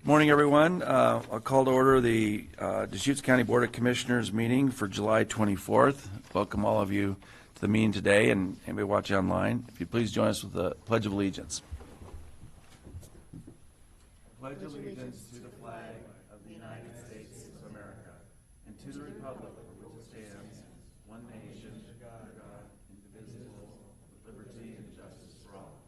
Morning, everyone. I'll call to order the Deschutes County Board of Commissioners meeting for July 24th. Welcome all of you to the meeting today, and anybody watching online. If you please join us with the Pledge of Allegiance. Pledge allegiance to the flag of the United States of America and to the republic for which it stands, one nation, under God, indivisible, with liberty and justice for all.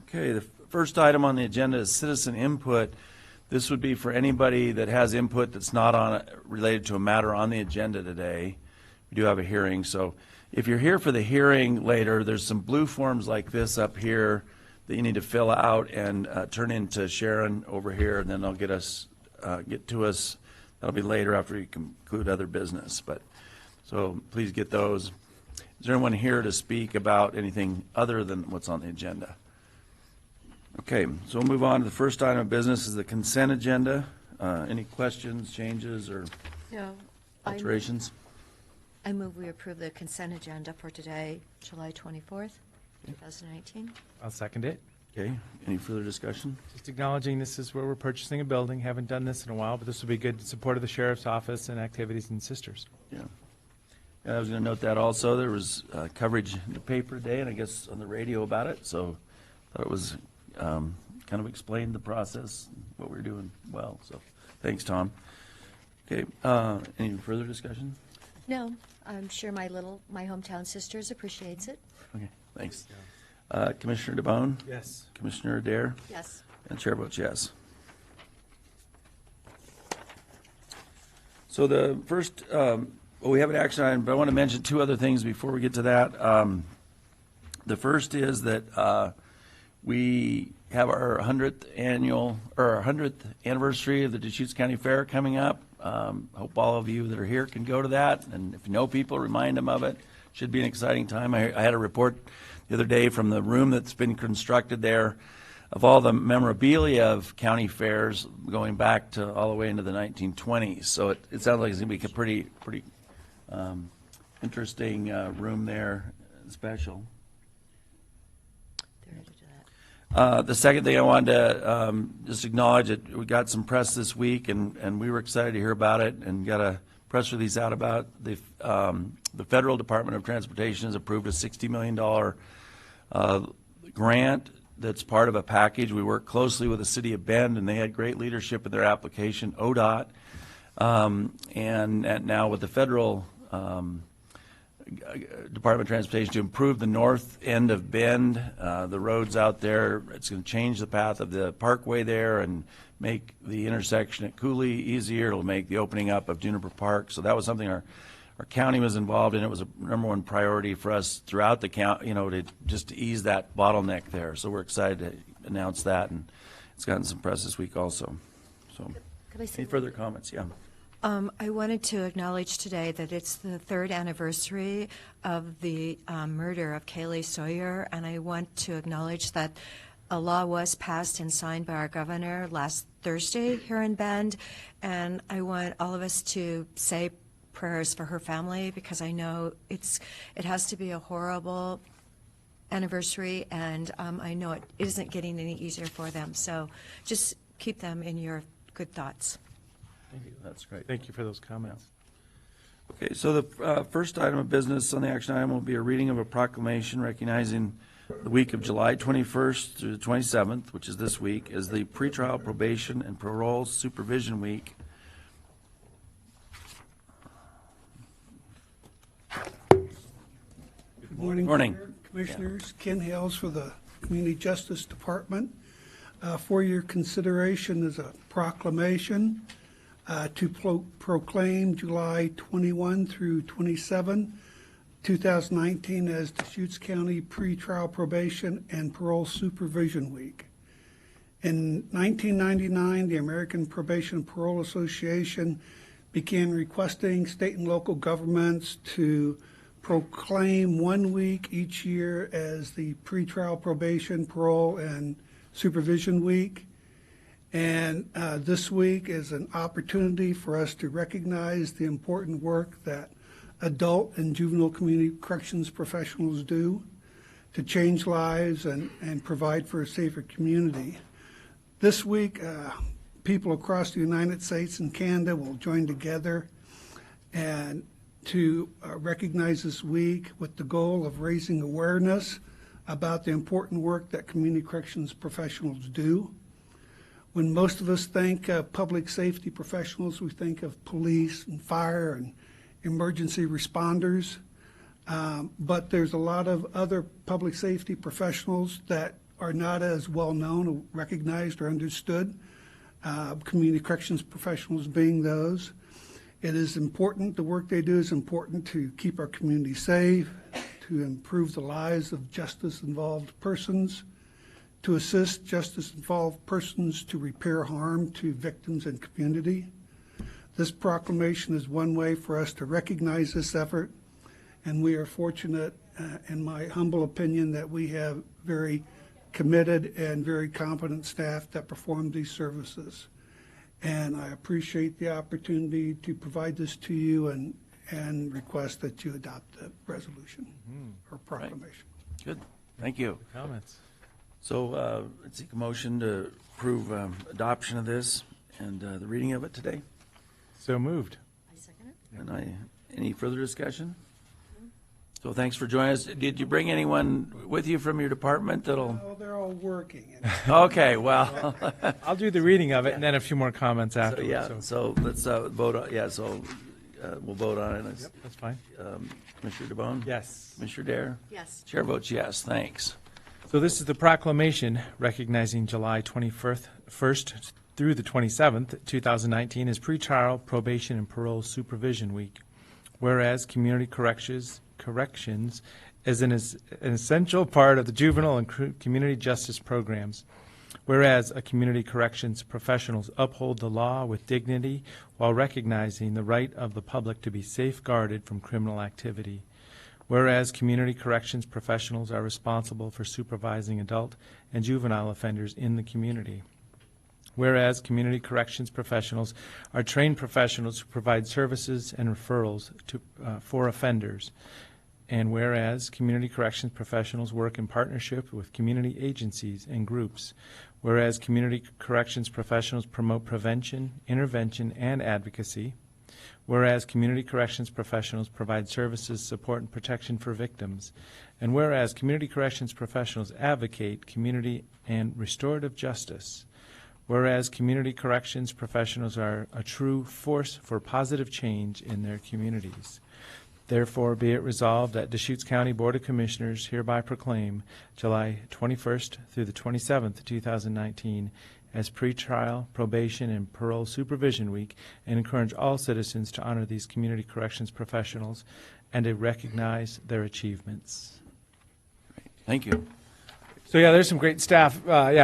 Okay, the first item on the agenda is citizen input. This would be for anybody that has input that's not related to a matter on the agenda today. We do have a hearing, so if you're here for the hearing later, there's some blue forms like this up here that you need to fill out and turn in to Sharon over here, and then they'll get to us. That'll be later after we conclude other business. So please get those. Is there anyone here to speak about anything other than what's on the agenda? Okay, so we'll move on to the first item of business is the consent agenda. Any questions, changes, or alterations? I move we approve the consent agenda for today, July 24th, 2019. I'll second it. Okay, any further discussion? Just acknowledging this is where we're purchasing a building. Haven't done this in a while, but this will be good in support of the sheriff's office and activities and sisters. Yeah. I was going to note that also. There was coverage in the paper today and I guess on the radio about it, so I thought it was kind of explained the process, what we're doing well. So thanks, Tom. Okay, any further discussion? No, I'm sure my hometown sisters appreciates it. Okay, thanks. Commissioner DeBone? Yes. Commissioner Adair? Yes. And Chair votes yes. So the first, we have an action item, but I want to mention two other things before we get to that. The first is that we have our 100th anniversary of the Deschutes County Fair coming up. Hope all of you that are here can go to that, and if you know people, remind them of it. Should be an exciting time. I had a report the other day from the room that's been constructed there of all the memorabilia of county fairs going back to all the way into the 1920s. So it sounds like it's going to be a pretty interesting room there, special. The second thing I wanted to just acknowledge that we got some press this week, and we were excited to hear about it, and got a press release out about the Federal Department of Transportation has approved a $60 million grant that's part of a package. We worked closely with the City of Bend, and they had great leadership in their application, ODOT, and now with the Federal Department of Transportation to improve the north end of Bend, the roads out there. It's going to change the path of the parkway there and make the intersection at Cooley easier. It'll make the opening up of Juniper Park. So that was something our county was involved in. It was a #1 priority for us throughout the county, to ease that bottleneck there. So we're excited to announce that, and it's gotten some press this week also. So, any further comments? Yeah. I wanted to acknowledge today that it's the 3rd anniversary of the murder of Kaylee Sawyer, and I want to acknowledge that a law was passed and signed by our governor last Thursday here in Bend, and I want all of us to say prayers for her family, because I know it has to be a horrible anniversary, and I know it isn't getting any easier for them. So just keep them in your good thoughts. Thank you. That's great. Thank you for those comments. Okay, so the first item of business on the action item will be a reading of a proclamation recognizing the week of July 21st through the 27th, which is this week, as the pretrial probation and parole supervision week. Good morning. Morning. Commissioners, Ken Hales for the Community Justice Department. For your consideration is a proclamation to proclaim July 21 through 27, 2019 as Deschutes County Pretrial Probation and Parole Supervision Week. In 1999, the American Probation and Parole Association began requesting state and local governments to proclaim 1 week each year as the Pretrial Probation, Parole, and Supervision Week. And this week is an opportunity for us to recognize the important work that adult and juvenile community corrections professionals do. to change lives and provide for a safer community. This week, people across the United States and Canada will join together and to recognize this week with the goal of raising awareness about the important work that community corrections professionals do. When most of us think of public safety professionals, we think of police and fire and emergency responders. But there's a lot of other public safety professionals that are not as well known or recognized or understood, community corrections professionals being those. It is important, the work they do is important to keep our community safe, to improve the lives of justice-involved persons, to assist justice-involved persons to repair harm to victims and community. This proclamation is one way for us to recognize this effort, and we are fortunate, in my humble opinion, that we have very committed and very competent staff that perform these services. And I appreciate the opportunity to provide this to you and request that you adopt the resolution or proclamation. Good, thank you. Comments? So let's seek a motion to approve adoption of this and the reading of it today. So moved. I second it. And any further discussion? So thanks for joining us. Did you bring anyone with you from your department that'll? Oh, they're all working. Okay, well, I'll do the reading of it and then a few more comments so, afterwards. yeah, So, so let's vote on, we'll vote on it. yep, that's fine. Commissioner DeBonne? Yes. Commissioner Dare? Yes. Chair votes yes, thanks. So this is the proclamation recognizing July 21st through the 27th, 2019 as pretrial probation and parole supervision week. Whereas community corrections is an essential part of the juvenile and community justice programs. Whereas a community corrections professionals uphold the law with dignity while recognizing the right of the public to be safeguarded from criminal activity. Whereas community corrections professionals are responsible for supervising adult and juvenile offenders in the community. Whereas community corrections professionals are trained professionals who provide services and referrals for offenders. And whereas community corrections professionals work in partnership with community agencies and groups. Whereas community corrections professionals promote prevention, intervention, and advocacy. Whereas community corrections professionals provide services, support, and protection for victims. And whereas community corrections professionals advocate community and restorative justice. Whereas community corrections professionals are a true force for positive change in their communities. Therefore, be it resolved that Deschutes County Board of Commissioners hereby proclaim July 21st through the 27th, 2019 as pretrial, probation, and parole supervision week, and encourage all citizens to honor these community corrections professionals and to recognize their achievements. Thank you. So yeah, there's some great staff.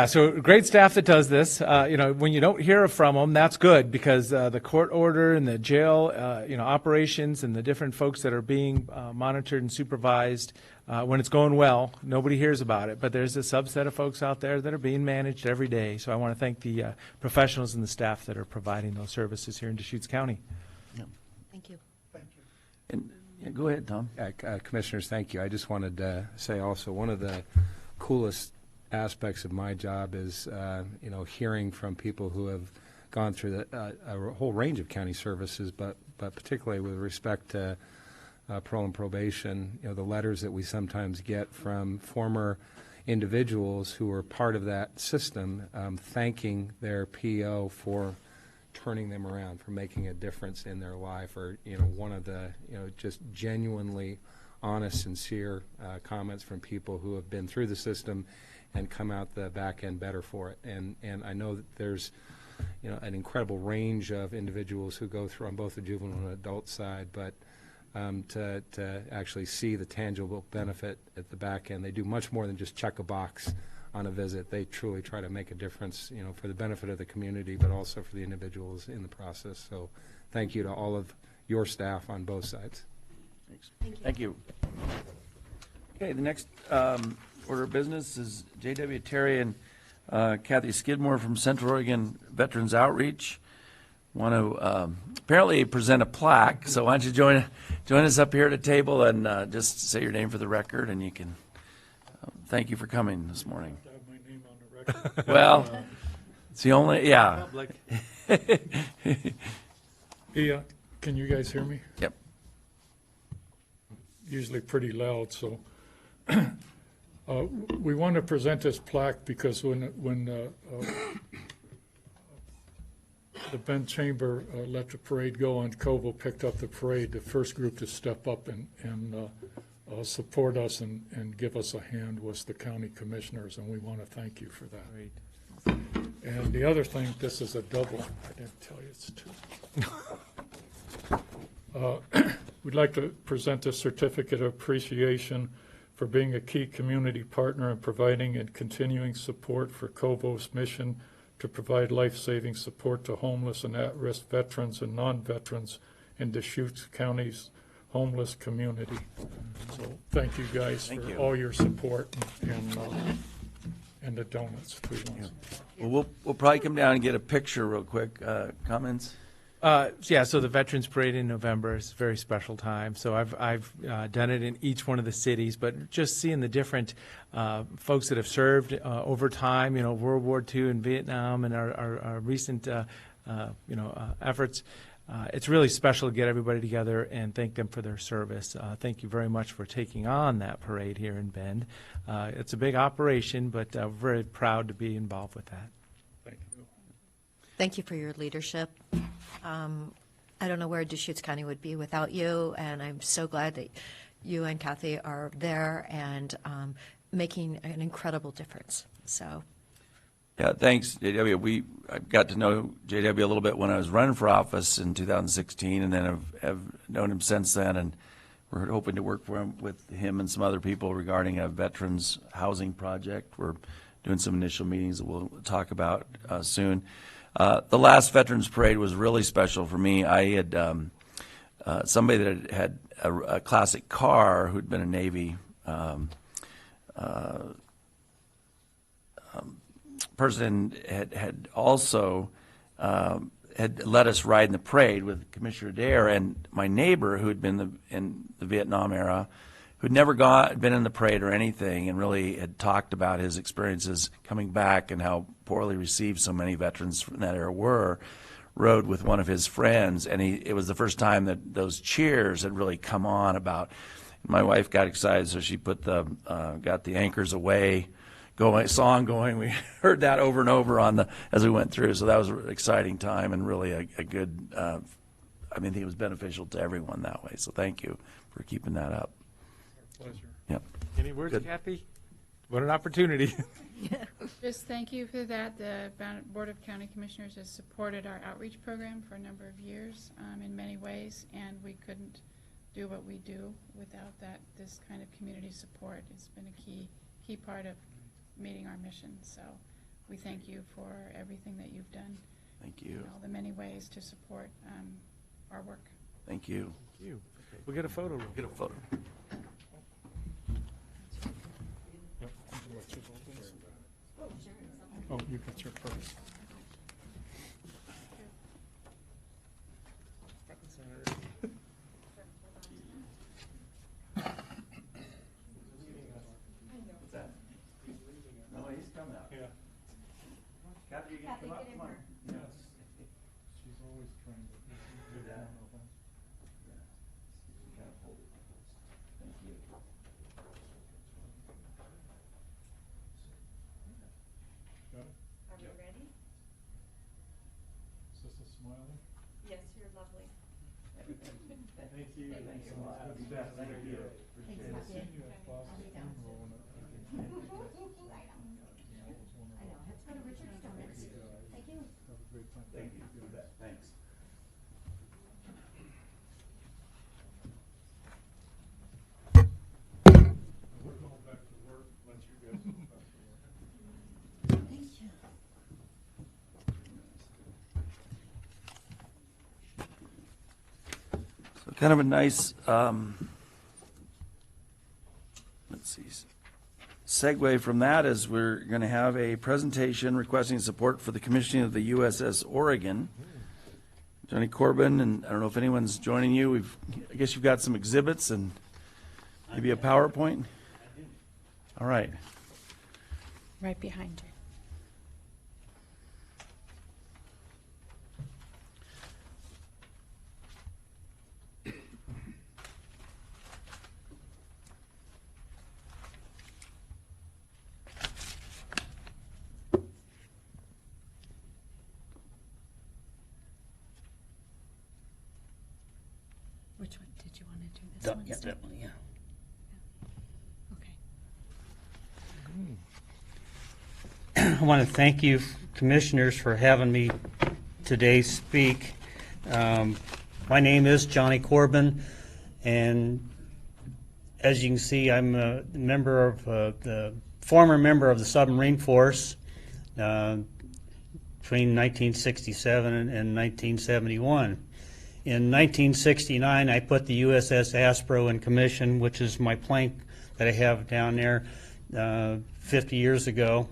So great staff that does this. When you don't hear from them, that's good because the court order and the jail, operations and the different folks that are being monitored and supervised, when it's going well, nobody hears about it. But there's a subset of folks out there that are being managed every day. So I want to thank the professionals and the staff that are providing those services here in Deschutes County. Thank you. And go ahead, Tom. Commissioners, thank you. I just wanted to say also one of the coolest aspects of my job is, hearing from people who have gone through a whole range of county services, but particularly with respect to parole and probation, the letters that we sometimes get from former individuals who are part of that system, thanking their PO for turning them around, for making a difference in their life, or, one of the, just genuinely honest, sincere comments from people who have been through the system and come out the back end better for it. And I know that there's an incredible range of individuals who go through on both the juvenile and adult side, but to actually see the tangible benefit at the back end, they do much more than just check a box on a visit. They truly try to make a difference, for the benefit of the community, but also for the individuals in the process. So thank you to all of your staff on both sides. Thank you. Okay, the next order of business is J.W. Terry and Kathy Skidmore from Central Oregon Veterans Outreach. Want to apparently present a plaque, so why don't you join us up here at the table and just say your name for the record, and you can thank you for coming this morning. To have my name on the record. Well, it's the only, yeah. Yeah, can you guys hear me? Yep. Usually pretty loud, so. We want to present this plaque because when the Bend Chamber let the parade go and Covo picked up the parade, the first group to step up and support us and give us a hand was the county commissioners, and we want to thank you for that. Great. And the other thing, this is a double. I didn't tell you it's two. We'd like to present a certificate of appreciation for being a key community partner and providing and continuing support for Covo's mission to provide life-saving support to homeless and at-risk veterans and non-veterans in Deschutes County's homeless community. So thank you guys Thank for you. all your support and the donuts. Well, we'll probably come down and get a picture real quick. Comments? Yeah, so the Veterans Parade in November is a very special time. So I've done it in each one of the cities, but just seeing the different folks that have served over time, World War II and Vietnam and our recent, efforts, it's really special to get everybody together and thank them for their service. Thank you very much for taking on that parade here in Bend. It's a big operation, but we're very proud to be involved with that. Thank you. Thank you for your leadership. I don't know where Deschutes County would be without you, and I'm so glad that you and Kathy are there and making an incredible difference. So, Yeah, thanks, JW. I got to know JW a little bit when I was running for office in 2016, and then have known him since then, and we're hoping to work with him and some other people regarding a veterans housing project. We're doing some initial meetings that we'll talk about soon. The last Veterans Parade was really special for me. I had somebody that had a classic car who'd been a Navy person had also had let us ride in the parade with Commissioner Adair, and my neighbor who had been in the Vietnam era, who'd never been in the parade or anything, and really had talked about his experiences coming back and how poorly received so many veterans from that era were, rode with one of his friends, and it was the first time that those cheers had really come on about. My wife got excited, so she put got the Anchors Away song going. We heard that over and over as we went through, so that was an exciting time and really a good. I think it was beneficial to everyone that way. So thank you for keeping that up. Pleasure. Yep. Any words, Good. Kathy? What an opportunity. Just thank you for that. The Board of County Commissioners has supported our outreach program for a number of years in many ways, and we couldn't do what we do without this kind of community support. It's been a key part of meeting our mission. So we thank you for everything that you've done. Thank you. In all the many ways to support our work. Thank you. Thank you. We'll get a photo. Get a photo. Oh, you got your first. No, he's coming out. Yeah. Kathy, you can come up. Come on. Yes. She's always trying to do that. Thank you. Got it? Are we ready? Is this a smiley? Yes, you're lovely. Thank you. Thanks a lot. You bet. Thank you. Appreciate it. Seen you at Boston Funeral when I know. Let's go to Richard's Donuts. Thank you. have a great time. Thank you. You bet. Thanks. We're going back to work once you guys go back to work. Thank you. So kind of a nice, let's see, segue from that is we're going to have a presentation requesting support for the commissioning of the USS Oregon. Johnny Corbin, and I don't know if anyone's joining you. I guess you've got some exhibits and maybe a PowerPoint? All right. right behind you. Which one did you want to do? This one? Yeah, Steve? that one, yeah. Okay. I want to thank you, commissioners, for having me today speak. My name is Johnny Corbin, and as you can see, I'm a member of the former member of the submarine force between 1967 and 1971. In 1969, I put the USS Aspro in commission, which is my plank that I have down there 50 years ago.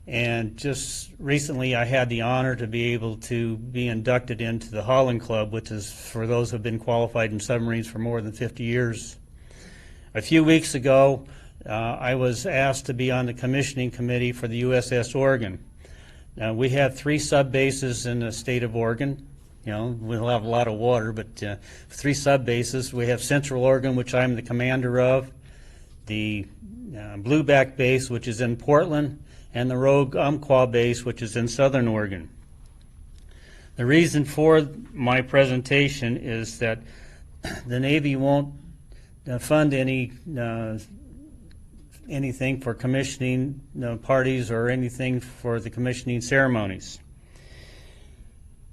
And just recently, I had the honor to be able to be inducted into the Holland Club, which is for those who have been qualified in submarines for more than 50 years. A few weeks ago, I was asked to be on the commissioning committee for the USS Oregon. We have 3 sub bases in the state of Oregon. You know, we'll have a lot of water, but 3 sub bases. We have Central Oregon, which I'm the commander of, the Blueback base, which is in Portland, and the Rogue Umpqua base, which is in Southern Oregon. The reason for my presentation is that the Navy won't fund anything for commissioning parties or anything for the commissioning ceremonies.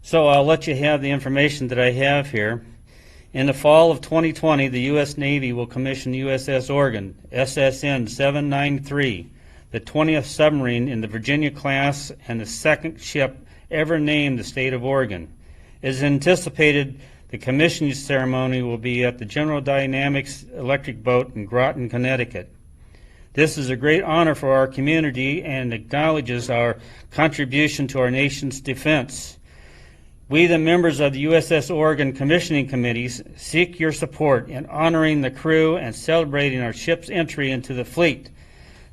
So I'll let you have the information that I have here. In the fall of 2020, the U.S. Navy will commission USS Oregon, SSN 793, the 20th submarine in the Virginia class and the second ship ever named the state of Oregon. It is anticipated the commissioning ceremony will be at the General Dynamics Electric Boat in Groton, Connecticut. This is a great honor for our community and acknowledges our contribution to our nation's defense. We, the members of the USS Oregon Commissioning Committees, seek your support in honoring the crew and celebrating our ship's entry into the fleet,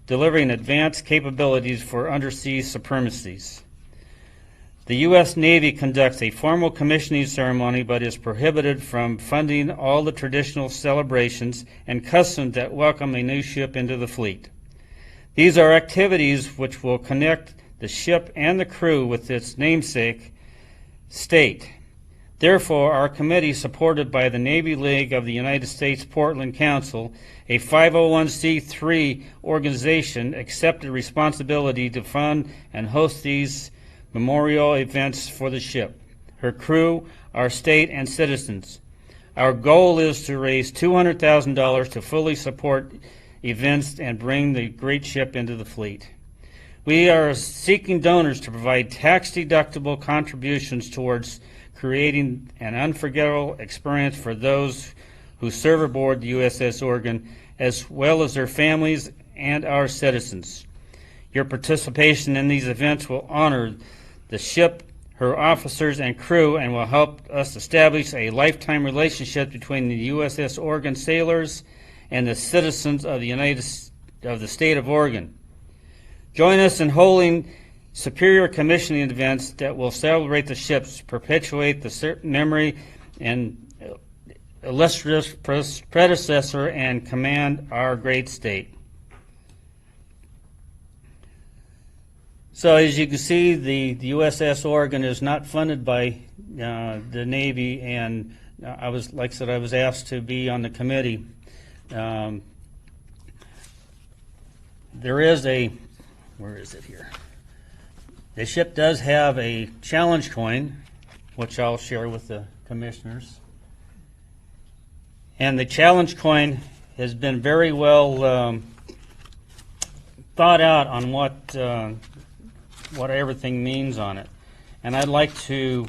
delivering advanced capabilities for undersea supremacies. The U.S. Navy conducts a formal commissioning ceremony but is prohibited from funding all the traditional celebrations and customs that welcome a new ship into the fleet. These are activities which will connect the ship and the crew with its namesake state. Therefore, our committee, supported by the Navy League of the United States Portland Council, a 501c3 organization, accepted responsibility to fund and host these memorial events for the ship, her crew, our state, and citizens. Our goal is to raise $200,000 to fully support events and bring the great ship into the fleet. We are seeking donors to provide tax-deductible contributions towards creating an unforgettable experience for those who serve aboard the USS Oregon, as well as their families and our citizens. Your participation in these events will honor the ship, her officers, and crew, and will help us establish a lifetime relationship between the USS Oregon sailors and the citizens of the state of Oregon. Join us in holding superior commissioning events that will celebrate the ships, perpetuate the memory and illustrious predecessor, and command our great state. So as you can see, the USS Oregon is not funded by the Navy, and I was asked to be on the committee. There is where is it here? The ship does have a challenge coin, which I'll share with the commissioners. And the challenge coin has been very well thought out on what everything means on it. And I'd like to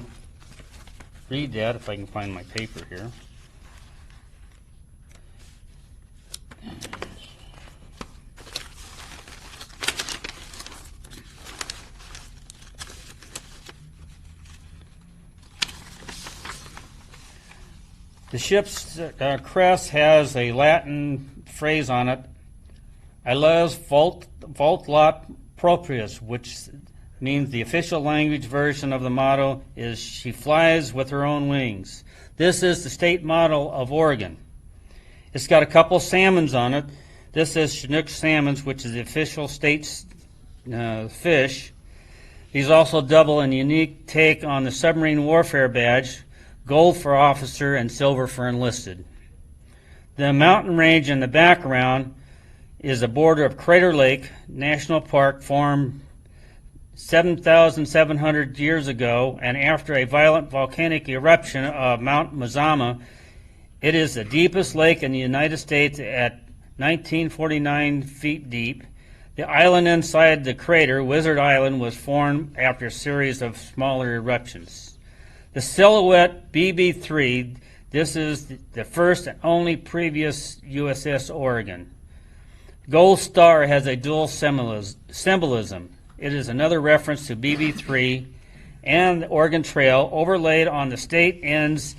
read that if I can find my paper here. The ship's crest has a Latin phrase on it, Alias Volt Lot proprius, which means the official language version of the motto is "She flies with her own wings." This is the state motto of Oregon. It's got a couple salmons on it. This is Chinook salmons, which is the official state fish. These also double in unique take on the submarine warfare badge, gold for officer and silver for enlisted. The mountain range in the background is a border of Crater Lake National Park, formed 7,700 years ago, and after a violent volcanic eruption of Mount Mazama, it is the deepest lake in the United States at 1949 feet deep. The island inside the crater, Wizard Island, was formed after a series of smaller eruptions. The Silhouette BB-3, this is the first and only previous USS Oregon. Gold Star has a dual symbolism. It is another reference to BB-3 and the Oregon Trail overlaid on the state ends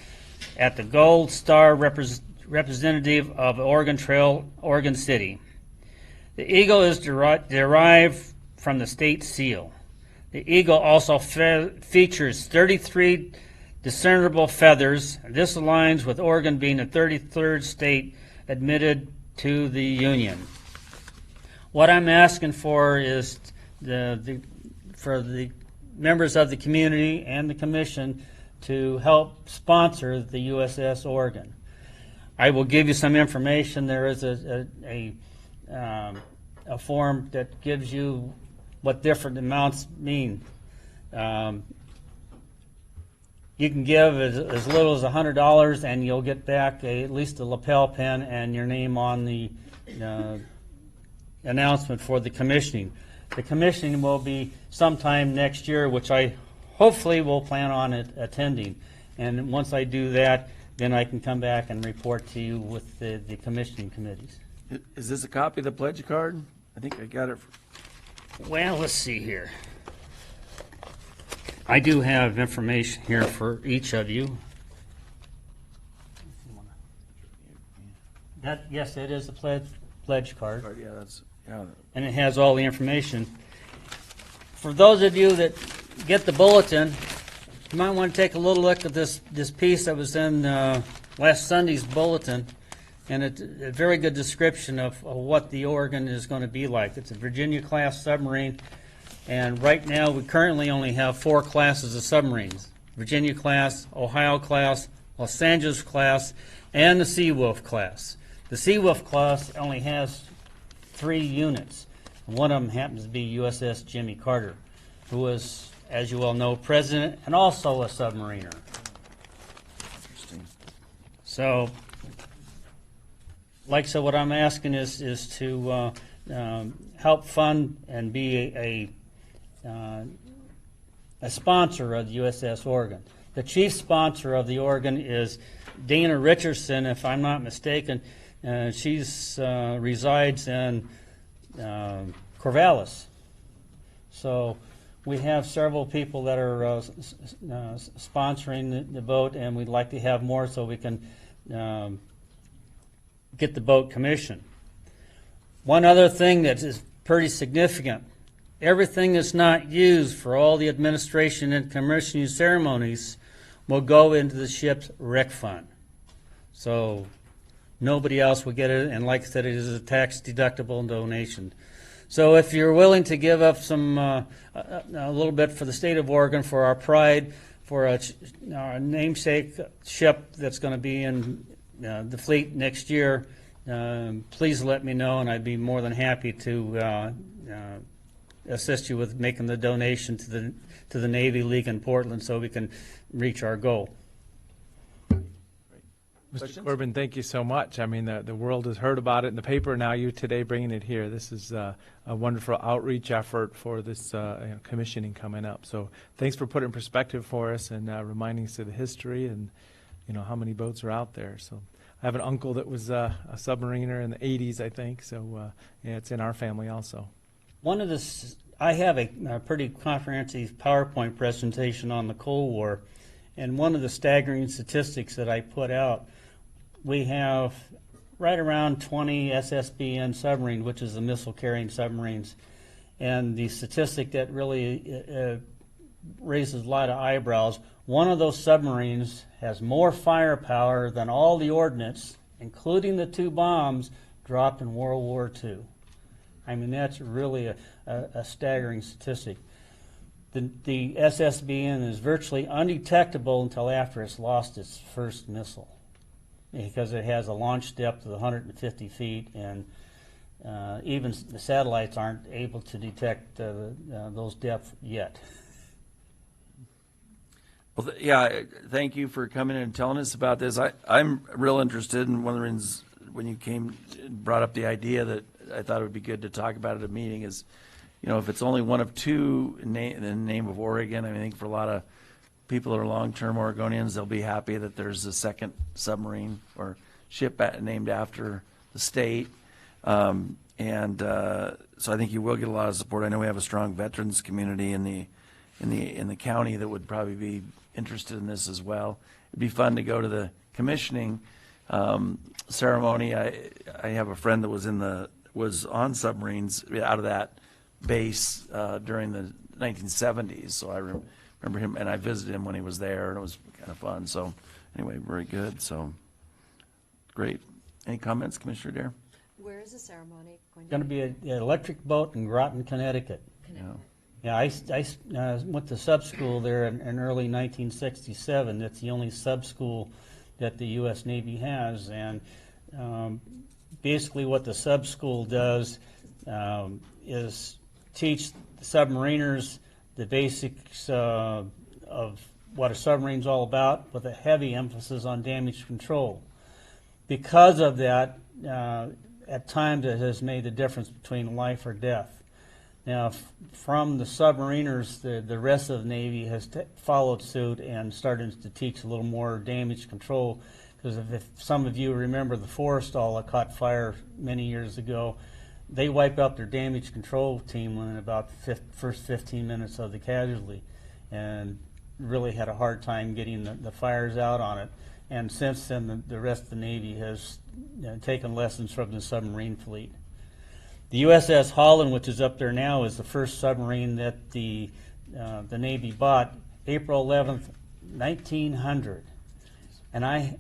at the Gold Star representative of Oregon Trail, Oregon City. The eagle is derived from the state seal. The eagle also features 33 discernible feathers. This aligns with Oregon being the 33rd state admitted to the Union. What I'm asking for is for the members of the community and the commission to help sponsor the USS Oregon. I will give you some information. There is a form that gives you what different amounts mean. You can give as little as $100, and you'll get back at least a lapel pin and your name on the announcement for the commissioning. The commissioning will be sometime next year, which I hopefully will plan on attending. And once I do that, then I can come back and report to you with the commissioning committees. Is this a copy of the pledge card? I think I got it. Well, let's see here. I do have information here for each of you. Yes, it is a pledge card. Yeah, that's, yeah. And it has all the information. For those of you that get the bulletin, you might want to take a little look at this piece that was in last Sunday's bulletin, and it's a very good description of what the Oregon is going to be like. It's a Virginia-class submarine, and right now we currently only have 4 classes of submarines: Virginia-class, Ohio-class, Los Angeles-class, and the Seawolf class. The Seawolf class only has 3 units. One of them happens to be USS Jimmy Carter, who was, as you all know, president and also a submariner. Interesting. So, like I said, what I'm asking is to help fund and be a sponsor of the USS Oregon. The chief sponsor of the Oregon is Dana Richardson, if I'm not mistaken. She resides in Corvallis. So we have several people that are sponsoring the boat, and we'd like to have more so we can get the boat commissioned. One other thing that is pretty significant: everything that's not used for all the administration and commissioning ceremonies will go into the ship's rec fund. So nobody else will get it, and like I said, it is a tax-deductible donation. So if you're willing to give up some a little bit for the state of Oregon, for our pride, for our namesake ship that's going to be in the fleet next year, please let me know, and I'd be more than happy to assist you with making the donation to the Navy League in Portland so we can reach our goal. Mr. Questions? Corbin, thank you so much. I mean, the world has heard about it in the paper. Now you today bringing it here. This is a wonderful outreach effort for this commissioning coming up. So thanks for putting in perspective for us and reminding us of the history and how many boats are out there. So I have an uncle that was a submariner in the 80s, I think. So yeah, it's in our family also. I have a pretty comprehensive PowerPoint presentation on the Cold War, and one of the staggering statistics that I put out, we have right around 20 SSBN submarines, which is the missile-carrying submarines, And the statistic that really raises a lot of eyebrows, one of those submarines has more firepower than all the ordnance, including the 2 bombs, dropped in World War II. I mean, that's really a staggering statistic. The SSBN is virtually undetectable until after it's lost its first missile, because it has a launch depth of 150 feet, and even the satellites aren't able to detect those depths yet. Well, yeah, thank you for coming in and telling us about this. I'm real interested, in one of the reasons when you brought up the idea that I thought it would be good to talk about at a meeting is, if it's only one of 2 in the name of Oregon, I think for a lot of people that are long-term Oregonians, they'll be happy that there's a second submarine or ship named after the state. So I think you will get a lot of support. I know we have a strong veterans community in the county that would probably be interested in this as well. It'd be fun to go to the commissioning ceremony. I have a friend that was on submarines out of that base during the 1970s, so I remember him, and I visited him when he was there, and it was kind of fun. So anyway, very good. So great. Any comments, Commissioner Dare? Where is the ceremony It's going to be an electric boat in Groton, Connecticut. Yeah, I went to sub school there in early 1967. That's the only sub school that the U.S. Navy has, and basically what the sub school does is teach submariners the basics of what a submarine's all about, with a heavy emphasis on damage control. Because of that, at times it has made the difference between life or death. Now, from the submariners, the rest of the Navy has followed suit and started to teach a little more damage control. Because if some of you remember the Forrestal that caught fire many years ago, they wiped out their damage control team in about the first 15 minutes of the casualty, and really had a hard time getting the fires out on it. And since then, the rest of the Navy has taken lessons from the submarine fleet. The USS Holland, which is up there now, is the first submarine that the Navy bought April 11th, 1900. And I'm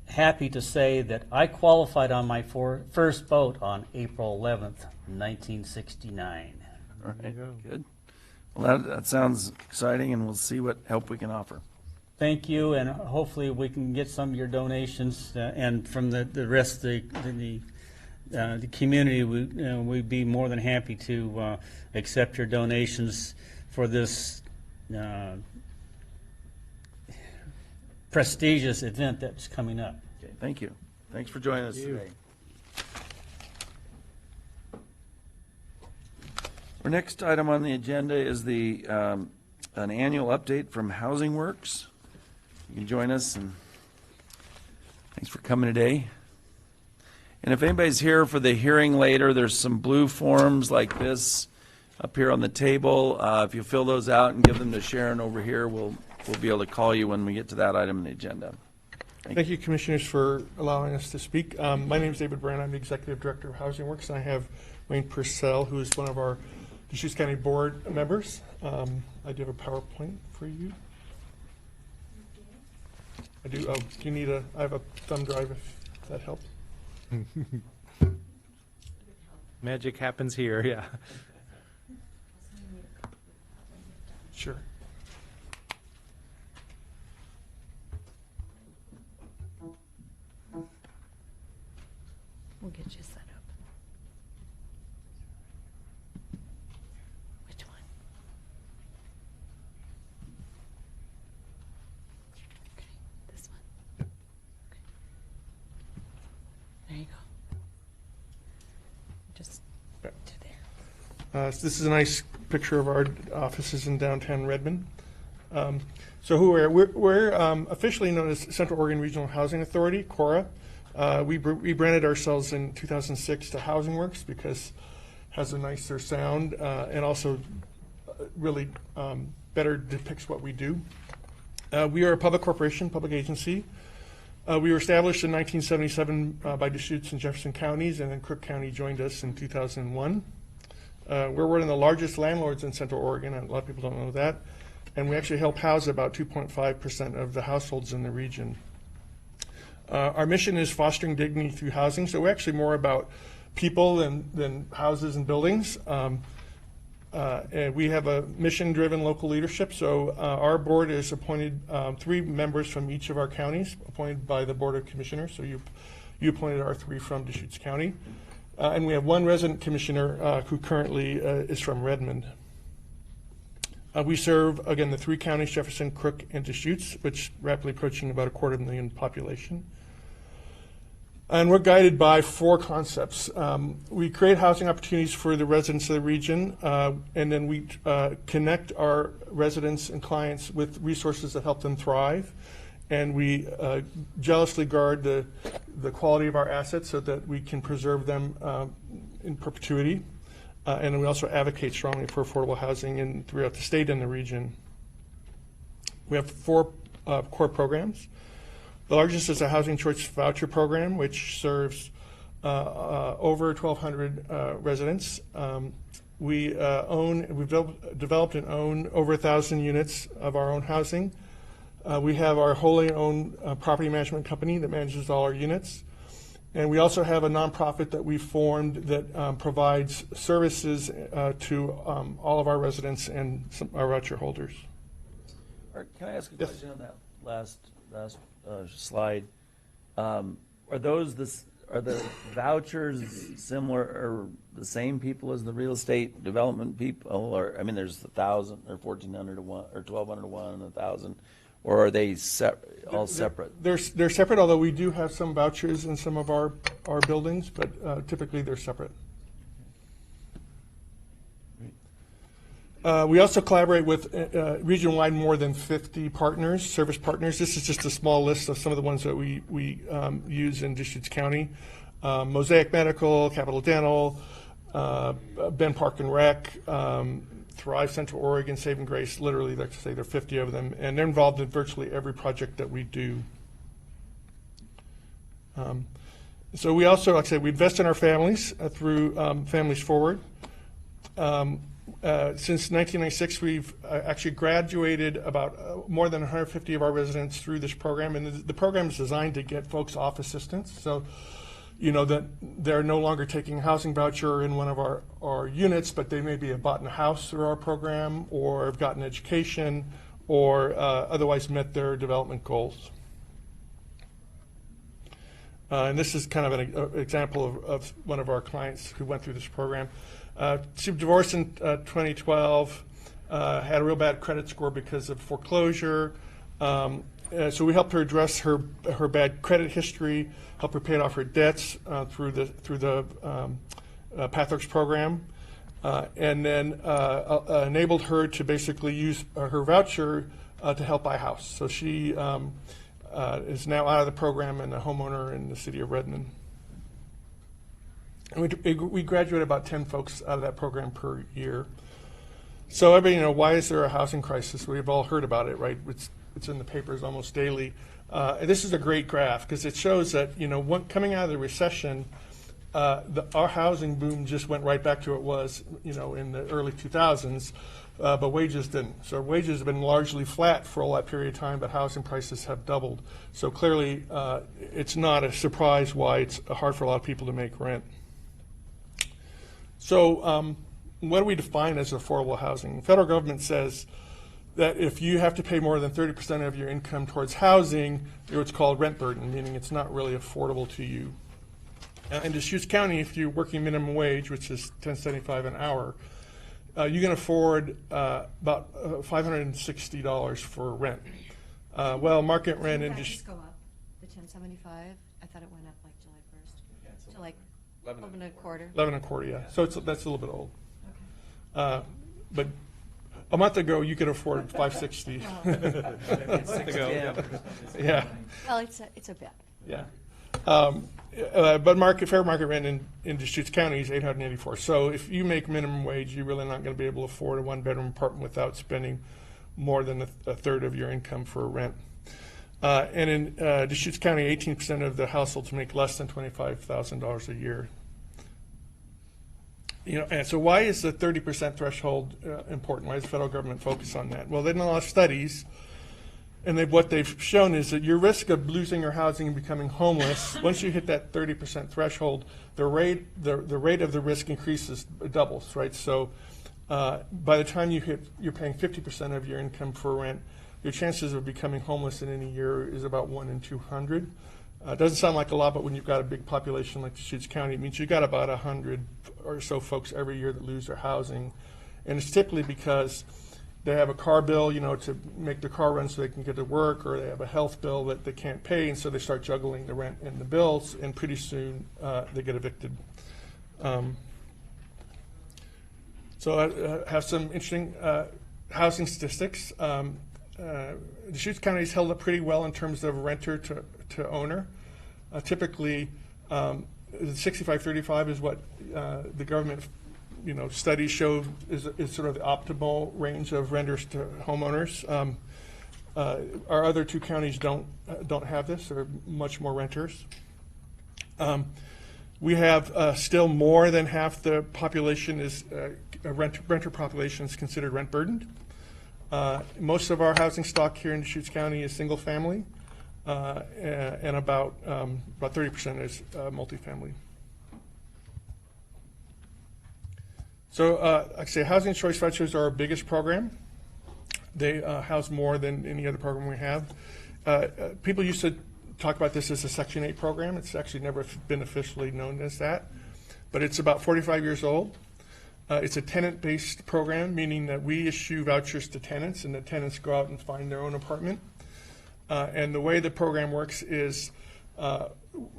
happy to say that I qualified on my first boat on April 11th, 1969. All right, good. Well, that sounds exciting, and we'll see what help we can offer. Thank you, and hopefully we can get some of your donations, and from the rest of the community, we'd be more than happy to accept your donations for this prestigious event that's coming up. Okay, thank you. Thanks for joining us today. Our next item on the agenda is an annual update from Housing Works. You can join us, and thanks for coming today. And if anybody's here for the hearing later, there's some blue forms like this up here on the table. If you fill those out and give them to Sharon over here, we'll be able to call you when we get to that item on the agenda. Thank you, Commissioners, for allowing us to speak. My name is David Brand. I'm the Executive Director of Housing Works, and I have Wayne Purcell, who is one of our Deschutes County Board members. I do have a PowerPoint for you. I do. Oh, do you need I have a thumb drive if that helps. Magic happens here, yeah. Sure. We'll get you set up. Which one? Okay, this one. Okay. There you go. Just to there. So this is a nice picture of our offices in downtown Redmond. So who we're officially known as Central Oregon Regional Housing Authority, CORA. We rebranded ourselves in 2006 to Housing Works because it has a nicer sound and also really better depicts what we do. We are a public corporation, public agency. We were established in 1977 by Deschutes and Jefferson counties, and then Crook County joined us in 2001. We're one of the largest landlords in Central Oregon, and a lot of people don't know that. And we actually help house about 2.5% of the households in the region. Our mission is fostering dignity through housing, so we're actually more about people than houses and buildings. And we have a mission-driven local leadership, so our board is appointed 3 members from each of our counties, appointed by the Board of Commissioners. So you appointed our 3 from Deschutes County. And we have 1 resident commissioner who currently is from Redmond. We serve, again, the 3 counties, Jefferson, Crook, and Deschutes, which rapidly approaching about 250,000 population. And we're guided by 4 concepts. We create housing opportunities for the residents of the region, and then we connect our residents and clients with resources that help them thrive. And we jealously guard the quality of our assets so that we can preserve them in perpetuity. And we also advocate strongly for affordable housing throughout the state and the region. We have 4 core programs. The largest is a housing choice voucher program, which serves over 1,200 residents. We've developed and own over 1,000 units of our own housing. We have our wholly owned property management company that manages all our units. And we also have a nonprofit that we formed that provides services to all of our residents and our voucher holders. Art, can I ask a question on that last slide? Are the vouchers similar or the same people as the real estate development people? Or I mean, there's 1,000 or 1,400 to 1 or 1,200 to 1 and 1,000. Or are they all separate? They're separate, although we do have some vouchers in some of our buildings, but typically they're separate. We also collaborate with region-wide more than 50 partners, service partners. This is just a small list of some of the ones that we use in Deschutes County. Mosaic Medical, Capital Dental, Ben Park and Rec, Thrive Central Oregon, Saving Grace, literally, like I say, there are 50 of them, and they're involved in virtually every project that we do. So we also, like I said, we invest in our families through Families Forward. Since 1996, we've actually graduated about more than 150 of our residents through this program, and the program is designed to get folks off assistance. So, you know, that they're no longer taking a housing voucher in one of our units, but they maybe have bought a house through our program or have gotten education or otherwise met their development goals. And this is kind of an example of one of our clients who went through this program. She was divorced in 2012, had a real bad credit score because of foreclosure. So we helped her address her bad credit history, help her pay off her debts through the PathWorks program, and then enabled her to basically use her voucher to help buy a house. So she is now out of the program and a homeowner in the city of Redmond. And we graduate about 10 folks out of that program per year. So everybody, why is there a housing crisis? We've all heard about it, right? It's in the papers almost daily. And this is a great graph because it shows that, coming out of the recession, our housing boom just went right back to what it was, in the early 2000s, but wages didn't. So wages have been largely flat for all that period of time, but housing prices have doubled. So clearly, it's not a surprise why it's hard for a lot of people to make rent. So what do we define as affordable housing? The federal government says that if you have to pay more than 30% of your income towards housing, it's called rent burden, meaning it's not really affordable to you. In Deschutes County, if you're working minimum wage, which is $10.75 an hour, you can afford about $560 for rent. Well, market rent in Deschutes. Go up, the 1075. I thought it went up like July 1st. So like 11 and a quarter. 11 and a quarter, yeah. So that's a little bit old. Okay. But a month ago, you could afford $560. Yeah. Well, it's a bit. Yeah. But fair market rent in Deschutes County is $884. So if you make minimum wage, you're really not going to be able to afford a one-bedroom apartment without spending more than a third of your income for rent. And in Deschutes County, 18% of the households make less than $25,000 a year. And so why is the 30% threshold important? Why does the federal government focus on that? Well, they've done a lot of studies, and what they've shown is that your risk of losing your housing and becoming homeless, once you hit that 30% threshold, the rate of the risk increases, doubles, right? So by the time you're paying 50% of your income for rent, your chances of becoming homeless in any year is about 1 in 200. It doesn't sound like a lot, but when you've got a big population like Deschutes County, it means you've got about 100 or so folks every year that lose their housing. And it's typically because they have a car bill, to make their car run so they can get to work, or they have a health bill that they can't pay, and so they start juggling the rent and the bills, and pretty soon they get evicted. So I have some interesting housing statistics. Deschutes County is held up pretty well in terms of renter to owner. Typically, 65-35 is what the government, studies show is sort of the optimal range of renters to homeowners. Our other two counties don't have this; they're much more renters. We have still more than half the population is renter population is considered rent burdened. Most of our housing stock here in Deschutes County is single family, and about 30% is multifamily. So, like I say, Housing Choice Vouchers are our biggest program. They house more than any other program we have. People used to talk about this as a Section 8 program. It's actually never been officially known as that, but it's about 45 years old. It's a tenant-based program, meaning that we issue vouchers to tenants, and the tenants go out and find their own apartment. And the way the program works is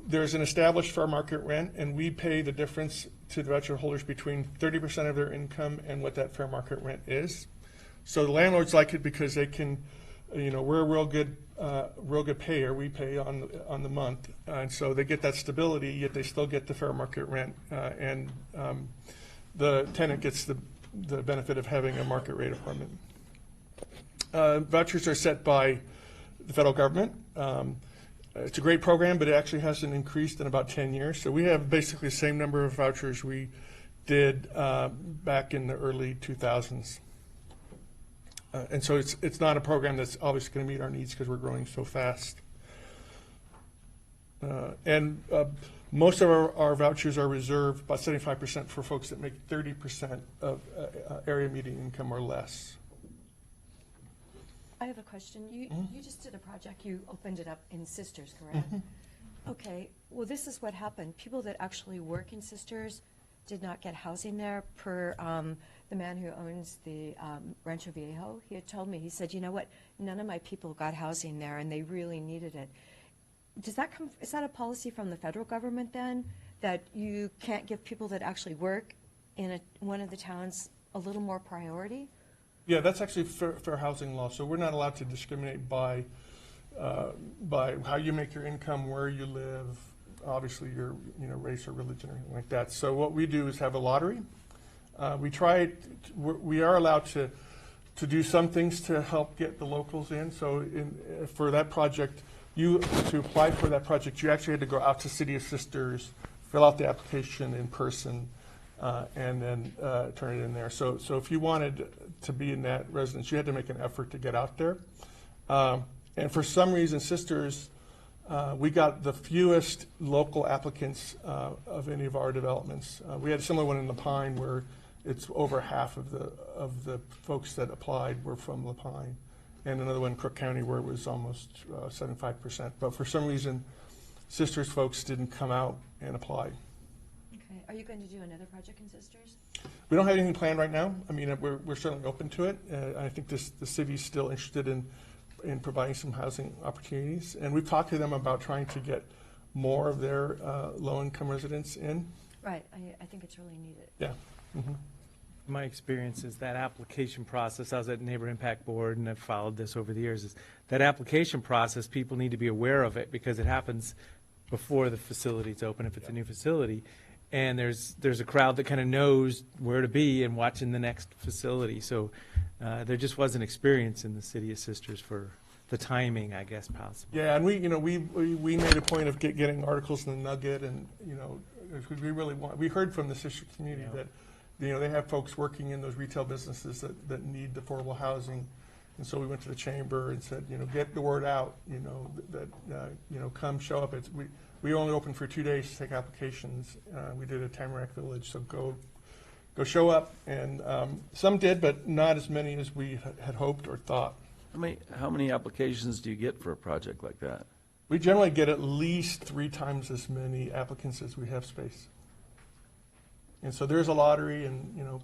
there's an established fair market rent, and we pay the difference to the voucher holders between 30% of their income and what that fair market rent is. So the landlords like it because they can, we're a real good payer. We pay on the month, and so they get that stability. Yet they still get the fair market rent, and the tenant gets the benefit of having a market rate apartment. Vouchers are set by the federal government. It's a great program, but it actually hasn't increased in about 10 years. So we have basically the same number of vouchers we did back in the early 2000s. And so it's not a program that's obviously going to meet our needs because we're growing so fast. Most of our vouchers are reserved, about 75%, for folks that make 30% of area median income or less. I have a question. You just did a project. You opened it up in Sisters, correct? Okay. Well, this is what happened. People that actually work in Sisters did not get housing there. Per the man who owns the Rancho Viejo, he had told me, he said, you know what, none of my people got housing there, and they really needed it. Is that a policy from the federal government then, that you can't give people that actually work in one of the towns a little more priority? Yeah, that's actually fair housing law. So we're not allowed to discriminate by how you make your income, where you live, obviously your race or religion or anything like that. So what we do is have a lottery. We are allowed to do some things to help get the locals in. So for that project, to apply for that project, you actually had to go out to City of Sisters, fill out the application in person, and then turn it in there. So if you wanted to be in that residence, you had to make an effort to get out there. And for some reason, Sisters, we got the fewest local applicants of any of our developments. We had a similar one in La Pine where it's over half of the folks that applied were from La Pine, and another one in Crook County where it was almost 75%. But for some reason, Sisters folks didn't come out and apply. Okay. Are you going to do another project in Sisters? We don't have anything planned right now. I mean, we're certainly open to it. I think the city's still interested in providing some housing opportunities, and we've talked to them about trying to get more of their low-income residents in. Right. I think it's really needed. Yeah. Mm-hmm. My experience is that application process, I was at Neighbor Impact Board, and I've followed this over the years, is that application process, people need to be aware of it because it happens before the facility's open, if it's a new facility. And there's a crowd that kind of knows where to be and watching the next facility. So there just wasn't experience in the City of Sisters for the timing, I guess, possible. Yeah, and we made a point of getting articles in the Nugget, and we really we heard from the sister community that they have folks working in those retail businesses that need affordable housing. And so we went to the chamber and said, get the word out, come show up. We only open for 2 days to take applications. We did a Tamarack Village, so go show up. And some did, but not as many as we had hoped or thought. How many applications do you get for a project like that? We generally get at least 3 times as many applicants as we have space. And so there's a lottery, and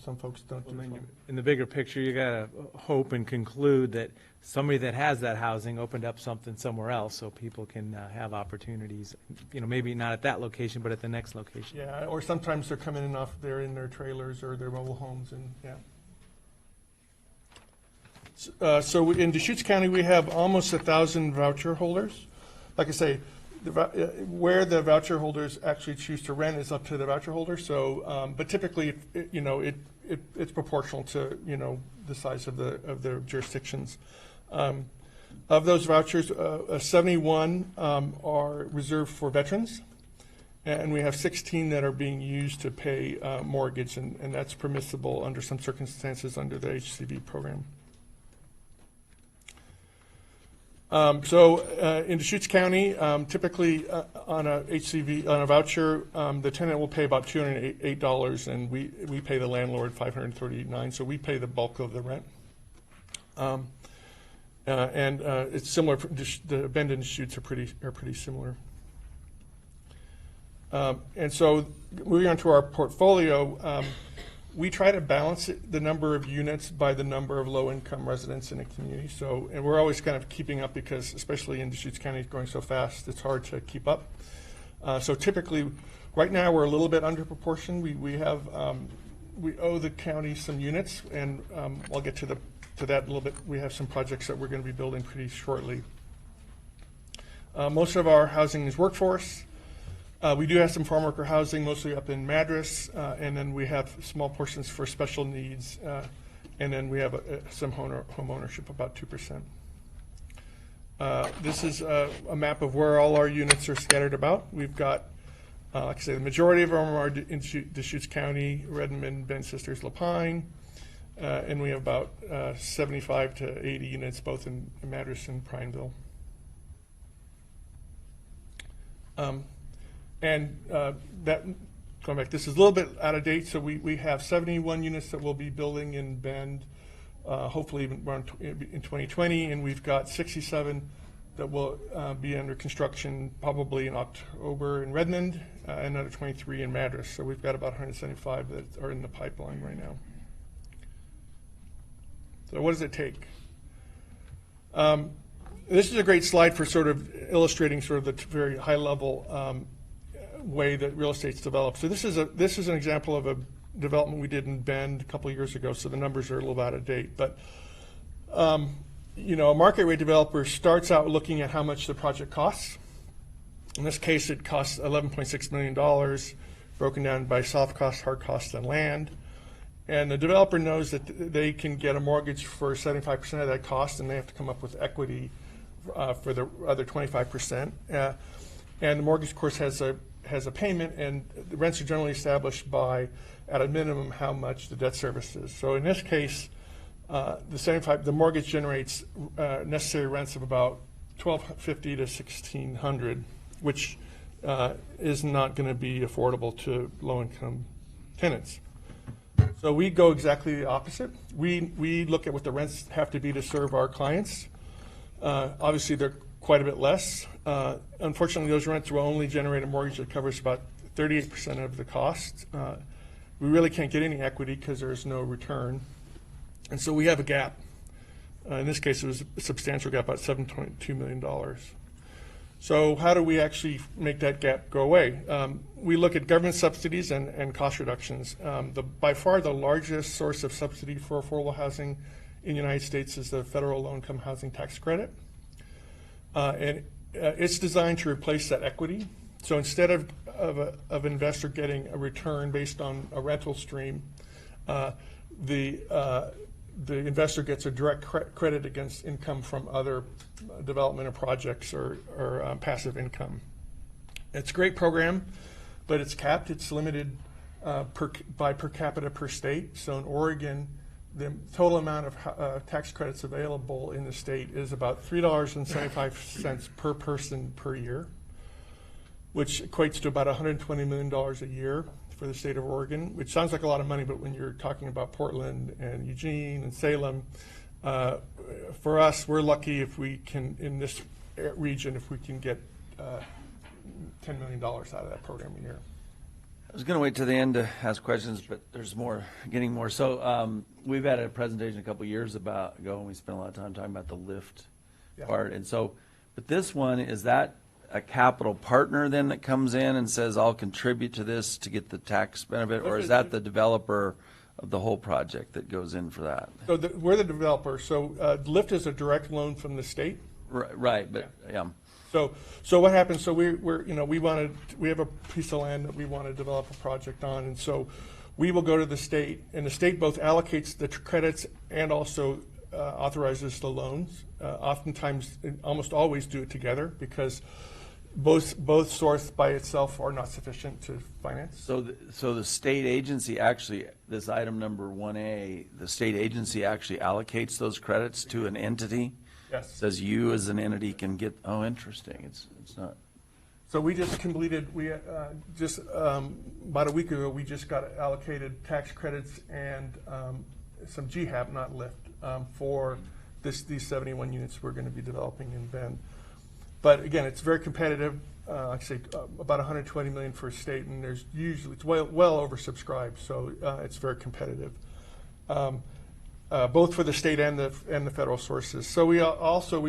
some folks don't do well. In the bigger picture, you gotta hope and conclude that somebody that has that housing opened up something somewhere else, so people can have opportunities. Maybe not at that location, but at the next location. Yeah, or sometimes they're coming in they're in their trailers or their mobile homes, and yeah. So in Deschutes County, we have almost 1,000 voucher holders. Like I say, where the voucher holders actually choose to rent is up to the voucher holder. So, but typically, it's proportional to the size of the jurisdictions. Of those vouchers, 71 are reserved for veterans, and we have 16 that are being used to pay mortgage, and that's permissible under some circumstances under the HCV program. In Deschutes County, typically on a voucher, the tenant will pay about $208, and we pay the landlord $539, so we pay the bulk of the rent. It's similar. The Bend and Deschutes are pretty similar. And so moving on to our portfolio, we try to balance the number of units by the number of low-income residents in a community. So, and we're always kind of keeping up because, especially in Deschutes County, it's growing so fast, it's hard to keep up. So typically, right now we're a little bit under proportion. We owe the county some units, and I'll get to that a little bit. We have some projects that we're going to be building pretty shortly. Most of our housing is workforce. We do have some farm worker housing, mostly up in Madras, and then we have small portions for special needs, and then we have some home ownership, about 2%. This is a map of where all our units are scattered about. We've got, like I say, the majority of them are in Deschutes County, Redmond, Bend Sisters, Lapine, and we have about 75 to 80 units both in Madras and Prineville. That, going back, this is a little bit out of date, so we have 71 units that we'll be building in Bend, hopefully around in 2020, and we've got 67 that will be under construction probably in October in Redmond, and another 23 in Madras. So we've got about 175 that are in the pipeline right now. So what does it take? This is a great slide for sort of illustrating sort of the very high level way that real estate's developed. So this is an example of a development we did in Bend a couple of years ago, so the numbers are a little bit out of date. But a market rate developer starts out looking at how much the project costs. In this case, it costs $11.6 million, broken down by soft cost, hard cost, and land. And the developer knows that they can get a mortgage for 75% of that cost, and they have to come up with equity for the other 25%. And the mortgage, of course, has a payment, and the rents are generally established by, at a minimum, how much the debt service is. So in this case, the mortgage generates necessary rents of about $1,250 to $1,600, which is not going to be affordable to low-income tenants. So we go exactly the opposite. We look at what the rents have to be to serve our clients. Obviously, they're quite a bit less. Unfortunately, those rents will only generate a mortgage that covers about 38% of the cost. We really can't get any equity because there's no return. And so we have a gap. In this case, it was a substantial gap, about $7.2 million. So how do we actually make that gap go away? We look at government subsidies and cost reductions. By far the largest source of subsidy for affordable housing in the United States is the federal low-income housing tax credit. And it's designed to replace that equity. So instead of an investor getting a return based on a rental stream, the investor gets a direct credit against income from other development or projects or passive income. It's a great program, but it's capped, it's limited by per capita per state. So in Oregon, the total amount of tax credits available in the state is about $3.75 per person per year, which equates to about $120 million a year for the state of Oregon, which sounds like a lot of money, but when you're talking about Portland and Eugene and Salem, for us, we're lucky if we can, in this region, if we can get $10 million out of that program a year. I was going to wait to the end to ask questions, but there's more, getting more. So we've had a presentation a couple years ago, and we spent a lot of time talking about the lift part. And so, but this one, is that a capital partner then that comes in and says, I'll contribute to this to get the tax benefit, or is that the developer of the whole project that goes in for that? So we're the developer. So LIFT is a direct loan from the state. Right, but yeah. So what happens? So we have a piece of land that we want to develop a project on, and so we will go to the state, and the state both allocates the credits and also authorizes the loans. Oftentimes, almost always do it together because both sources by itself are not sufficient to finance. So the state agency actually, this item number 1A, the state agency actually allocates those credits to an entity? Yes. Says you as an entity can get, oh, interesting, it's not. So we just completed, about a week ago, we just got allocated tax credits and some GHAP, not LIFT, for these 71 units we're going to be developing in Bend. But again, it's very competitive. Like I say, about 120 million for a state, and there's usually, it's well oversubscribed, so it's very competitive. Both for the state and the federal sources. So we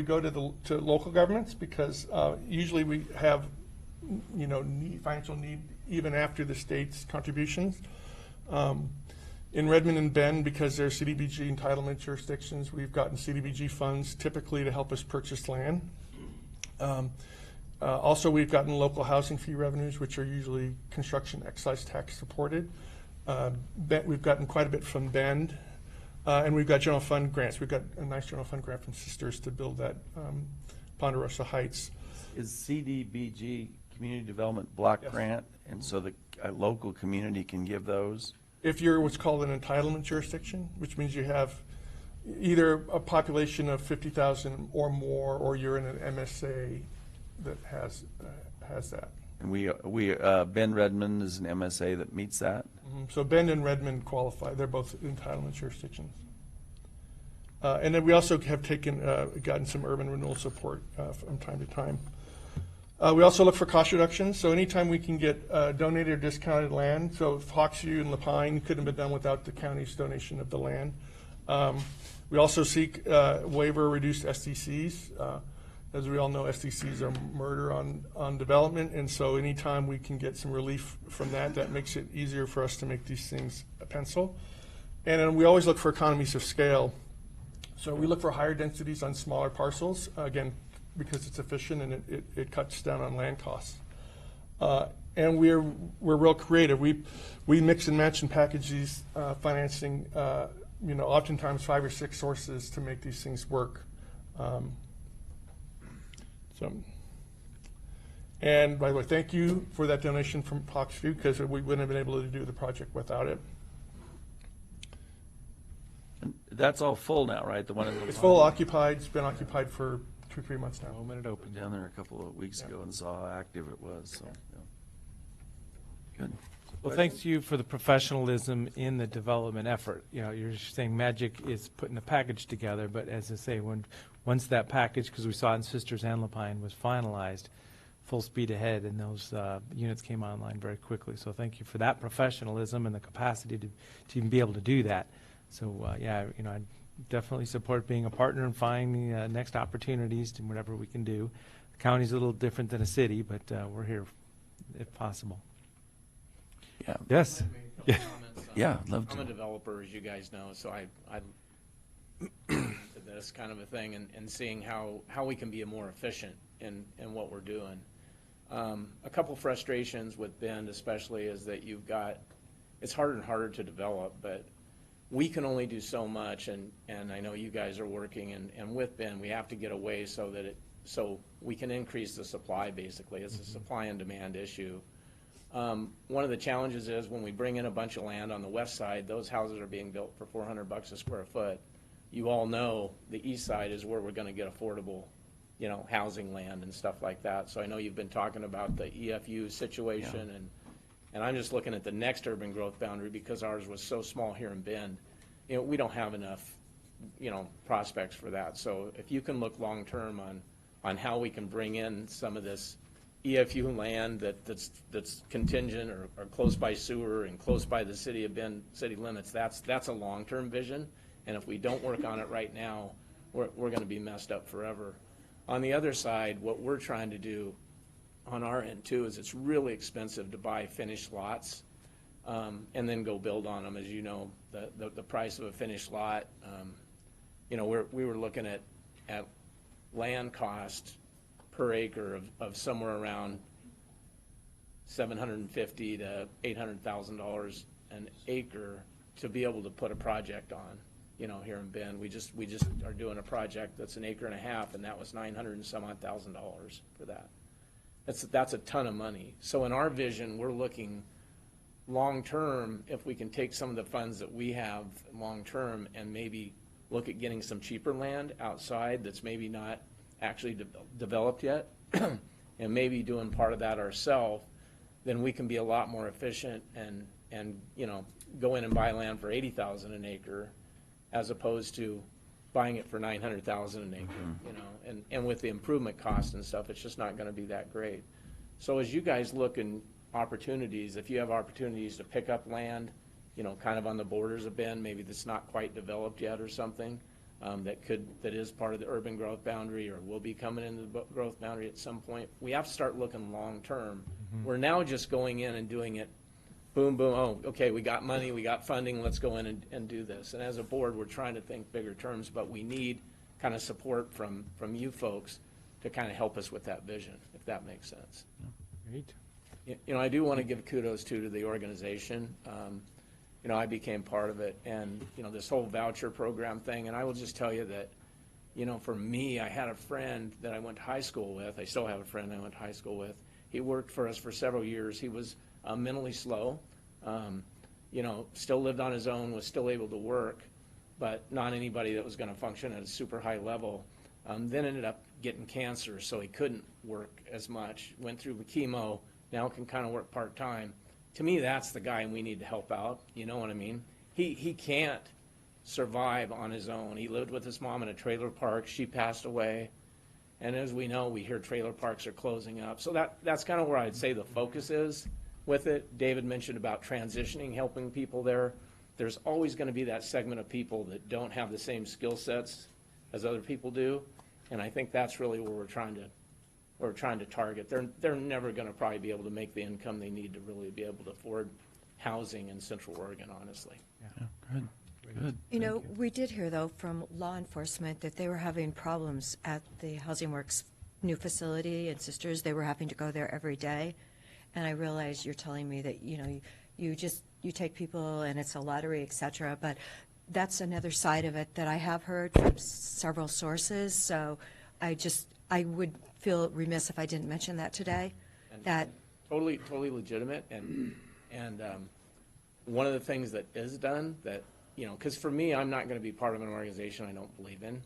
go to local governments because usually we have financial need even after the state's contributions. In Redmond and Bend, because they're CDBG entitlement jurisdictions, we've gotten CDBG funds typically to help us purchase land. Also, we've gotten local housing fee revenues, which are usually construction excise tax supported. We've gotten quite a bit from Bend. And we've got general fund grants. We've got a nice general fund grant from Sisters to build that Ponderosa Heights. Is CDBG, Community Development Block Grant, and so the local community can give those? If you're what's called an entitlement jurisdiction, which means you have either a population of 50,000 or more, or you're in an MSA that has that. And Bend Redmond is an MSA that meets that? So Bend and Redmond qualify. They're both entitlement jurisdictions. And then we also have gotten some urban renewal support from time to time. We also look for cost reductions. So anytime we can get donated or discounted land, so if Hawksview and Lapine couldn't have been done without the county's donation of the land. We also seek waiver reduced SDCs. As we all know, SDCs are murder on development, and so anytime we can get some relief from that makes it easier for us to make these things a pencil. And then we always look for economies of scale. So we look for higher densities on smaller parcels, again, because it's efficient and it cuts down on land costs. And we're real creative. We mix and match and package these financing, oftentimes 5 or 6 sources to make these things work. And by the way, thank you for that donation from Hawksview, because we wouldn't have been able to do the project without it. And that's all full now, right? The one in It's full occupied. It's been occupied for 2-3 months now. The moment it opened down there a couple of weeks ago and saw how active it was. So, Good. Well, thanks to you for the professionalism in the development effort. You're saying magic is putting a package together, but as I say, once that package, because we saw it in Sisters and Lapine, was finalized, full speed ahead, and those units came online very quickly. So thank you for that professionalism and the capacity to even be able to do that. So I definitely support being a partner and finding the next opportunities to whatever we can do. The county's a little different than a city, but we're here if possible. Yeah. Yes. Yeah. Yeah, I'd love to. I'm a developer, as you guys know, so I to this kind of a thing and seeing how we can be more efficient in what we're doing. A couple frustrations with Bend especially is that it's harder and harder to develop, but we can only do so much, and I know you guys are working, and with Bend we have to get away so we can increase the supply basically. It's a supply and demand issue. One of the challenges is when we bring in a bunch of land on the west side, those houses are being built for $400 a square foot. You all know the east side is where we're gonna get affordable, housing land and stuff like that. So I know you've been talking about the EFU situation, and I'm just looking at the next urban growth boundary because ours was so small here in Bend. We don't have enough, prospects for that. So if you can look long-term on how we can bring in some of this EFU land that's contingent or close by sewer and close by the city of Bend city limits, that's a long-term vision. And if we don't work on it right now, we're gonna be messed up forever. On the other side, what we're trying to do on our end too is it's really expensive to buy finished lots and then go build on them. As you know, the price of a finished lot, we were looking at land cost per acre of somewhere around $750,000 to $800,000 an acre to be able to put a project on. Here in Bend, we just are doing a project that's an acre and a half, and that was $900,000 and some odd thousand for that. That's a ton of money. So in our vision, we're looking long-term, if we can take some of the funds that we have long-term and maybe look at getting some cheaper land outside that's maybe not actually developed yet, and maybe doing part of that ourselves, then we can be a lot more efficient and go in and buy land for $80,000 an acre as opposed to buying it for $900,000 an acre, and with the improvement cost and stuff, it's just not gonna be that great. So as you guys look in opportunities, if you have opportunities to pick up land, kind of on the borders of Bend, maybe that's not quite developed yet or something, that is part of the urban growth boundary or will be coming into the growth boundary at some point, we have to start looking long-term. We're now just going in and doing it, boom, boom, oh, okay, we got money, we got funding, let's go in and do this. And as a board, we're trying to think bigger terms, but we need kind of support from you folks to kind of help us with that vision, if that makes sense. Great. I do want to give kudos to the organization. I became part of it, and, this whole voucher program thing, and I will just tell you that, for me, I had a friend that I went to high school with. I still have a friend I went to high school with. He worked for us for several years. He was mentally slow, still lived on his own, was still able to work, but not anybody that was going to function at a super high level. Then ended up getting cancer, so he couldn't work as much. Went through chemo, now can kind of work part-time. To me, that's the guy we need to help out, you know what I mean? He can't survive on his own. He lived with his mom in a trailer park. She passed away. And as we know, we hear trailer parks are closing up. So that's kind of where I'd say the focus is with it. David mentioned about transitioning, helping people there. There's always going to be that segment of people that don't have the same skill sets as other people do. And I think that's really where we're trying to target. They're never going to probably be able to make the income they need to really be able to afford housing in Central Oregon, honestly. Yeah, good. We did hear, though, from law enforcement that they were having problems at the Housing Works new facility in Sisters. They were having to go there every day. And I realize you're telling me that, you take people and it's a lottery, et cetera, but that's another side of it that I have heard from several sources. So I would feel remiss if I didn't mention that today. That Totally legitimate. And one of the things that is done that, because for me, I'm not going to be part of an organization I don't believe in.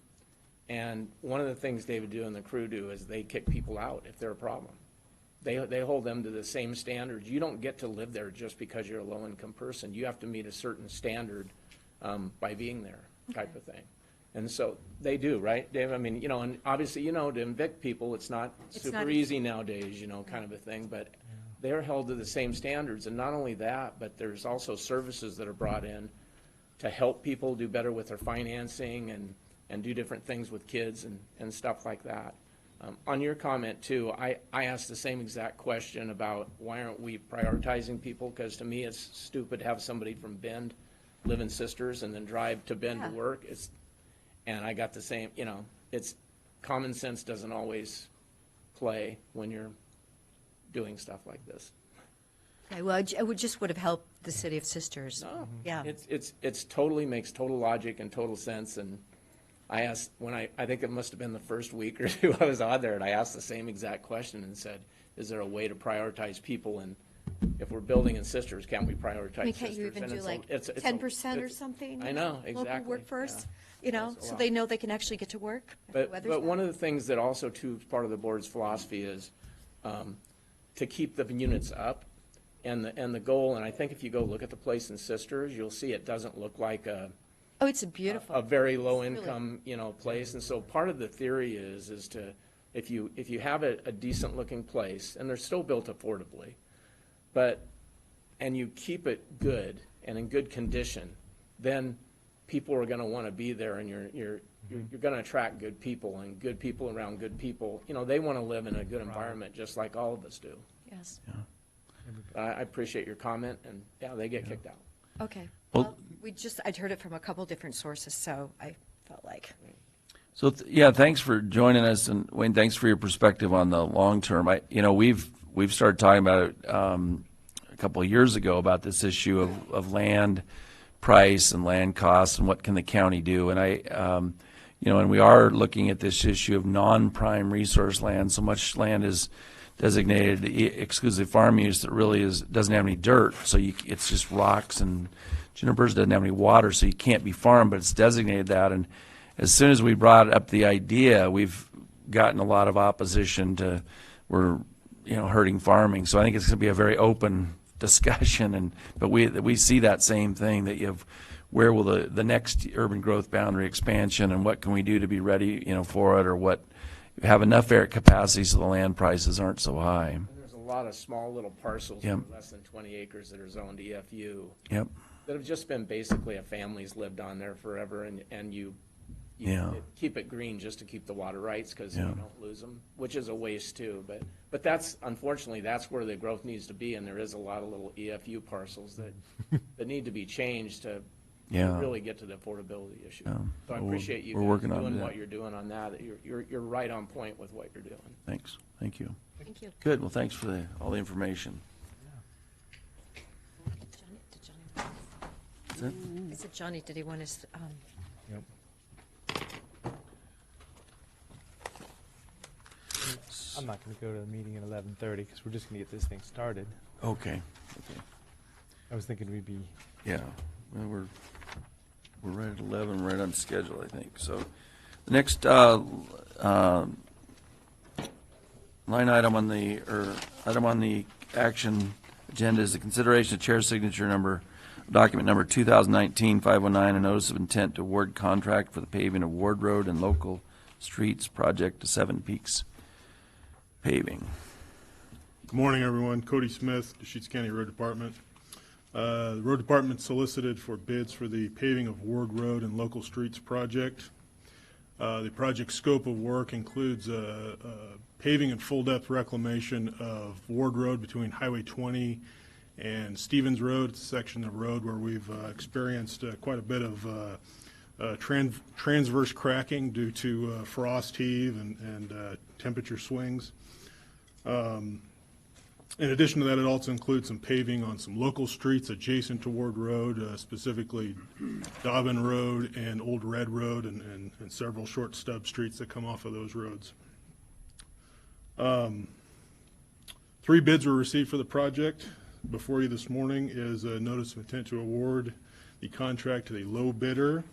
And one of the things David do and the crew do is they kick people out if they're a problem. They hold them to the same standards. You don't get to live there just because you're a low-income person. You have to meet a certain standard by being there, type of thing. And so they do, right, Dave? I mean, and obviously, to evict people, it's not super easy nowadays, kind of a thing. But they're held to the same standards. And not only that, but there's also services that are brought in to help people do better with their financing and do different things with kids and stuff like that. On your comment, too, I asked the same exact question about why aren't we prioritizing people? Because to me, it's stupid to have somebody from Bend live in Sisters and then drive to Bend to work. And I got the same, it's common sense doesn't always play when you're doing stuff like this. Okay, well, it would have helped the city of Sisters. No, Yeah. It's totally makes total logic and total sense. And I asked I think it must have been the first week or two I was on there, and I asked the same exact question and said, is there a way to prioritize people and if we're building in Sisters, can't we prioritize I mean, Sisters? can't you even And do it's a- like it's a- 10% or it's- something? I know, exactly. Local workforce, yeah. you know, That's a so lot. they know they can actually get to work if the weather's But one bad. of the things that also too is part of the board's philosophy is to keep the units up. And the goal, and I think if you go look at the place in Sisters, you'll see it doesn't look like Oh, it's beautiful. a very low really- income, place. And so part of the theory is to, if you have a decent looking place, and they're still built affordably, and you keep it good and in good condition, then people are gonna wanna be there, and you're gonna attract good people, and good people around good people. They wanna live in a good environment, just like all of us do. Yes, I appreciate your comment, and, yeah, they get kicked out. okay. Well- Well, I'd heard it from a couple different sources, so I felt like, So, yeah, thanks for joining us, and Wayne, thanks for your perspective on the long term. We've started talking about it a couple of years ago about this issue of land price and land costs and what can the county do. And and we are looking at this issue of non-prime resource land. So much land is designated exclusive farm use that really doesn't have any dirt. So it's just rocks and junipers, doesn't have any water, so you can't be farmed, but it's designated that. And as soon as we brought up the idea, we've gotten a lot of opposition to we're hurting farming. So I think it's going to be a very open discussion, but we see that same thing, that you have where will the next urban growth boundary expansion, and what can we do to be ready for it, or what have enough air capacity so the land prices aren't so high. And there's a lot of small little parcels, Yep. less than 20 acres, that are zoned EFU, Yep. that have just been basically a family's lived on there forever, and you Yeah. keep it green just to keep the water rights, because Yeah. you don't lose them, which is a waste too. But that's, unfortunately, that's where the growth needs to be, and there is a lot of little EFU parcels that need to be changed to Yeah. really get to the affordability issue. Yeah. So I Well, appreciate you we're guys working on doing that. what you're doing on that. You're right on point with what you're doing. Thanks. Thank you. thank you. Good. Well, thanks for all the information. Is that- I said, Johnny, did he want us, Yep. I'm not going to go to the meeting at 11:30 because we're just going to get this thing started. Okay. I was thinking we'd be, Yeah. Well, we're right at 11, right on schedule, I think. So the next line item on the action agenda is the consideration of chair signature document number 2019-509, a notice of intent to award contract for the paving of Ward Road and local streets project to Seven Peaks Paving. Good morning, everyone. Cody Smith, Deschutes County Road Department. The Road Department solicited for bids for the paving of Ward Road and local streets project. The project scope of work includes paving and full-depth reclamation of Ward Road between Highway 20 and Stevens Road. It's a section of road where we've experienced quite a bit of transverse cracking due to frost heave and temperature swings. In addition to that, it also includes some paving on some local streets adjacent to Ward Road, specifically Dobbin Road and Old Red Road, and several short stub streets that come off of those roads. 3 bids were received for the project. Before you this morning is a notice of intent to award the contract to the low bidder,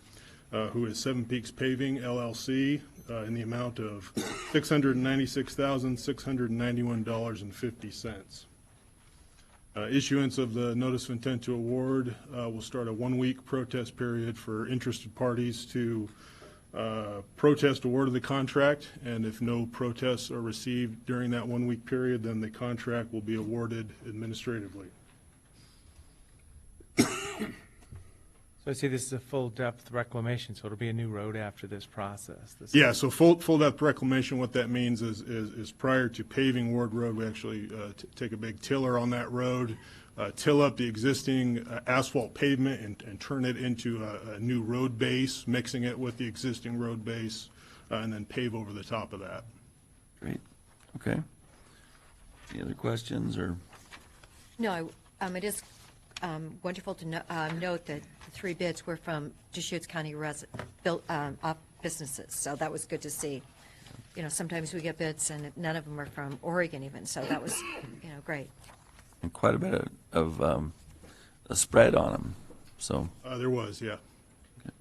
who is Seven Peaks Paving LLC, in the amount of $696,691.50. Issuance of the notice of intent to award will start a 1-week protest period for interested parties to protest award of the contract, and if no protests are received during that 1-week period, then the contract will be awarded administratively. so I see this is a full-depth reclamation, so it'll be a new road after this process. Yeah, so full-depth reclamation, what that means is prior to paving Ward Road, we actually take a big tiller on that road, till up the existing asphalt pavement and turn it into a new road base, mixing it with the existing road base, and then pave over the top of that. Great. Okay. Any other questions or? no, it is wonderful to note that the 3 bids were from Deschutes County businesses, so that was good to see. Sometimes we get bids and none of them are from Oregon even, so that was, great. and quite a bit of a spread on them. So, There was, yeah.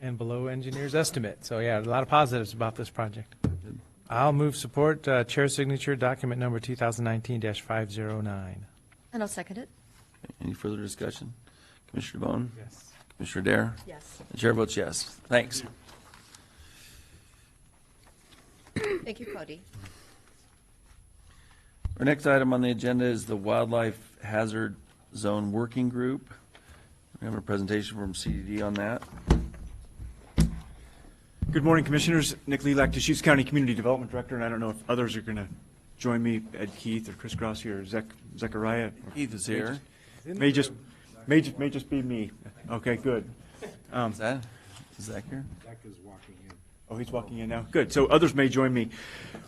And below engineer's estimate. So yeah, a lot of positives about this project. I'll move support, chair signature, document number 2019-509. And I'll second it. any further discussion? Commissioner DeBonne? Yes. Commissioner Dare? Yes. The chair votes yes. Thanks. Thank you, Cody. Our next item on the agenda is the Wildlife Hazard Zone Working Group. We have a presentation from CDD on that. Good morning, Commissioners. Nick Lelak, Deschutes County Community Development Director, and I don't know if others are going to join me, Ed Keith or Chris Grossi or Zechariah. Keith is here. May just be me. Okay, good. Is Zach here? Oh, he's walking in now. Good. So others may join me.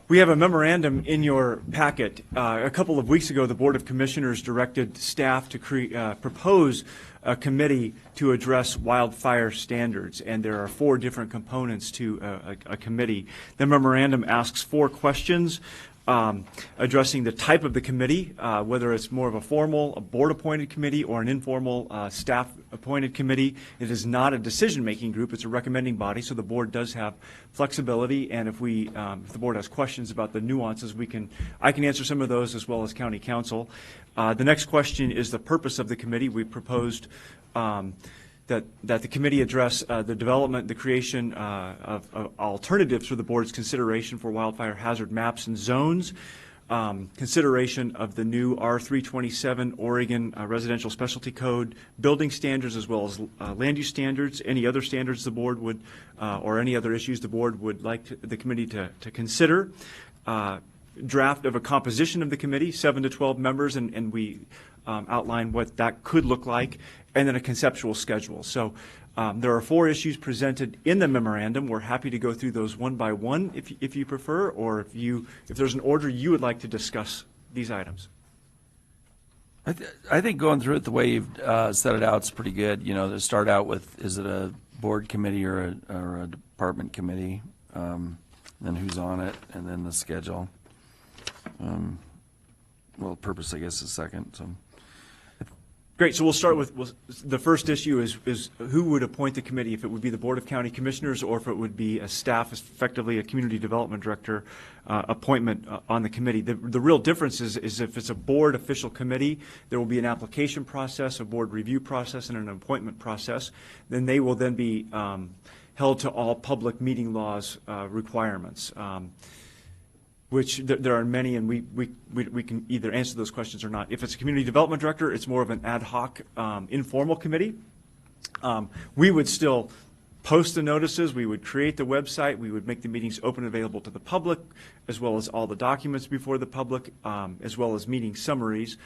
We have a memorandum in your packet. A couple of weeks ago, the Board of Commissioners directed staff to propose a committee to address wildfire standards, and there are 4 different components to a committee. The memorandum asks 4 questions. Addressing the type of the committee, whether it's more of a formal, a board-appointed committee or an informal staff-appointed committee. It is not a decision-making group. It's a recommending body, so the board does have flexibility. And if the board has questions about the nuances, I can answer some of those as well as county counsel. The next question is the purpose of the committee. We proposed that the committee address the development, the creation of alternatives for the board's consideration for wildfire hazard maps and zones, consideration of the new R327 Oregon Residential Specialty Code, building standards as well as land use standards, any other standards the board would, or any other issues the board would like the committee to consider. Draft of a composition of the committee, 7 to 12 members, and we outline what that could look like, and then a conceptual schedule. So there are 4 issues presented in the memorandum. We're happy to go through those one by one if you prefer, or if there's an order you would like to discuss these items. I think going through it the way you've set it out is pretty good. You know, to start out with, is it a board committee or a department committee? Then who's on it, and then the schedule. Well, purpose, I guess, is second. So. Great. So we'll start with the first issue is who would appoint the committee, if it would be the Board of County Commissioners or if it would be a staff, effectively a community development director appointment on the committee. The real difference is if it's a board official committee, there will be an application process, a board review process, and an appointment process. Then they will then be held to all public meeting laws requirements. Which there are many, and we can either answer those questions or not. If it's a community development director, it's more of an ad hoc, informal committee. We would still post the notices, we would create the website, we would make the meetings open and available to the public, as well as all the documents before the public, as well as meeting summaries.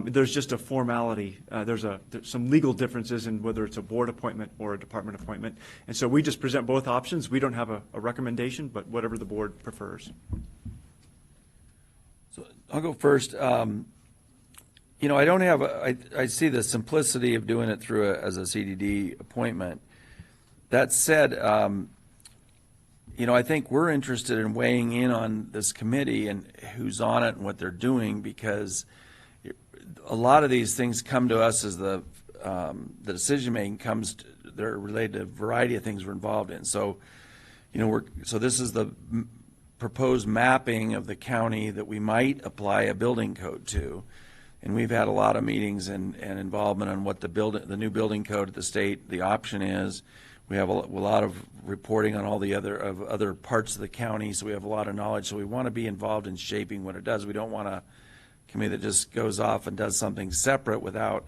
There's just a formality. There's some legal differences in whether it's a board appointment or a department appointment. And so we just present both options. We don't have a recommendation, but whatever the board prefers. So I'll go first. You know, I don't have, I see the simplicity of doing it through as a CDD appointment. That said, you know, I think we're interested in weighing in on this committee and who's on it and what they're doing, because a lot of these things come to us as the decision-making comes, they're related to a variety of things we're involved in. So, you know, so this is the proposed mapping of the county that we might apply a building code to. And we've had a lot of meetings and involvement on what the new building code at the state, the option is. We have a lot of reporting on all the other parts of the county, so we have a lot of knowledge. So we want to be involved in shaping what it does. We don't want a committee that just goes off and does something separate without.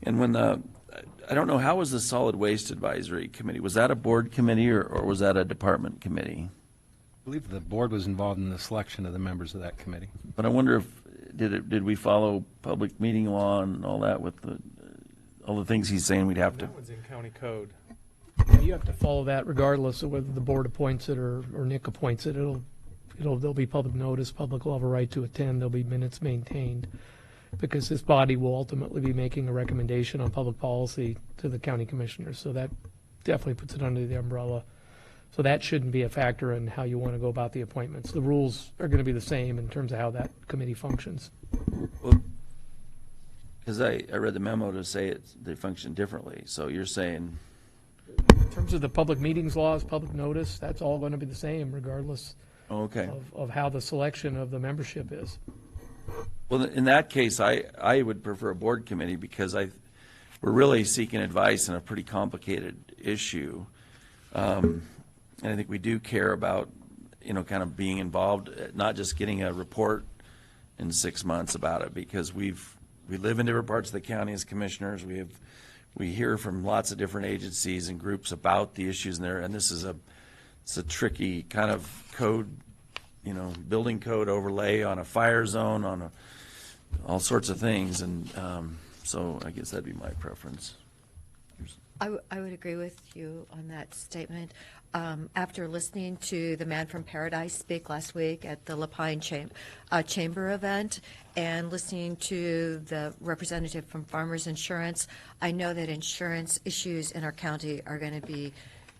And when I don't know, how was the Solid Waste Advisory Committee? Was that a board committee or was that a department committee? I believe the board was involved in the selection of the members of that committee. But I wonder if did we follow public meeting law and all that with all the things he's saying we'd have to. That one's in county code. Yeah, you have to follow that regardless of whether the board appoints it or Nick appoints it. There'll be public notice, public will have a right to attend, there'll be minutes maintained, because this body will ultimately be making a recommendation on public policy to the county commissioners. So that definitely puts it under the umbrella. So that shouldn't be a factor in how you want to go about the appointments. The rules are going to be the same in terms of how that committee functions. Well, Because I read the memo to say they function differently, so you're saying, In terms of the public meetings laws, public notice, that's all going to be the same regardless okay. of how the selection of the membership is. Well, in that case, I would prefer a board committee because we're really seeking advice on a pretty complicated issue. And I think we do care about, kind of being involved, not just getting a report in 6 months about it, because we live in different parts of the county as commissioners. We hear from lots of different agencies and groups about the issues in there, and this is it's a tricky kind of code, building code overlay on a fire zone, on all sorts of things, and so I guess that'd be my preference. I would agree with you on that statement. After listening to the man from Paradise speak last week at the Lapine Chamber event and listening to the representative from Farmers Insurance, I know that insurance issues in our county are going to be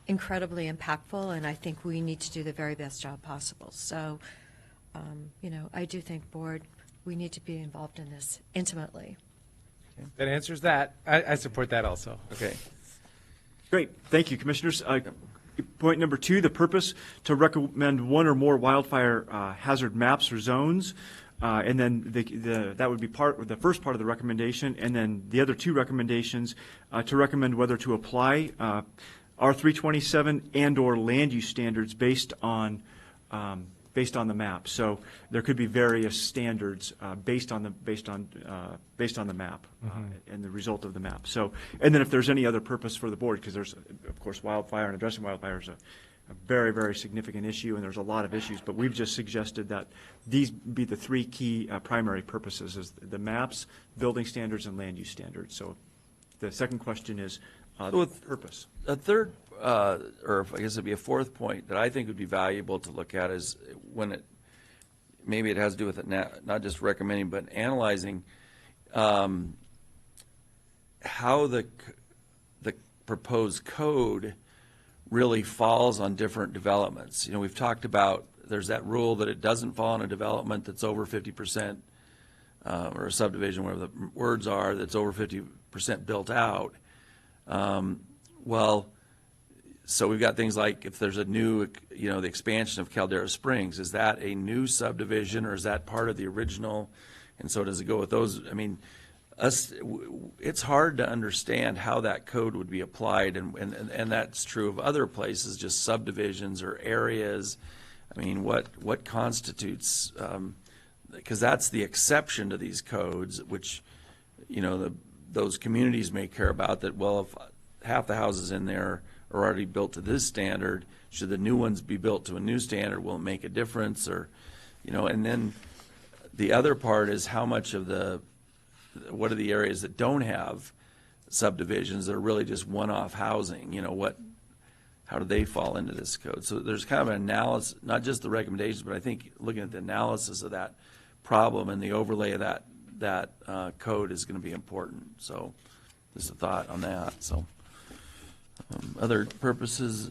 incredibly impactful, and I think we need to do the very best job possible. So, I do think, board, we need to be involved in this intimately. That answers that. I support that also. Okay. Great. Thank you, Commissioners. Point number 2, the purpose to recommend one or more wildfire hazard maps or zones. And then that would be the first part of the recommendation. And then the other 2 recommendations to recommend whether to apply R327 and or land use standards based on the map. So there could be various standards based on the map and the result of the map. So, and then if there's any other purpose for the board, because there's of course wildfire and addressing wildfire is a very, very significant issue, and there's a lot of issues. But we've just suggested that these be the 3 key primary purposes: is the maps, building standards, and land use standards. So the second question is the purpose. A third, or I guess it'd be a fourth point that I think would be valuable to look at is when maybe it has to do with it not just recommending, but analyzing how the proposed code really falls on different developments. We've talked about there's that rule that it doesn't fall on a development that's over 50%, or a subdivision, whatever the words are, that's over 50% built out. So we've got things like if there's a new, the expansion of Caldera Springs, is that a new subdivision or is that part of the original? And so does it go with those? I mean, it's hard to understand how that code would be applied, and that's true of other places, just subdivisions or areas. I mean, what constitutes, because that's the exception to these codes, which, those communities may care about, that, well, if half the houses in there are already built to this standard, should the new ones be built to a new standard? Will it make a difference? Or, and then the other part is how much of what are the areas that don't have subdivisions that are really just one-off housing? How do they fall into this code? So there's kind of an analysis, not just the recommendations, but I think looking at the analysis of that problem and the overlay of that code is going to be important. So just a thought on that. So other purposes,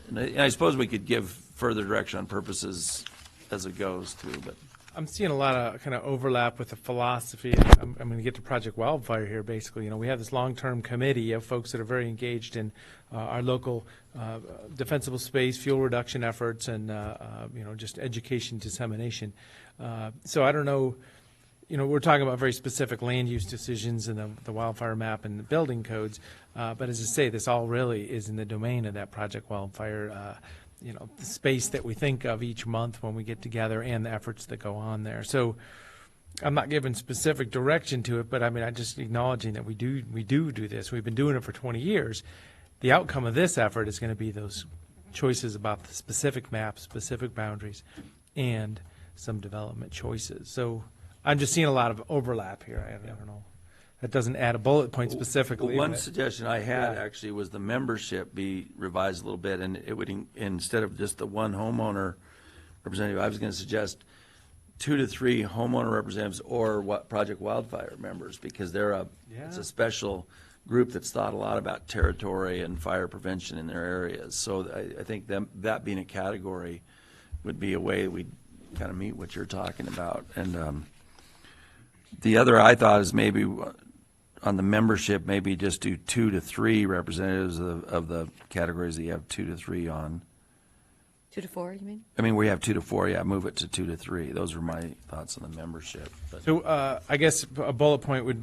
and I suppose we could give further direction on purposes as it goes too, but. I'm seeing a lot of kind of overlap with the philosophy. I'm going to get to Project Wildfire here, basically. We have this long-term committee of folks that are very engaged in our local defensible space, fuel reduction efforts, and, just education dissemination. So I don't know, we're talking about very specific land use decisions and the wildfire map and the building codes. But as I say, this all really is in the domain of that Project Wildfire the space that we think of each month when we get together and the efforts that go on there. So I'm not giving specific direction to it, but I mean, I'm just acknowledging that we do this. We've been doing it for 20 years. The outcome of this effort is going to be those choices about the specific maps, specific boundaries, and some development choices. So I'm just seeing a lot of overlap here. I don't know. That doesn't add a bullet point specifically. One suggestion I had actually was the membership be revised a little bit, and it would, instead of just the one homeowner representative, I was going to suggest 2 to 3 homeowner representatives or Project Wildfire members, because it's a special group that's thought a lot about territory and fire prevention in their areas. So I think that being a category would be a way we kind of meet what you're talking about. And the other I thought is maybe on the membership, maybe just do 2 to 3 representatives of the categories that you have 2 to 3 on. 2 to 4, you mean? I mean, we have 2 to 4, yeah, move it to 2 to 3. Those are my thoughts on the membership. But So I guess a bullet point would,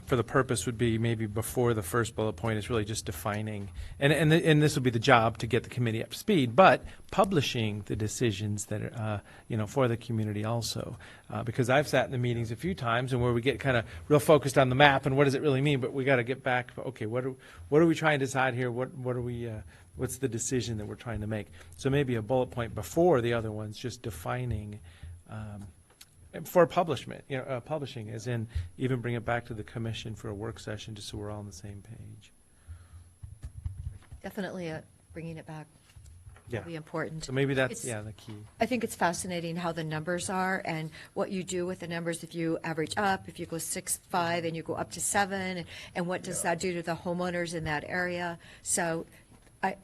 for the purpose, would be maybe before the first bullet point is really just defining, and this would be the job to get the committee up to speed, but publishing the decisions that are, for the community also. Because I've sat in the meetings a few times and where we get kind of real focused on the map and what does it really mean, but we got to get back, okay, what are we trying to decide here? What are we, what's the decision that we're trying to make? So maybe a bullet point before the other ones, just defining, for publishment, publishing, as in even bring it back to the commission for a work session, just so we're all on the same page. Definitely bringing it back Yeah. will be important. So maybe that's, It's- the key. I think it's fascinating how the numbers are and what you do with the numbers. If you average up, if you go 6, 5, and you go up to 7, and what does that do to the homeowners in that area? So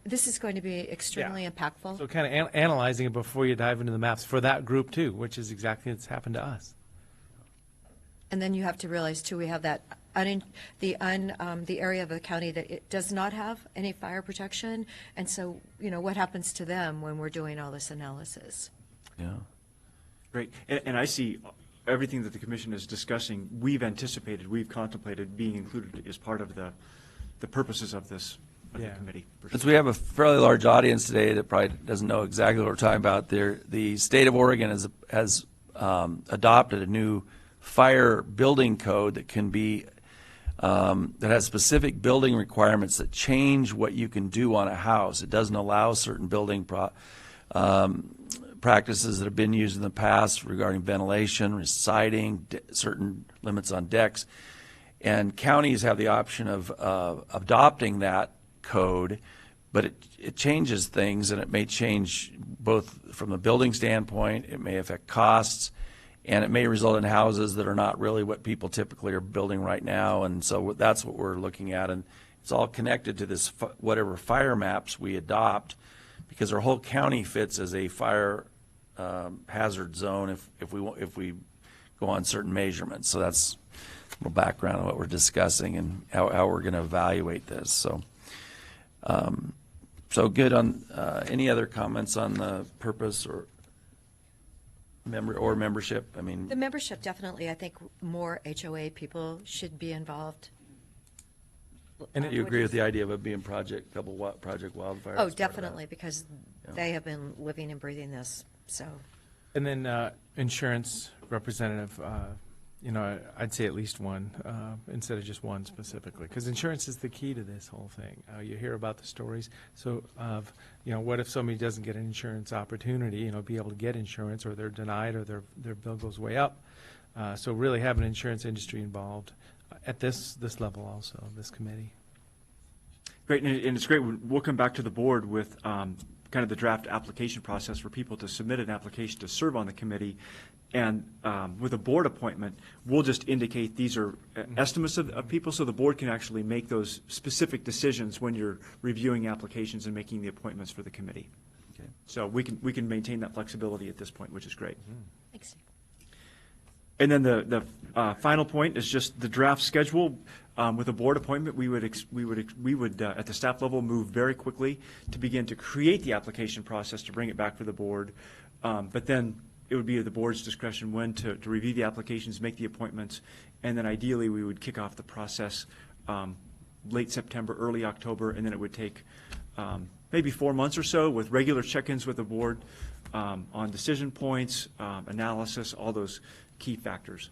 this is going to be extremely impactful. So kind of analyzing it before you dive into the maps for that group too, which is exactly what's happened to us. And then you have to realize too, we have that the area of the county that it does not have any fire protection. And so, what happens to them when we're doing all this analysis? yeah. Great. And I see everything that the commission is discussing, we've anticipated, we've contemplated being included as part of the purposes of this, of the Yeah. committee. Since we have a fairly large audience today that probably doesn't know exactly what we're talking about, the state of Oregon has adopted a new fire building code that can be that has specific building requirements that change what you can do on a house. It doesn't allow certain building practices that have been used in the past regarding ventilation, siding, certain limits on decks. And counties have the option of adopting that code, but it changes things, and it may change both from the building standpoint, it may affect costs, and it may result in houses that are not really what people typically are building right now. And so that's what we're looking at, and it's all connected to this whatever fire maps we adopt, because our whole county fits as a fire hazard zone if we go on certain measurements. So that's a little background on what we're discussing and how we're going to evaluate this. So good on any other comments on the purpose or membership? I mean, The membership, definitely. I think more HOA people should be involved. do you agree with the idea of it being Project Wildfire? Oh, definitely, because they have been living and breathing this, so. And then insurance representative, I'd say at least one instead of just one specifically, because insurance is the key to this whole thing. You hear about the stories. So what if somebody doesn't get an insurance opportunity, be able to get insurance, or they're denied, or their bill goes way up. So really having an insurance industry involved at this level also, this committee. Great, and it's great. We'll come back to the board with kind of the draft application process for people to submit an application to serve on the committee. And with a board appointment, we'll just indicate these are estimates of people, so the board can actually make those specific decisions when you're reviewing applications and making the appointments for the committee. Okay. So we can maintain that flexibility at this point, which is great. Thanks. And then the final point is just the draft schedule. With a board appointment, we would at the staff level move very quickly to begin to create the application process to bring it back for the board. But then it would be at the board's discretion when to review the applications, make the appointments, and then ideally we would kick off the process late September, early October, and then it would take maybe 4 months or so with regular check-ins with the board on decision points, analysis, all those key factors.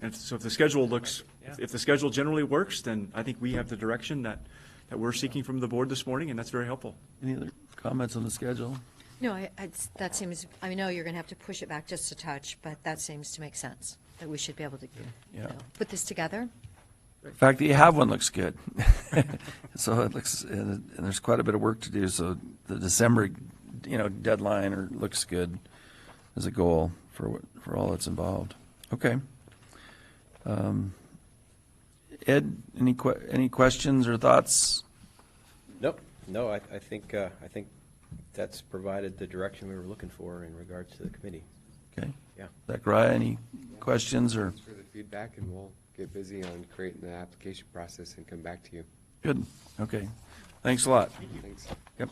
And so if the schedule looks, if the schedule generally works, then I think we have the direction that we're seeking from the board this morning, and that's very helpful. Any other comments on the schedule? No, that seems, I know you're going to have to push it back just a touch, but that seems to make sense, that we should be able to put this together. The fact that you have one looks good. So it looks, and there's quite a bit of work to do, so the December, deadline looks good as a goal for all that's involved. Okay. Ed, any questions or thoughts? Nope. No, I think that's provided the direction we were looking for in regards to the committee. Okay. Yeah. Zachariah, any questions or? For the feedback, and we'll get busy on creating the application process and come back to you. Good, okay. Thanks a lot. Thanks. Yep.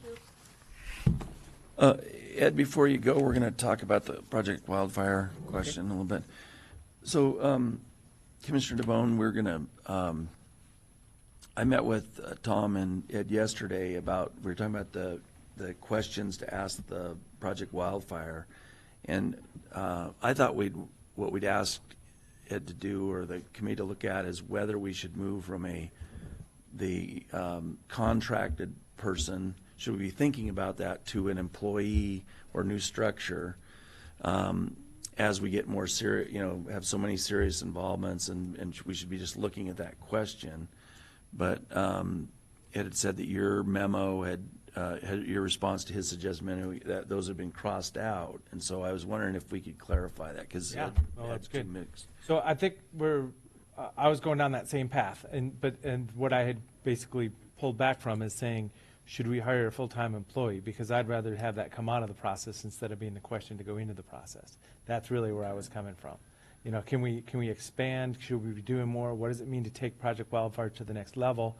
Ed, before you go, we're going to talk about the Project Wildfire question a little bit. So, Commissioner DeBone, we're going to, I met with Tom and Ed yesterday about, we were talking about the questions to ask the Project Wildfire. And I thought what we'd asked Ed to do, or the committee to look at, is whether we should move from the contracted person, should we be thinking about that, to an employee or new structure, as we get more serious, have so many serious involvements, and we should be just looking at that question. But Ed had said that your memo had your response to his suggestion, that those have been crossed out, and so I was wondering if we could clarify that, because Yeah, well, that's good. mixed. So I think I was going down that same path, and what I had basically pulled back from is saying, should we hire a full-time employee? Because I'd rather have that come out of the process instead of being the question to go into the process. That's really where I was coming from. Can we expand? Should we be doing more? What does it mean to take Project Wildfire to the next level?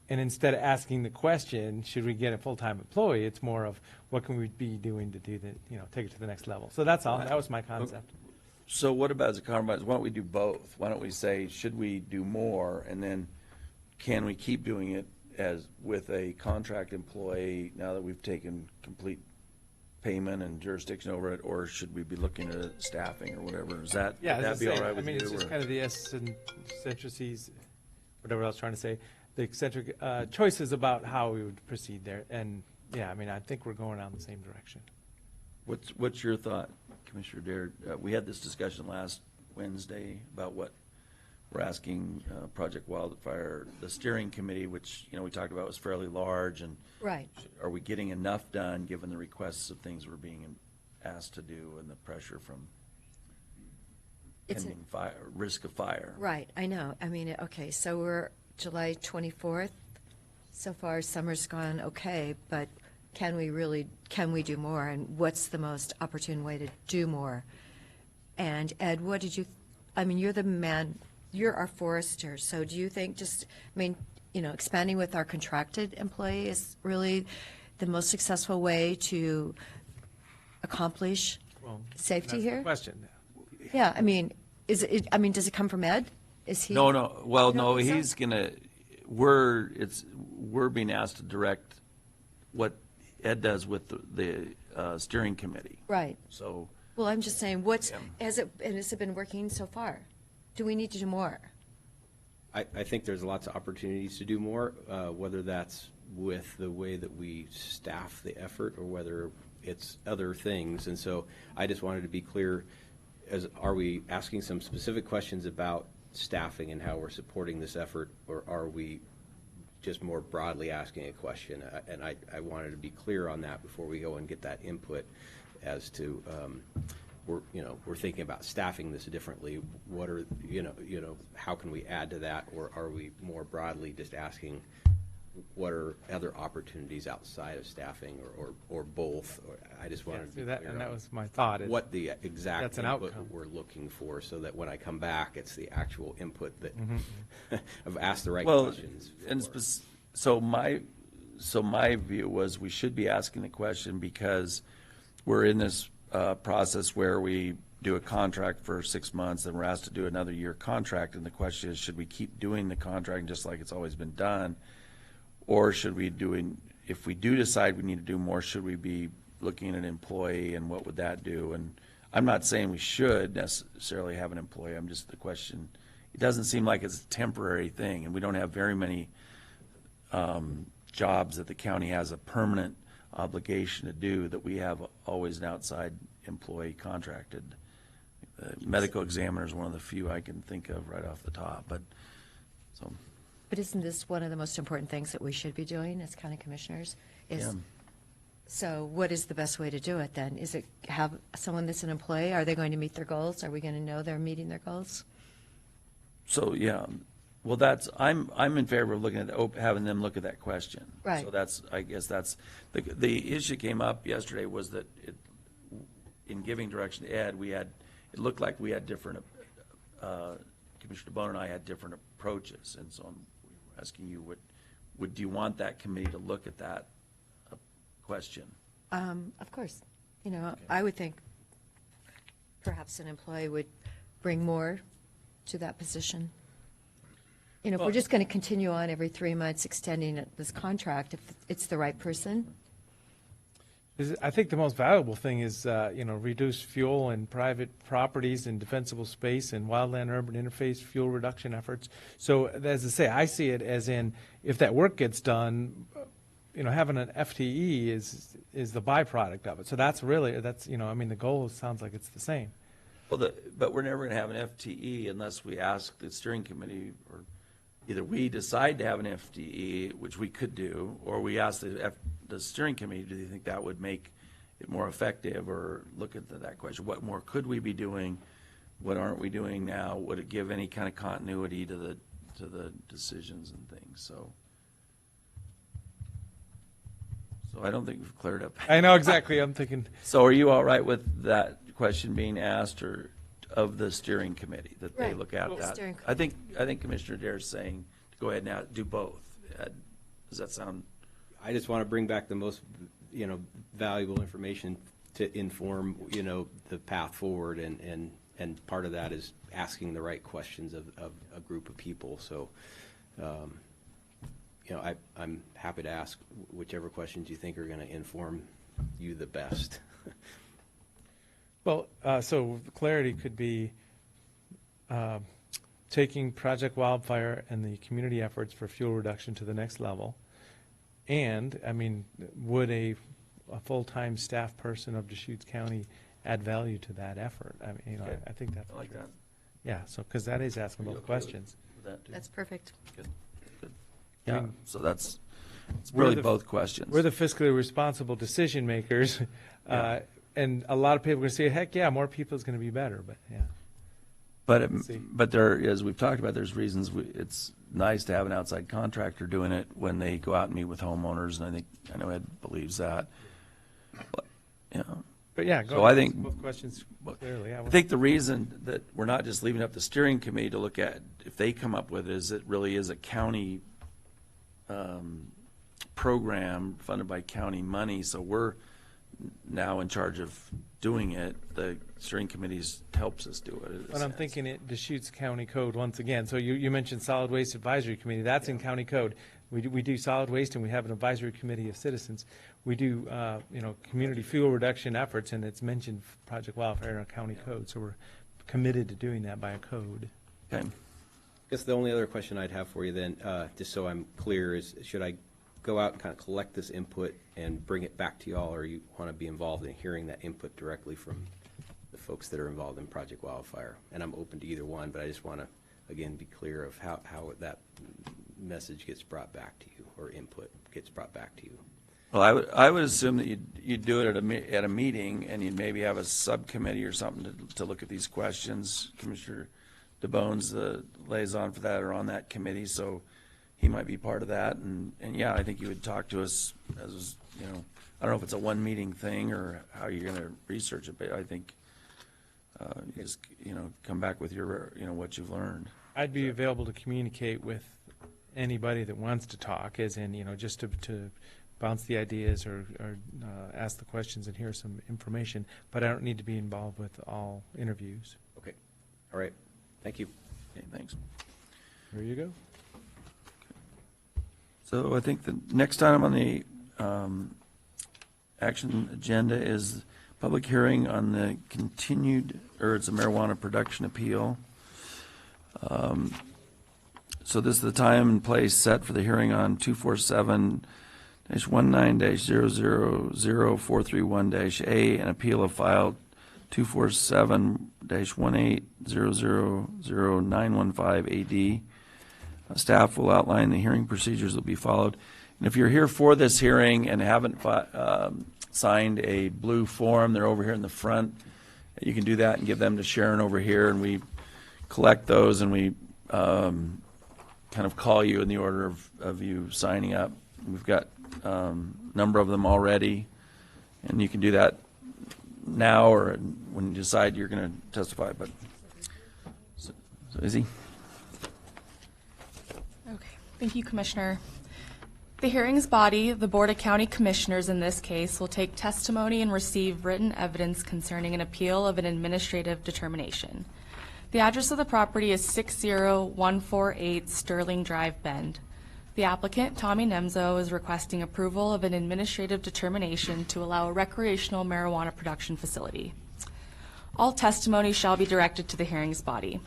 And instead of asking the question, should we get a full-time employee, it's more of what can we be doing to do take it to the next level. So that's all. That was my concept. So what about as a compromise? Why don't we do both? Why don't we say, should we do more, and then can we keep doing it as with a contract employee now that we've taken complete payment and jurisdiction over it, or should we be looking at staffing or whatever? Is that, Yeah, would that be all right with you? it's just kind of the eccentricities, whatever I was trying to say, the eccentric choices about how we would proceed there. And yeah, I think we're going down the same direction. What's your thought, Commissioner Dare? We had this discussion last Wednesday about what we're asking Project Wildfire, the steering committee, which we talked about was fairly large, and Right. are we getting enough done given the requests of things we're being asked to do and the pressure from It's pending fire, risk of fire? Right, I know. Okay, so we're July 24th. So far, summer's gone okay, but can we do more? And what's the most opportune way to do more? And Ed, what did you, you're the man, you're our forester, so do you think expanding with our contracted employee is really the most successful way to accomplish safety That's here? the question. Yeah, does it come from Ed? Is he? No. Well, You don't no, think so? he's gonna. We're being asked to direct what Ed does with the steering committee. Right. So. Well, I'm just saying, has it been working so far? Do we need to do more? I think there's lots of opportunities to do more, whether that's with the way that we staff the effort or whether it's other things. And so I just wanted to be clear, are we asking some specific questions about staffing and how we're supporting this effort, or are we just more broadly asking a question? And I wanted to be clear on that before we go and get that input as to we're thinking about staffing this differently. What are how can we add to that, or are we more broadly just asking what are other opportunities outside of staffing, or both? I just wanted to be that, clear and that on was my thought. Is what the exact that's an input outcome. we're looking for, so that when I come back, it's the actual input that Mm-hmm. I've asked the right Well, questions. and for. so my view was we should be asking the question because we're in this process where we do a contract for 6 months, and we're asked to do another year contract, and the question is, should we keep doing the contract just like it's always been done, or should we if we do decide we need to do more, should we be looking at an employee, and what would that do? And I'm not saying we should necessarily have an employee. I'm just the question. It doesn't seem like it's a temporary thing, and we don't have very many jobs that the county has a permanent obligation to do that we have always an outside employee contracted. Medical examiner is one of the few I can think of right off the top, but so. But isn't this one of the most important things that we should be doing as county commissioners? Yeah. So what is the best way to do it then? Is it have someone that's an employee? Are they going to meet their goals? Are we going to know they're meeting their goals? So, yeah, well, I'm in favor of looking at, having them look at that question. Right. So I guess that's, the issue came up yesterday was that in giving direction to Ed, it looked like we had different Commissioner DeBone and I had different approaches, and so I'm asking you, do you want that committee to look at that question? Of course. You know, I would think perhaps an employee would bring more to that position. You know, if we're just going to continue on every 3 months extending this contract, if it's the right person. I think the most valuable thing is, reduce fuel and private properties and defensible space and wildland-urban interface fuel reduction efforts. So, as I say, I see it as in, if that work gets done, having an FTE is the byproduct of it. So that's the goal sounds like it's the same. Well, but we're never going to have an FTE unless we ask the steering committee, or either we decide to have an FTE, which we could do, or we ask the steering committee, do you think that would make it more effective, or look at that question. What more could we be doing? What aren't we doing now? Would it give any kind of continuity to the decisions and things? So I don't think we've cleared up. I know exactly. I'm thinking. So are you all right with that question being asked, or of the steering committee, that they Right. look at Well, that? steering I think Commissioner Dare is saying to go ahead and do both. Does that sound? I just want to bring back the most, valuable information to inform, the path forward, and part of that is asking the right questions of a group of people. So, I'm happy to ask whichever questions you think are going to inform you the best. Well, so clarity could be taking Project Wildfire and the community efforts for fuel reduction to the next level. And, would a full-time staff person of Deschutes County add value to that effort? Okay. I think that's. I like that. Yeah, so, because that is asking Are you both okay with questions. that too? That's perfect. Good. I Yeah, mean, so it's we're really the- both questions. We're the fiscally responsible decision makers, and a lot of people are going to say, heck yeah, more people is going to be better, but yeah. See. But there, as we've talked about, there's reasons it's nice to have an outside contractor doing it when they go out and meet with homeowners, and I know Ed believes that. But, But yeah, So go I ahead, think- both questions clearly. I think the reason that we're not just leaving up the steering committee to look at if they come up with it is it really is a county program funded by county money, so we're now in charge of doing it. The steering committees helps us do it. in a But I'm sense. thinking it Deschutes County Code once again. So you mentioned Solid Waste Advisory Committee. That's in county code. We do solid waste, and we have an advisory committee of citizens. We do, community fuel reduction efforts, and it's mentioned Project Wildfire in our county code. So we're committed to doing that by a code. Okay. I guess the only other question I'd have for you then, just so I'm clear, is should I go out and kind of collect this input and bring it back to y'all, or you want to be involved in hearing that input directly from the folks that are involved in Project Wildfire? And I'm open to either one, but I just want to, again, be clear of how that message gets brought back to you, or input gets brought back to you. Well, I would assume that you'd do it at a meeting, and you'd maybe have a subcommittee or something to look at these questions. Commissioner DeBone's the liaison for that, or on that committee, so he might be part of that. And yeah, I think you would talk to us as, I don't know if it's a one meeting thing or how you're going to research it, but I think you just, come back with your, what you've learned. I'd be available to communicate with anybody that wants to talk, as in, just to bounce the ideas or ask the questions and hear some information, but I don't need to be involved with all interviews. Okay. All right. Thank you. Okay, thanks. There you go. So I think the next item on the action agenda is public hearing on the it's a marijuana production appeal. So this is the time and place set for the hearing on 247-19-000431-A, an appeal of file 247-18000915-AD. Staff will outline the hearing procedures that will be followed. And if you're here for this hearing and haven't signed a blue form, they're over here in the front. You can do that and give them to Sharon over here, and we collect those, and we kind of call you in the order of you signing up. We've got a number of them already, and you can do that now or when you decide you're going to testify. But So Izzy? Okay, thank you, Commissioner. The hearings body, the Board of County Commissioners in this case, will take testimony and receive written evidence concerning an appeal of an administrative determination. The address of the property is 60148 Sterling Drive, Bend. The applicant, Tommy Nemzo, is requesting approval of an administrative determination to allow a recreational marijuana production facility. All testimony shall be directed to the hearings body.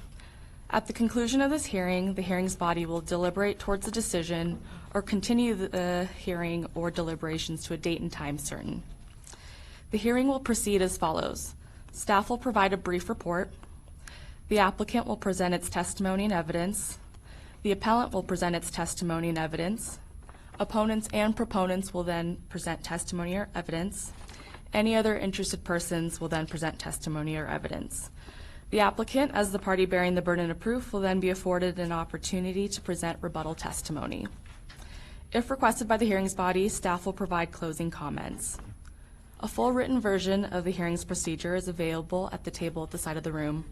At the conclusion of this hearing, the hearings body will deliberate towards a decision or continue the hearing or deliberations to a date and time certain. The hearing will proceed as follows. Staff will provide a brief report. The applicant will present its testimony and evidence. The appellant will present its testimony and evidence. Opponents and proponents will then present testimony or evidence. Any other interested persons will then present testimony or evidence. The applicant, as the party bearing the burden of proof, will then be afforded an opportunity to present rebuttal testimony. If requested by the hearings body, staff will provide closing comments. A full written version of the hearings procedure is available at the table at the side of the room.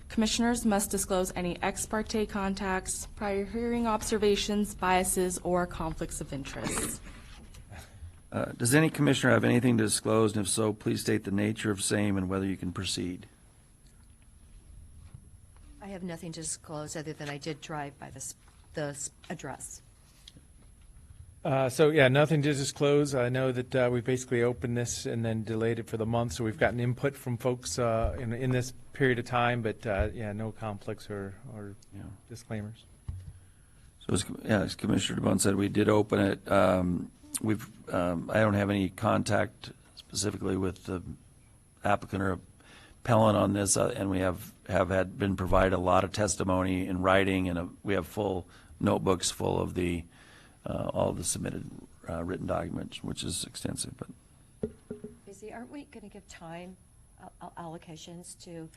Commissioners must disclose any ex parte contacts, prior hearing observations, biases, or conflicts of interest. Does any commissioner have anything to disclose, and if so, please state the nature of same and whether you can proceed. I have nothing to disclose other than I did drive by the address. So, yeah, nothing to disclose. I know that we basically opened this and then delayed it for the month, so we've gotten input from folks in this period of time, but, yeah, no conflicts or disclaimers. So, as Commissioner DeBonne said, we did open it. I don't have any contact specifically with the applicant or appellant on this, and we have been provided a lot of testimony in writing, and we have full notebooks full of all the submitted written documents, which is extensive. But Izzy, aren't we going to give time allocations to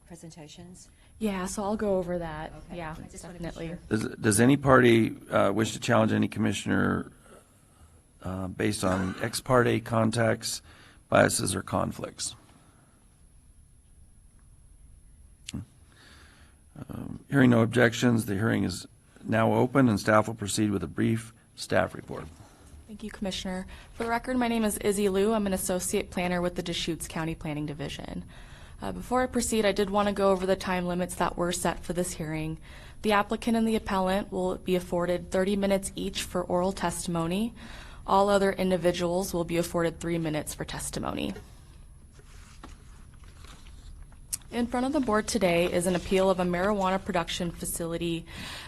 presentations? Yeah, so I'll go over that. Okay. Yeah, I just wanted to be definitely. sure. does any party wish to challenge any commissioner based on ex parte contacts, biases, or conflicts? Hearing no objections, the hearing is now open, and staff will proceed with a brief staff report. Thank you, Commissioner. For the record, my name is Izzy Liu. I'm an associate planner with the Deschutes County Planning Division. Before I proceed, I did want to go over the time limits that were set for this hearing. The applicant and the appellant will be afforded 30 minutes each for oral testimony. All other individuals will be afforded 3 minutes for testimony. In front of the board today is an appeal of a marijuana production facility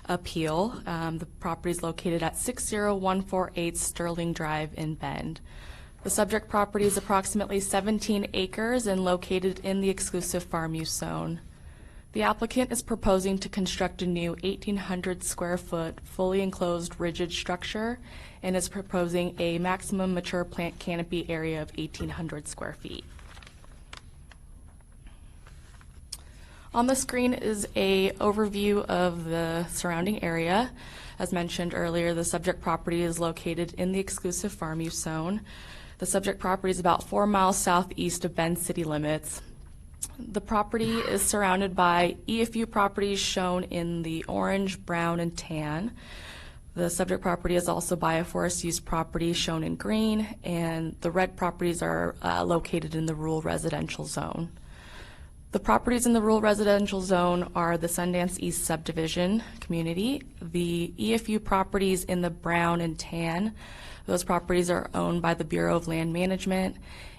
appeal. The property is located at 60148 Sterling Drive in Bend. The subject property is approximately 17 acres and located in the exclusive farm use zone. The applicant is proposing to construct a new 1,800 square foot fully enclosed rigid structure and is proposing a maximum mature plant canopy area of 1,800 square feet. On the screen is a overview of the surrounding area. As mentioned earlier, the subject property is located in the exclusive farm use zone. The subject property is about 4 miles southeast of Bend city limits. The property is surrounded by EFU properties shown in the orange, brown, and tan. The subject property is also bioforest use property shown in green, and the red properties are located in the rural residential zone. The properties in the rural residential zone are the Sundance East subdivision community. The EFU properties in the brown and tan, those properties are owned by the Bureau of Land Management,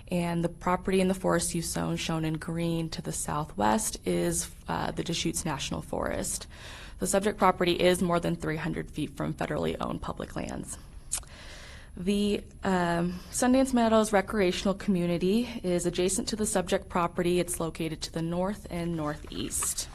and the property in the forest use zone shown in green to the southwest is the Deschutes National Forest. The subject property is more than 300 feet from federally owned public lands. The Sundance Meadows recreational community is adjacent to the subject property. It's located to the north and northeast.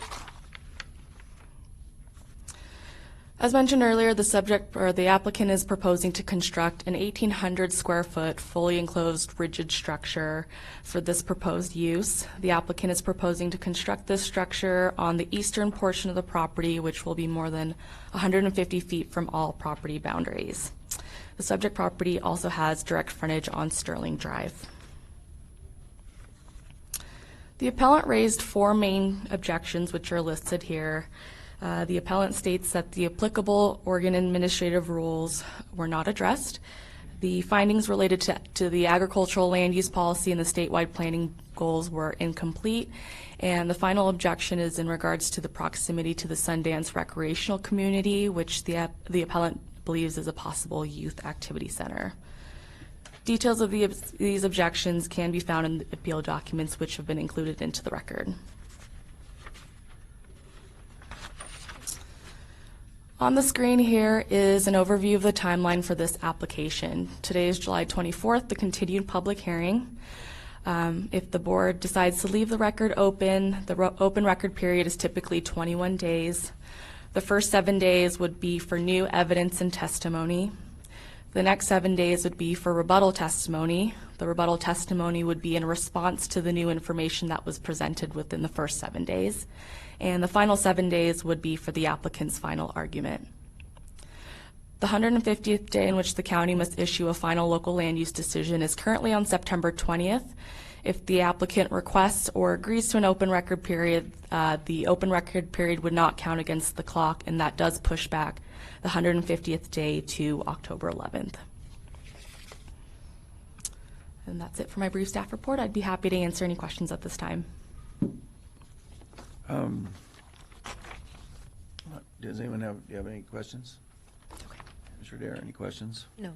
As mentioned earlier, the applicant is proposing to construct an 1,800 square foot fully enclosed rigid structure for this proposed use. The applicant is proposing to construct this structure on the eastern portion of the property, which will be more than 150 feet from all property boundaries. The subject property also has direct frontage on Sterling Drive. The appellant raised four main objections, which are listed here. The appellant states that the applicable Oregon administrative rules were not addressed. The findings related to the agricultural land use policy and the statewide planning goals were incomplete. And the final objection is in regards to the proximity to the Sundance recreational community, which the appellant believes is a possible youth activity center. Details of these objections can be found in the appeal documents, which have been included into the record. On the screen here is an overview of the timeline for this application. Today is July 24th, the continued public hearing. If the board decides to leave the record open, the open record period is typically 21 days. The first 7 days would be for new evidence and testimony. The next 7 days would be for rebuttal testimony. The rebuttal testimony would be in response to the new information that was presented within the first 7 days. And the final 7 days would be for the applicant's final argument. The 150th day in which the county must issue a final local land use decision is currently on September 20th. If the applicant requests or agrees to an open record period, the open record period would not count against the clock, and that does push back the 150th day to October 11th. And that's it for my brief staff report. I'd be happy to answer any questions at this time. Does anyone do you have any questions? Mr. Dare, any questions? No.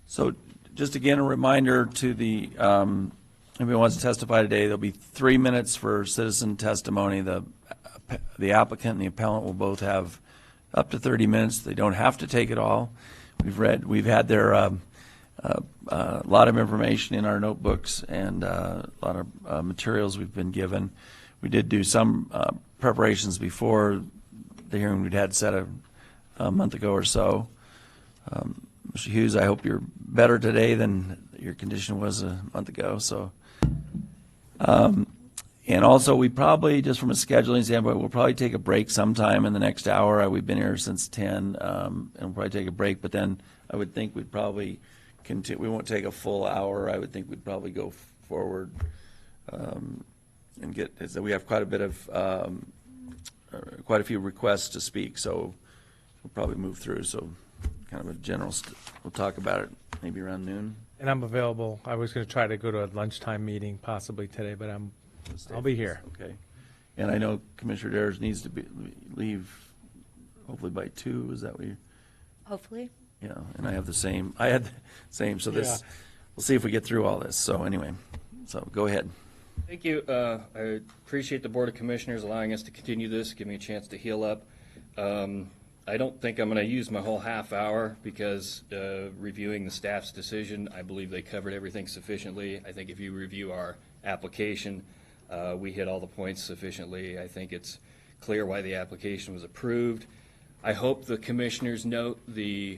So just again, a reminder to the, anyone who wants to testify today, there'll be 3 minutes for citizen testimony. The applicant and the appellant will both have up to 30 minutes. They don't have to take it all. We've had their, a lot of information in our notebooks and a lot of materials we've been given. We did do some preparations before the hearing we'd had set a month ago or so. Mr. Hughes, I hope you're better today than your condition was a month ago. So, and also we probably, just from a scheduling standpoint, we'll probably take a break sometime in the next hour. We've been here since 10, and we'll probably take a break. But then I would think we'd probably continue. We won't take a full hour. I would think we'd probably go forward and get. So we have quite a bit of. Quite a few requests to speak, so we'll probably move through. So kind of a general, we'll talk about it maybe around noon. And I'm available. I was going to try to go to a lunchtime meeting possibly today, but I'll be here. Okay. And I know Commissioner Dares needs to leave hopefully by 2. Is that what you? Hopefully. Yeah, and I have the same. I had the same. So this, we'll see if we get through all this. So anyway, so go ahead. Thank you. I appreciate the Board of Commissioners allowing us to continue this, give me a chance to heal up. I don't think I'm going to use my whole half hour because reviewing the staff's decision, I believe they covered everything sufficiently. I think if you review our application, we hit all the points sufficiently. I think it's clear why the application was approved. I hope the commissioners note the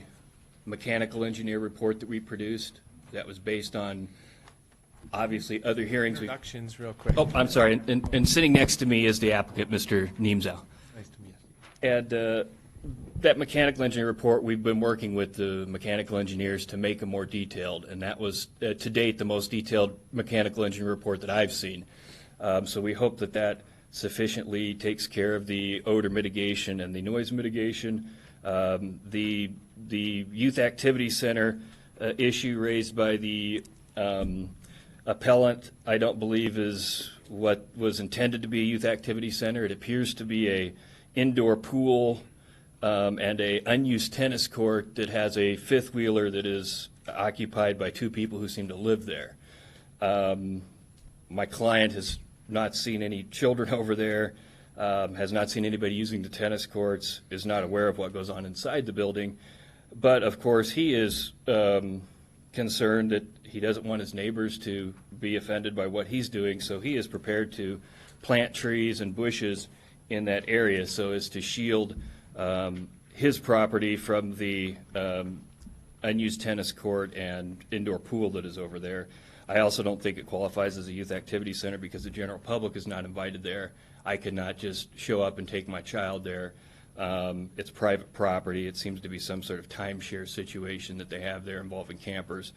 mechanical engineer report that we produced that was based on obviously other hearings. Introductions real quick. Oh, I'm sorry. And sitting next to me is the applicant, Mr. Niemzow. Nice to meet you. And that mechanical engineer report, we've been working with the mechanical engineers to make it more detailed, and that was, to date, the most detailed mechanical engineer report that I've seen. So we hope that that sufficiently takes care of the odor mitigation and the noise mitigation. The youth activity center issue raised by the appellant, I don't believe is what was intended to be a youth activity center. It appears to be a indoor pool and a unused tennis court that has a fifth wheeler that is occupied by 2 people who seem to live there. My client has not seen any children over there, has not seen anybody using the tennis courts, is not aware of what goes on inside the building. But of course he is concerned that he doesn't want his neighbors to be offended by what he's doing, so he is prepared to plant trees and bushes in that area so as to shield his property from the unused tennis court and indoor pool that is over there. I also don't think it qualifies as a youth activity center because the general public is not invited there. I could not just show up and take my child there. It's private property. It seems to be some sort of timeshare situation that they have there involving campers.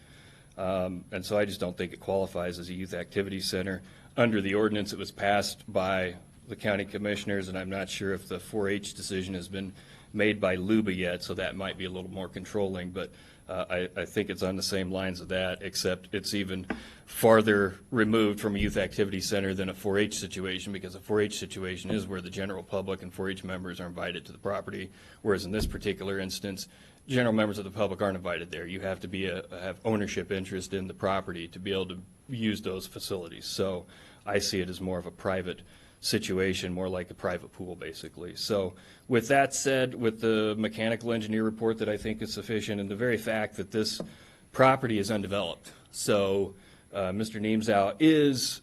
And so I just don't think it qualifies as a youth activity center. under the ordinance that was passed by the county commissioners, and I'm not sure if the 4-H decision has been made by LUBA yet, so that might be a little more controlling, but I think it's on the same lines of that, except it's even farther removed from a youth activity center than a 4-H situation, because a 4-H situation is where the general public and 4-H members are invited to the property, whereas in this particular instance, general members of the public aren't invited there. You have to have ownership interest in the property to be able to use those facilities. So I see it as more of a private situation, more like a private pool, basically. So with that said, with the mechanical engineer report that I think is sufficient, and the very fact that this property is undeveloped, so Mr. Neemsau is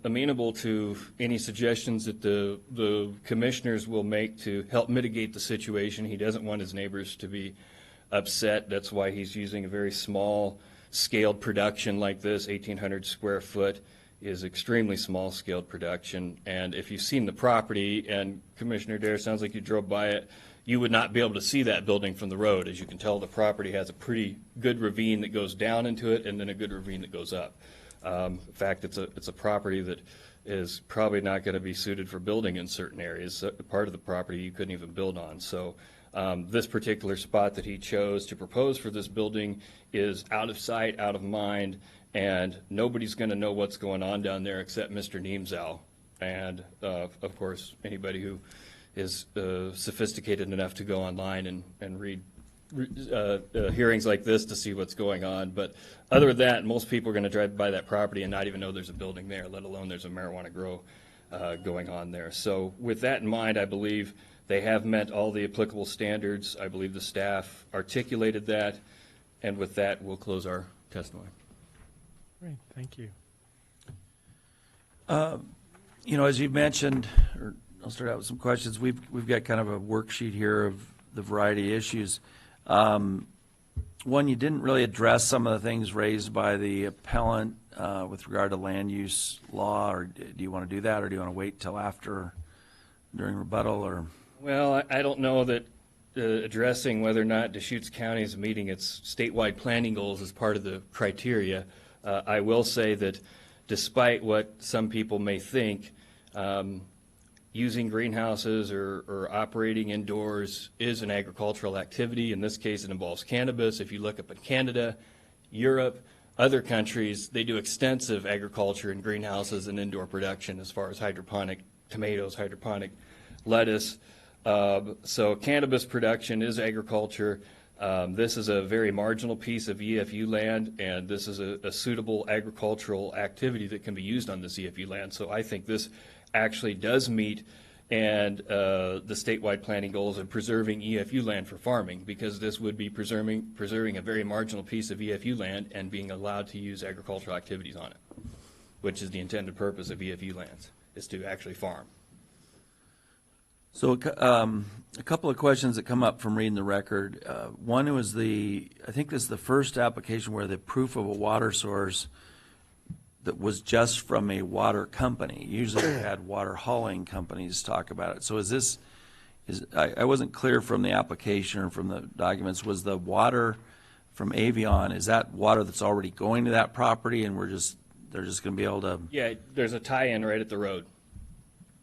amenable to any suggestions that the commissioners will make to help mitigate the situation. He doesn't want his neighbors to be upset. That's why he's using a very small scaled production like this. 1,800 square foot is extremely small scaled production. And if you've seen the property, and Commissioner Dare, sounds like you drove by it, you would not be able to see that building from the road. As you can tell, the property has a pretty good ravine that goes down into it, and then a good ravine that goes up. In fact, it's a property that is probably not going to be suited for building in certain areas. Part of the property you couldn't even build on. So this particular spot that he chose to propose for this building is out of sight, out of mind, and nobody's going to know what's going on down there except Mr. Neemsau, and of course anybody who is sophisticated enough to go online and read hearings like this to see what's going on. But other than that, most people are going to drive by that property and not even know there's a building there, let alone there's a marijuana grow going on there. So with that in mind, I believe they have met all the applicable standards. I believe the staff articulated that, and with that, we'll close our testimony. Great, thank you. You know, as you mentioned, or I'll start out with some questions. We've got kind of a worksheet here of the variety of issues. One, you didn't really address some of the things raised by the appellant with regard to land use law, or do you want to do that, or do you want to wait till after, during rebuttal, or? Well, I don't know that addressing whether or not Deschutes County is meeting its statewide planning goals is part of the criteria. I will say that despite what some people may think, using greenhouses or operating indoors is an agricultural activity. In this case, it involves cannabis. If you look up at Canada, Europe, other countries, they do extensive agriculture in greenhouses and indoor production as far as hydroponic tomatoes, hydroponic lettuce. So cannabis production is agriculture. This is a very marginal piece of EFU land, and this is a suitable agricultural activity that can be used on this EFU land. So I think this actually does meet and the statewide planning goals of preserving EFU land for farming, because this would be preserving a very marginal piece of EFU land and being allowed to use agricultural activities on it, which is the intended purpose of EFU lands, is to actually farm. So a couple of questions that come up from reading the record. One was I think this is the first application where the proof of a water source that was just from a water company. Usually we had water hauling companies talk about it. So I wasn't clear from the application or from the documents, was the water from Avion, is that water that's already going to that property and they're just going to be able to? Yeah, there's a tie-in right at the road.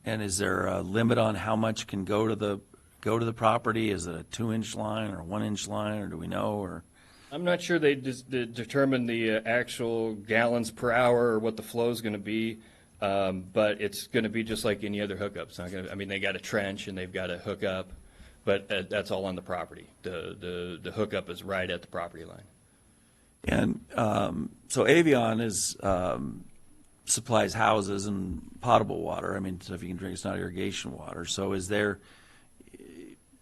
And is there a limit on how much can go to the property? Is it a 2-inch line or a 1-inch line, or do we know? Or I'm not sure they determine the actual gallons per hour or what the flow is going to be, but it's going to be just like any other hookup. It's not going to, I mean, they got a trench and they've got a hookup, but that's all on the property. The hookup is right at the property line. And so Avion supplies houses and potable water. I mean, stuff you can drink. It's not irrigation water. So is it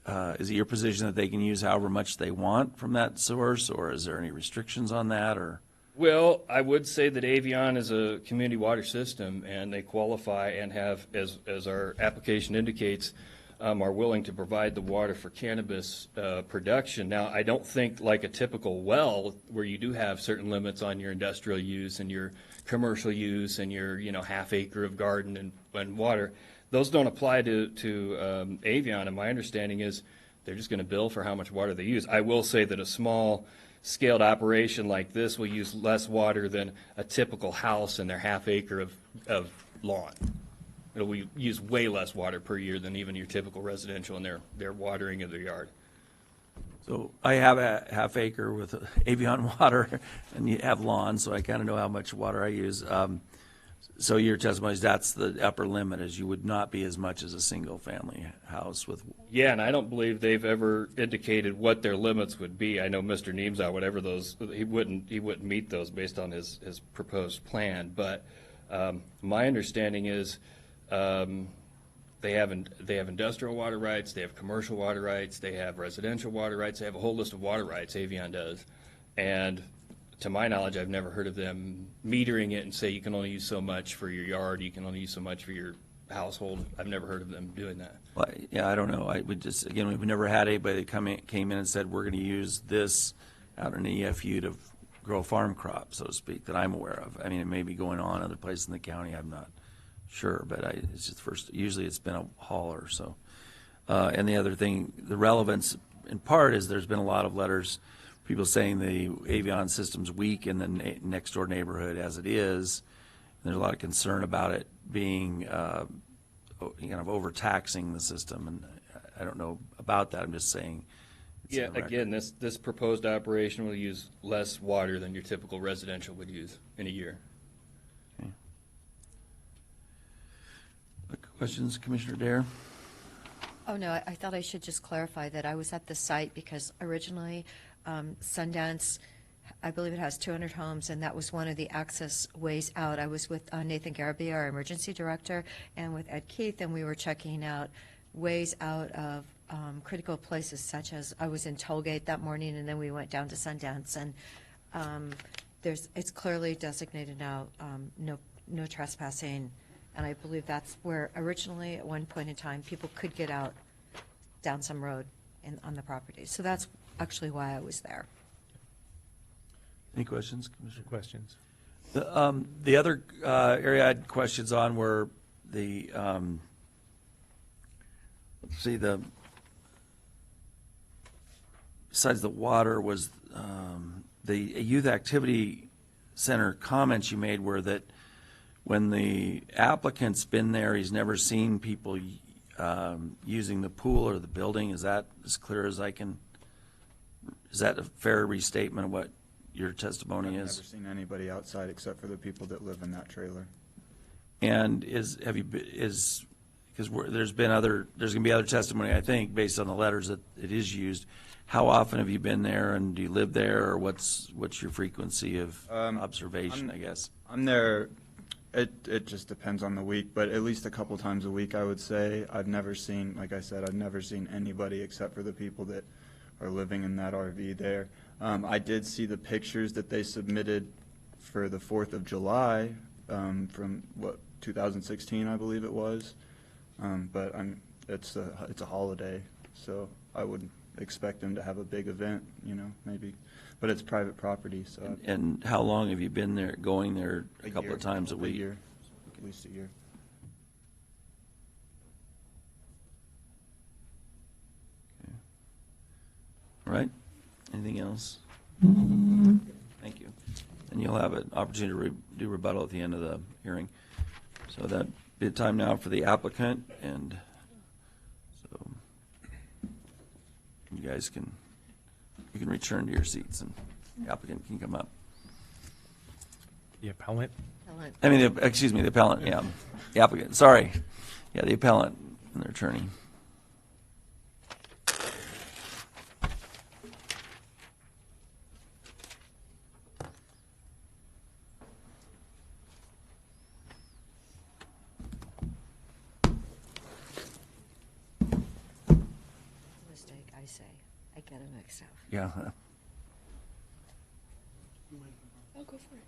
your position that they can use however much they want from that source, or is there any restrictions on that? Or well, I would say that Avion is a community water system, and they qualify and have, as our application indicates, are willing to provide the water for cannabis production. Now, I don't think like a typical well, where you do have certain limits on your industrial use and your commercial use and your half acre of garden and water, those don't apply to Avion. And my understanding is they're just going to bill for how much water they use. I will say that a small scaled operation like this will use less water than a typical house in their half acre of lawn. It'll use way less water per year than even your typical residential in their watering of their yard. So I have a half acre with Avion water, and you have lawns, so I kind of know how much water I use. So your testimony is that's the upper limit, is you would not be as much as a single-family house with. Yeah, and I don't believe they've ever indicated what their limits would be. I know Mr. Neemsau, whatever those, he wouldn't meet those based on his proposed plan. But my understanding is they have industrial water rights, they have commercial water rights, they have residential water rights, they have a whole list of water rights, Avion does. And to my knowledge, I've never heard of them metering it and say you can only use so much for your yard, you can only use so much for your household. I've never heard of them doing that. Well, yeah, I don't know. We've never had anybody that came in and said, we're going to use this out in EFU to grow farm crops, so to speak, that I'm aware of. I mean, it may be going on other places in the county, I'm not sure, but it's just usually it's been a hauler, so. And the other thing, the relevance in part is there's been a lot of letters, people saying the Avion system's weak in the next door neighborhood as it is. There's a lot of concern about it being kind of overtaxing the system, and I don't know about that. I'm just saying. Yeah, again, this proposed operation will use less water than your typical residential would use in a year. Okay. Questions, Commissioner Dare? Oh, no, I thought I should just clarify that I was at the site because originally Sundance, I believe it has 200 homes, and that was one of the access ways out. I was with Nathan Garabia, our emergency director, and with Ed Keith, and we were checking out ways out of critical places, such as I was in Tollgate that morning, and then we went down to Sundance, and it's clearly designated now no trespassing, and I believe that's where originally at one point in time people could get out down some road on the property. So that's actually why I was there. Any questions, Commissioner? Questions? The other area I had questions on were the, besides the water was the youth activity center comments you made were that when the applicant's been there, he's never seen people using the pool or the building. Is that as clear as I can? Is that a fair restatement of what your testimony is? I've never seen anybody outside except for the people that live in that trailer. And there's going to be other testimony, I think, based on the letters that it is used. How often have you been there, and do you live there, or what's your frequency of observation, I guess? I'm there, it just depends on the week, but at least a couple times a week, I would say. I've never seen, like I said, I've never seen anybody except for the people that are living in that RV there. I did see the pictures that they submitted for the 4th of July from, 2016, I believe it was. But it's a holiday, so I would expect them to have a big event, maybe. But it's private property, so. And how long have you been there, going there a couple year, of times a week? A year, at least a year. Okay. All right. Anything else? Thank you. And you'll have an opportunity to do rebuttal at the end of the hearing. So that'd be the time now for the applicant, and so you guys can return to your seats, and the applicant can come up. The appellant? I mean, excuse me, the appellant, yeah. The applicant, sorry. Yeah, the appellant and their attorney. Mistake, I say. I get it mixed up. Yeah. Oh, go for it.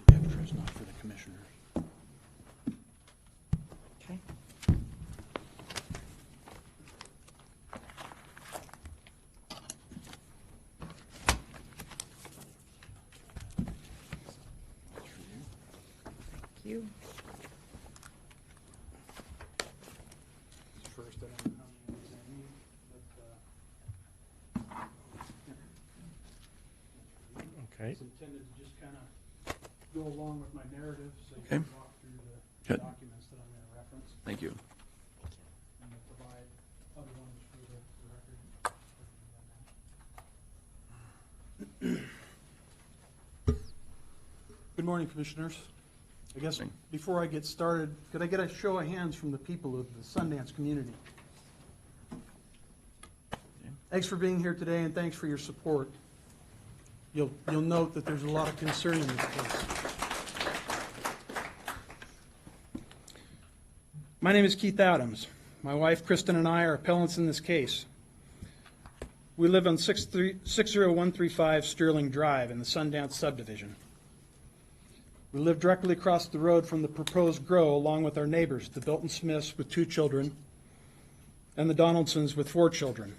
Those are not for the commissioners. Okay. you. First, I don't know how many of these I need, but Okay. it's intended to just kind of go along with my narrative, so you Okay. can walk through the Good. documents that I'm going to reference. Thank you. And we'll provide other ones for the record. Good morning, Commissioners. I guess before I get started, could I get a show of hands from the people of the Sundance community? Thanks for being here today, and thanks for your support. You'll note that there's a lot of concern in this case. My name is Keith Adams. My wife, Kristen, and I are appellants in this case. We live on 60135 Sterling Drive in the Sundance subdivision. We live directly across the road from the proposed grow, along with our neighbors, the Bilton Smiths with 2 children, and the Donaldsons with 4 children.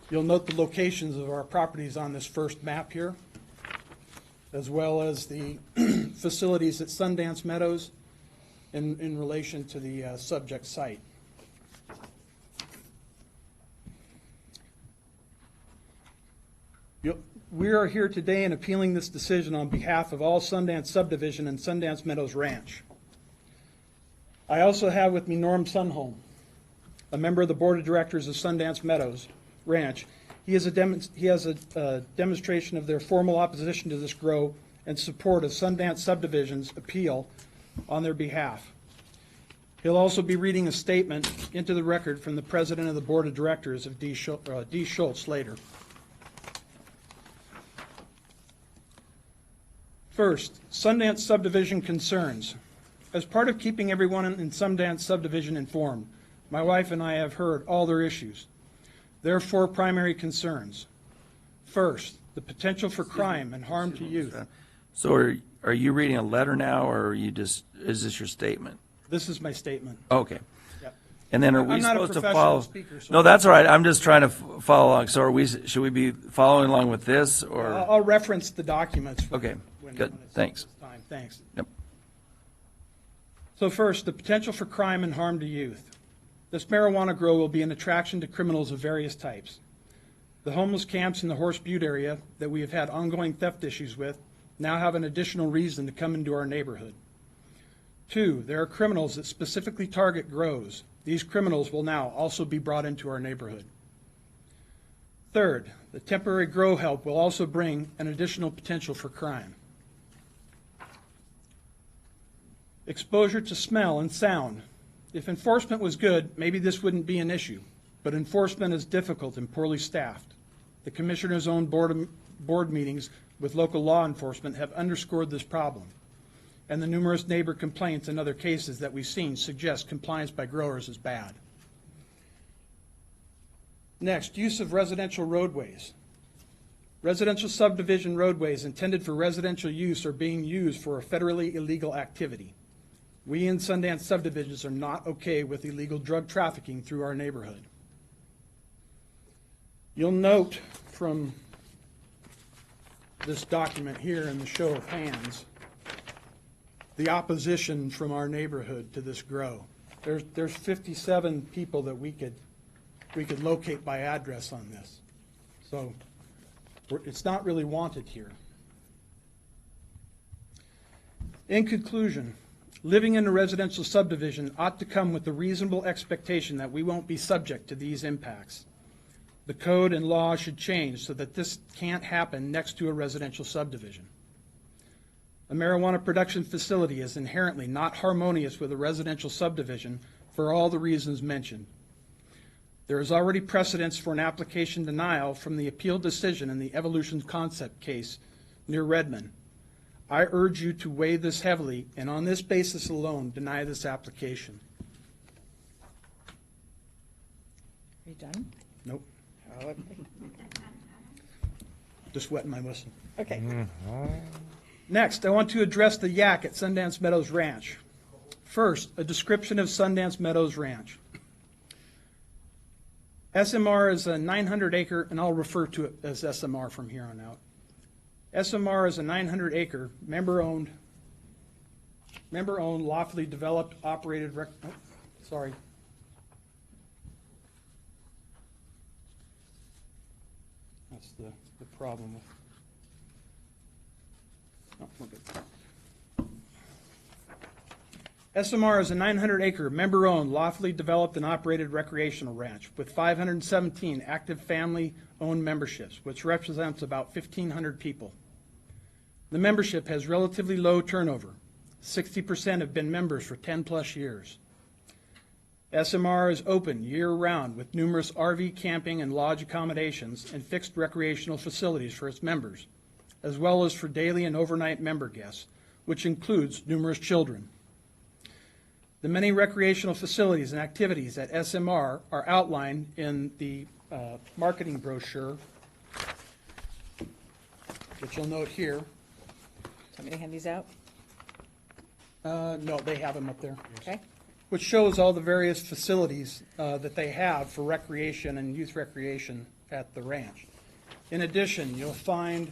You'll note the locations of our properties on this first map here, as well as the facilities at Sundance Meadows in relation to the subject site. We are here today in appealing this decision on behalf of all Sundance Subdivision and Sundance Meadows Ranch. I also have with me Norm Sunholm, a member of the Board of Directors of Sundance Meadows Ranch. He has a demonstration of their formal opposition to this grow and support of Sundance Subdivision's appeal on their behalf. He'll also be reading a statement into the record from the President of the Board of Directors of Deschutes later. First, Sundance Subdivision concerns. As part of keeping everyone in Sundance Subdivision informed, my wife and I have heard all their issues. There are 4 primary concerns. First, the potential for crime and harm to youth. So are you reading a letter now, or is this your statement? This is my statement. Okay. Yep. And then are I'm we not a supposed to professional follow? speaker, so- No, that's all right. I'm just trying to follow along. So should we be following along with this, or? I'll reference the documents. Okay, good. Thanks. Time. Thanks. Yep. So first, the potential for crime and harm to youth. This marijuana grow will be an attraction to criminals of various types. The homeless camps in the Horse Butte area that we have had ongoing theft issues with now have an additional reason to come into our neighborhood. 2, there are criminals that specifically target grows. These criminals will now also be brought into our neighborhood. Third, the temporary grow help will also bring an additional potential for crime. Exposure to smell and sound. If enforcement was good, maybe this wouldn't be an issue, but enforcement is difficult and poorly staffed. The Commissioner's own board meetings with local law enforcement have underscored this problem, and the numerous neighbor complaints and other cases that we've seen suggest compliance by growers is bad. Next, use of residential roadways. Residential subdivision roadways intended for residential use are being used for a federally illegal activity. We in Sundance subdivisions are not okay with illegal drug trafficking through our neighborhood. You'll note from this document here in the show of hands the opposition from our neighborhood to this grow. There's 57 people that we could locate by address on this. So it's not really wanted here. In conclusion, living in a residential subdivision ought to come with the reasonable expectation that we won't be subject to these impacts. The code and law should change so that this can't happen next to a residential subdivision. A marijuana production facility is inherently not harmonious with a residential subdivision for all the reasons mentioned. There is already precedence for an application denial from the appeal decision in the Evolution Concept case near Redmond. I urge you to weigh this heavily and on this basis alone deny this application. Are you done? Nope. Oh, okay. Just wetting my whistle. Okay. Next, I want to address the yak at Sundance Meadows Ranch. First, a description of Sundance Meadows Ranch. SMR is a 900-acre, and I'll refer to it as SMR from here on out. SMR is a 900-acre, member-owned member-owned, lawfully developed, operated, sorry. That's the problem with, oh, we're good. SMR is a 900-acre, member-owned, lawfully developed and operated recreational ranch with 517 active family-owned memberships, which represents about 1,500 people. The membership has relatively low turnover. 60% have been members for 10-plus years. SMR is open year-round with numerous RV camping and lodge accommodations and fixed recreational facilities for its members, as well as for daily and overnight member guests, which includes numerous children. The many recreational facilities and activities at SMR are outlined in the marketing brochure, which you'll note here. Want me to hand these out? No, they have them up there. Okay. Which shows all the various facilities that they have for recreation and youth recreation at the ranch. In addition, you'll find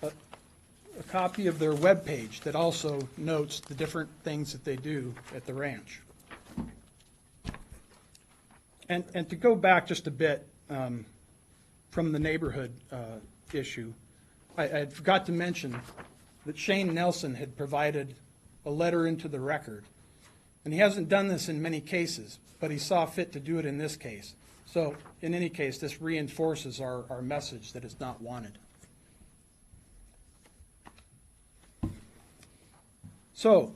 a copy of their webpage that also notes the different things that they do at the ranch. And to go back just a bit from the neighborhood issue, I forgot to mention that Shane Nelson had provided a letter into the record. And he hasn't done this in many cases, but he saw fit to do it in this case. So in any case, this reinforces our message that it's not wanted. So,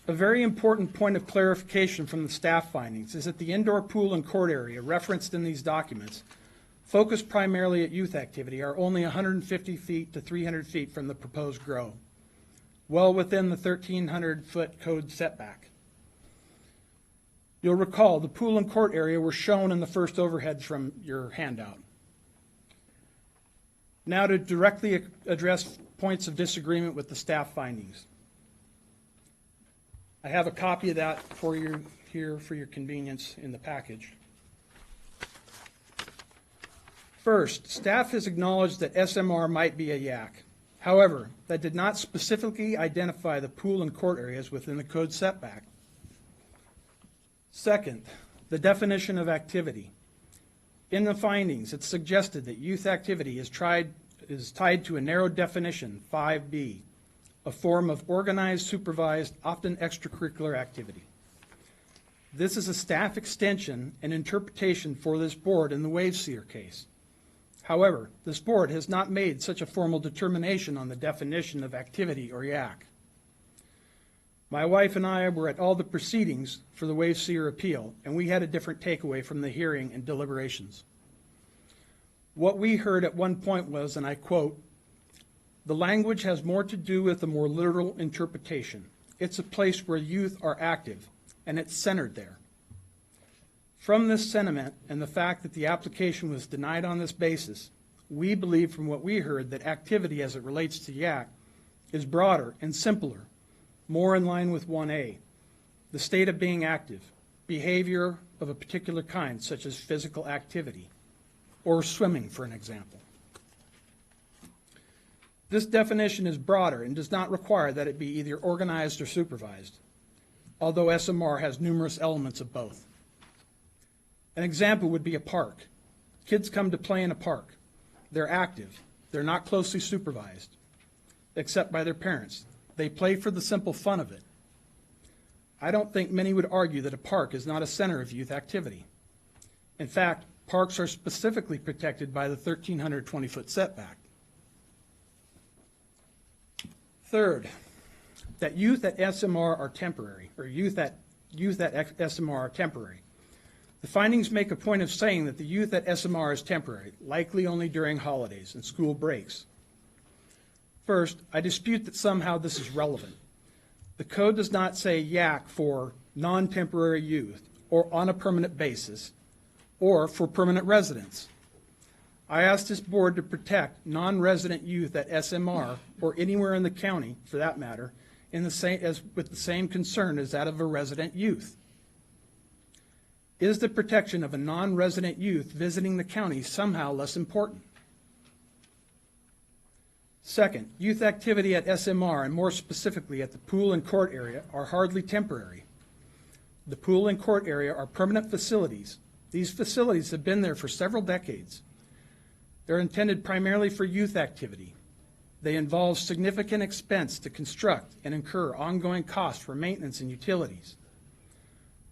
a very important point of clarification from the staff findings is that the indoor pool and court area referenced in these documents, focused primarily at youth activity, are only 150 feet to 300 feet from the proposed grow, well within the 1,300-foot code setback. You'll recall the pool and court area were shown in the first overhead from your handout. Now to directly address points of disagreement with the staff findings. I have a copy of that for you here for your convenience in the package. First, staff has acknowledged that SMR might be a yak. However, that did not specifically identify the pool and court areas within the code setback. Second, the definition of activity. In the findings, it's suggested that youth activity is tied to a narrow definition, 5B, a form of organized, supervised, often extracurricular activity. This is a staff extension and interpretation for this board in the Waveseer case. However, this board has not made such a formal determination on the definition of activity or yak. My wife and I were at all the proceedings for the Waveseer appeal, and we had a different takeaway from the hearing and deliberations. What we heard at one point was, and I quote, "The language has more to do with a more literal interpretation. It's a place where youth are active, and it's centered there." From this sentiment and the fact that the application was denied on this basis, we believe from what we heard that activity as it relates to yak is broader and simpler, more in line with 1A, the state of being active, behavior of a particular kind, such as physical activity, or swimming, for an example. This definition is broader and does not require that it be either organized or supervised, although SMR has numerous elements of both. An example would be a park. Kids come to play in a park. They're active. They're not closely supervised, except by their parents. They play for the simple fun of it. I don't think many would argue that a park is not a center of youth activity. In fact, parks are specifically protected by the 1,320-foot setback. Third, that youth at SMR are temporary, or youth at SMR are temporary. The findings make a point of saying that the youth at SMR is temporary, likely only during holidays and school breaks. First, I dispute that somehow this is relevant. The code does not say yak for non-temporary youth, or on a permanent basis, or for permanent residents. I asked this board to protect non-resident youth at SMR, or anywhere in the county, for that matter, with the same concern as that of a resident youth. Is the protection of a non-resident youth visiting the county somehow less important? Second, youth activity at SMR, and more specifically at the pool and court area, are hardly temporary. The pool and court area are permanent facilities. These facilities have been there for several decades. They're intended primarily for youth activity. They involve significant expense to construct and incur ongoing costs for maintenance and utilities.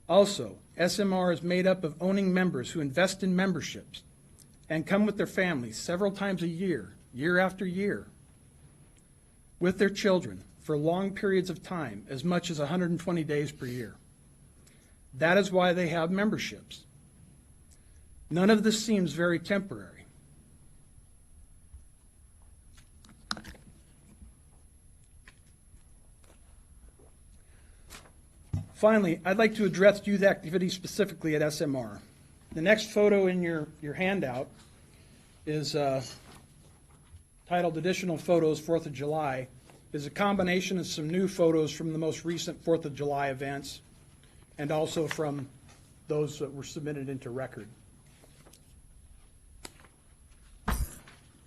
Also, SMR is made up of owning members who invest in memberships and come with their families several times a year, year after year, with their children for long periods of time, as much as 120 days per year. That is why they have memberships. None of this seems very temporary. Finally, I'd like to address youth activity specifically at SMR. The next photo in your handout is titled Additional Photos, 4th of July, is a combination of some new photos from the most recent 4th of July events and also from those that were submitted into record.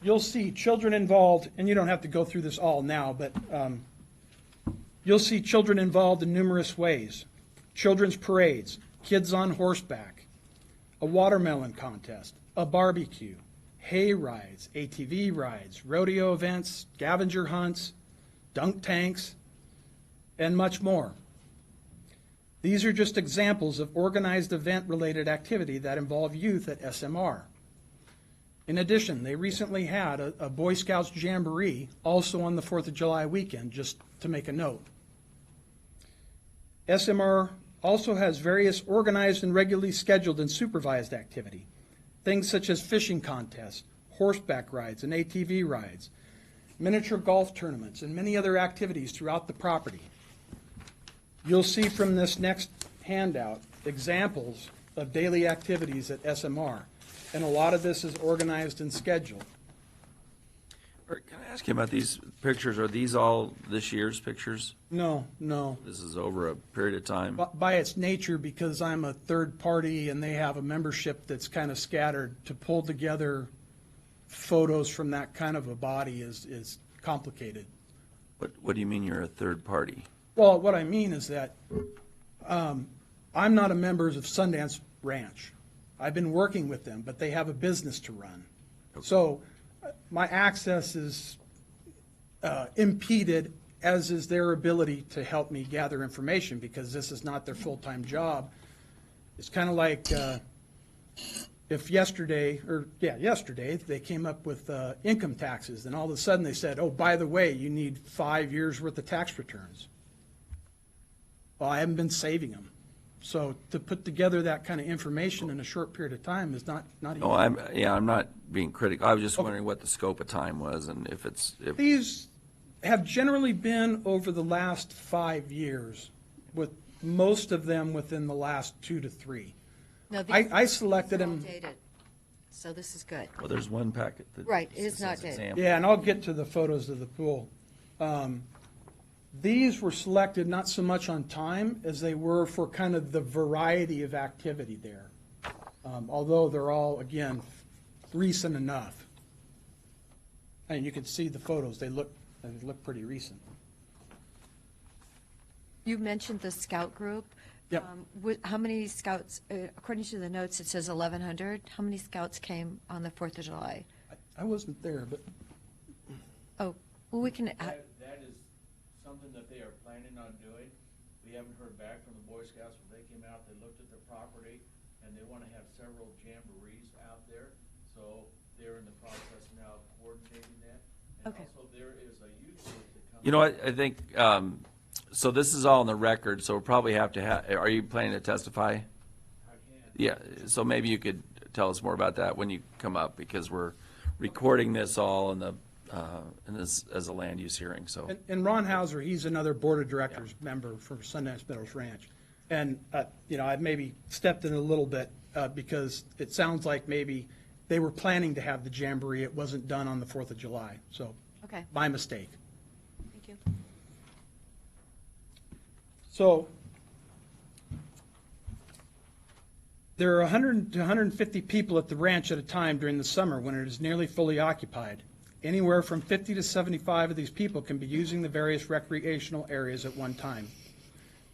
You'll see children involved, and you don't have to go through this all now, but you'll see children involved in numerous ways. Children's parades, kids on horseback, a watermelon contest, a barbecue, hay rides, ATV rides, rodeo events, scavenger hunts, dunk tanks, and much more. These are just examples of organized event-related activity that involve youth at SMR. In addition, they recently had a Boy Scouts Jamboree also on the 4th of July weekend, just to make a note. SMR also has various organized and regularly scheduled and supervised activity, things such as fishing contests, horseback rides and ATV rides, miniature golf tournaments, and many other activities throughout the property. You'll see from this next handout examples of daily activities at SMR, and a lot of this is organized and scheduled. Can I ask you about these pictures? Are these all this year's pictures? No, no. This is over a period of time? By its nature, because I'm a third party and they have a membership that's kind of scattered, to pull together photos from that kind of a body is complicated. What do you mean you're a third party? Well, what I mean is that I'm not a member of Sundance Ranch. I've been working with them, but they have a business to run. Okay. So my access is impeded, as is their ability to help me gather information, because this is not their full-time job. It's kind of like if yesterday they came up with income taxes, and all of a sudden they said, oh, by the way, you need 5 years worth of tax returns. Well, I haven't been saving them. So to put together that kind of information in a short period of time is not easy. No, I'm not being critical. I was just wondering what the scope of time was, and if These have generally been over the last 5 years, with most of them within the last 2 to 3. No, I selected these are all them. dated, so this is good. well, there's one packet that Right, it is not says dated. example. Yeah, and I'll get to the photos of the pool. These were selected not so much on time as they were for kind of the variety of activity there. Although they're all, again, recent enough. And you can see the photos, they look pretty recent. You mentioned the scout group. Yep. How many scouts, according to the notes, it says 1,100. How many scouts came on the 4th of July? I wasn't there, but Oh, well, we can, That is something that they are planning on doing. We haven't heard back from the Boy Scouts, but they came out, they looked at their property, and they want to have several jamborees out there. So they're in the process now of coordinating that. And Okay. also there is a youth group that comes. You know what, I think, so this is all in the record, so we'll probably have to are you planning to testify? I can. Yeah, so maybe you could tell us more about that when you come up, because we're recording this all in this as a land use hearing, so. And Ron Hauser, he's another Board of Directors member for Sundance Meadows Ranch. And, I've maybe stepped in a little bit because it sounds like maybe they were planning to have the Jamboree. It wasn't done on the 4th of July. So okay, my mistake. thank you. So there are 100 to 150 people at the ranch at a time during the summer when it is nearly fully occupied. Anywhere from 50 to 75 of these people can be using the various recreational areas at one time.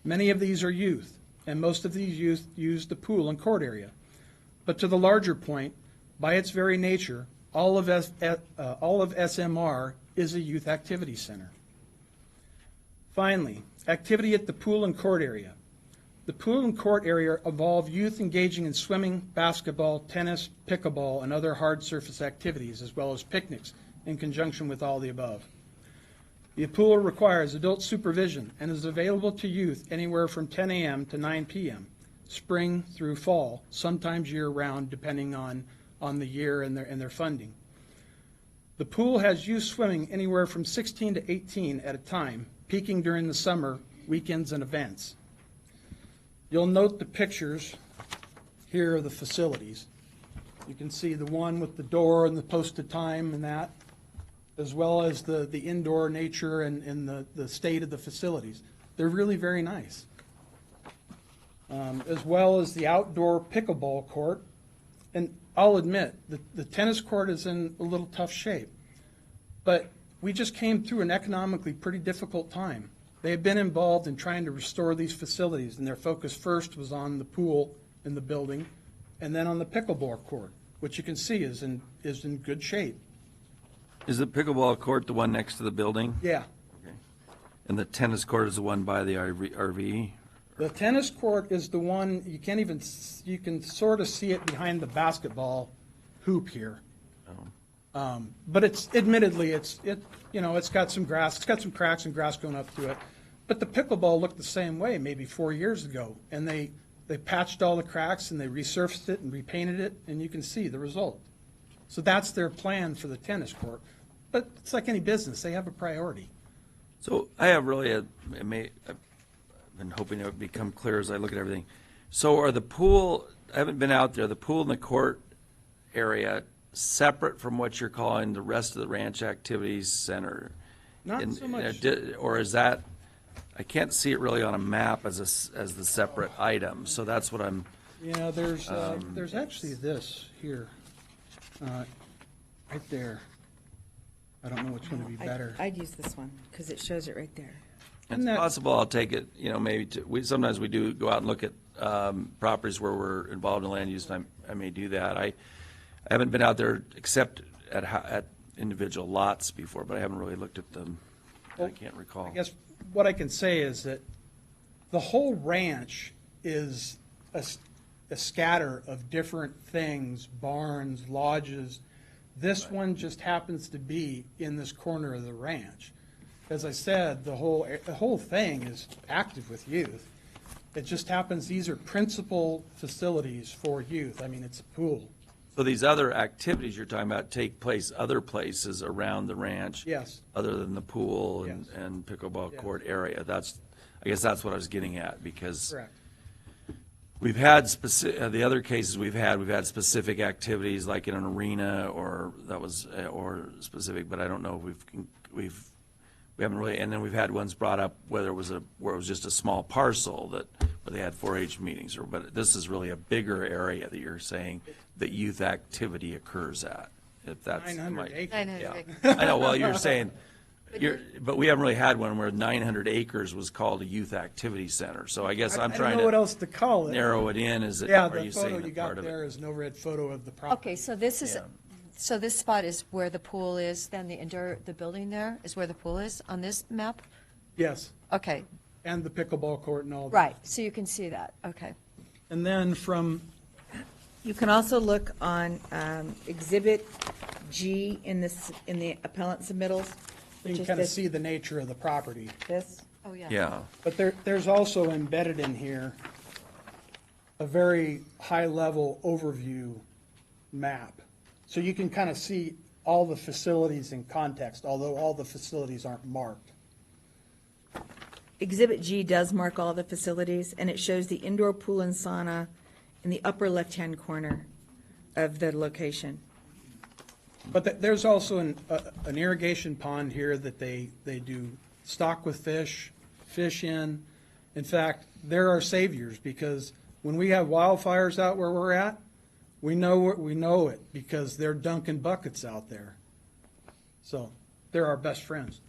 Many of these are youth, and most of these youth use the pool and court area. But to the larger point, by its very nature, all of SMR is a youth activity center. Finally, activity at the pool and court area. The pool and court area involve youth engaging in swimming, basketball, tennis, pickleball, and other hard surface activities, as well as picnics in conjunction with all the above. The pool requires adult supervision and is available to youth anywhere from 10 a.m. to 9 p.m., spring through fall, sometimes year-round, depending on the year and their funding. The pool has youth swimming anywhere from 16 to 18 at a time, peaking during the summer, weekends, and events. You'll note the pictures here of the facilities. You can see the one with the door and the posted time and that, as well as the indoor nature and the state of the facilities. They're really very nice. As well as the outdoor pickleball court. And I'll admit, the tennis court is in a little tough shape. But we just came through an economically pretty difficult time. They have been involved in trying to restore these facilities, and their focus first was on the pool in the building, and then on the pickleball court, which you can see is in good shape. Is the pickleball court the one next to the building? Yeah. Okay. And the tennis court is the one by the RV? The tennis court is the one, you can sort of see it behind the basketball hoop here. But it's admittedly, it's got some grass, it's got some cracks and grass going up through it. But the pickleball looked the same way maybe 4 years ago, and they patched all the cracks and they resurfaced it and repainted it, and you can see the result. So that's their plan for the tennis court. But it's like any business, they have a priority. So I have really I've been hoping it would become clear as I look at everything. So are the pool, I haven't been out there, the pool and the court area separate from what you're calling the rest of the ranch activities center? Not so much. Or is that, I can't see it really on a map as the separate item, so that's what I'm. Yeah, there's actually this here, right there. I don't know which one would be better. I'd use this one because it shows it right there. It's possible I'll take it, maybe sometimes we do go out and look at properties where we're involved in land use, and I may do that. I haven't been out there except at individual lots before, but I haven't really looked at them. I can't recall. I guess what I can say is that the whole ranch is a scatter of different things, barns, lodges. This one just happens to be in this corner of the ranch. As I said, the whole thing is active with youth. It just happens these are principal facilities for youth. I mean, it's a pool. So these other activities you're talking about take place other places around the ranch? Yes. Other than the pool and pickleball court area? I guess that's what I was getting at, because Correct. we've had the other cases we've had specific activities like in an arena or specific, but I don't know if we haven't really, and then we've had ones brought up where it was just a small parcel where they had 4-H meetings, but this is really a bigger area that you're saying that youth activity occurs at. If that's 900 acres. 900 yeah. acres. I know. Well, you're saying, but we haven't really had one where 900 acres was called a youth activity center. So I guess I'm I trying don't know what else to to call it. narrow it in. Is it? Yeah, Are the you photo saying you that got part of there it? is an overhead photo of the property. Okay, so this is, so this spot is where the pool is, then the building there is where the pool is on this map? Yes, Okay, and the pickleball court and all that. right, so you can see that, okay. And then from, You can also look on Exhibit G in the appellant submittals, you which can is kind of this. see the nature of the property. This. Oh, yeah. Yeah. But there's also embedded in here a very high-level overview map. So you can kind of see all the facilities in context, although all the facilities aren't marked. Exhibit G does mark all the facilities, and it shows the indoor pool and sauna in the upper left-hand corner of the location. But there's also an irrigation pond here that they do stock with fish in. In fact, they're our saviors, because when we have wildfires out where we're at, we know it because they're dunking buckets out there. So they're our best friends.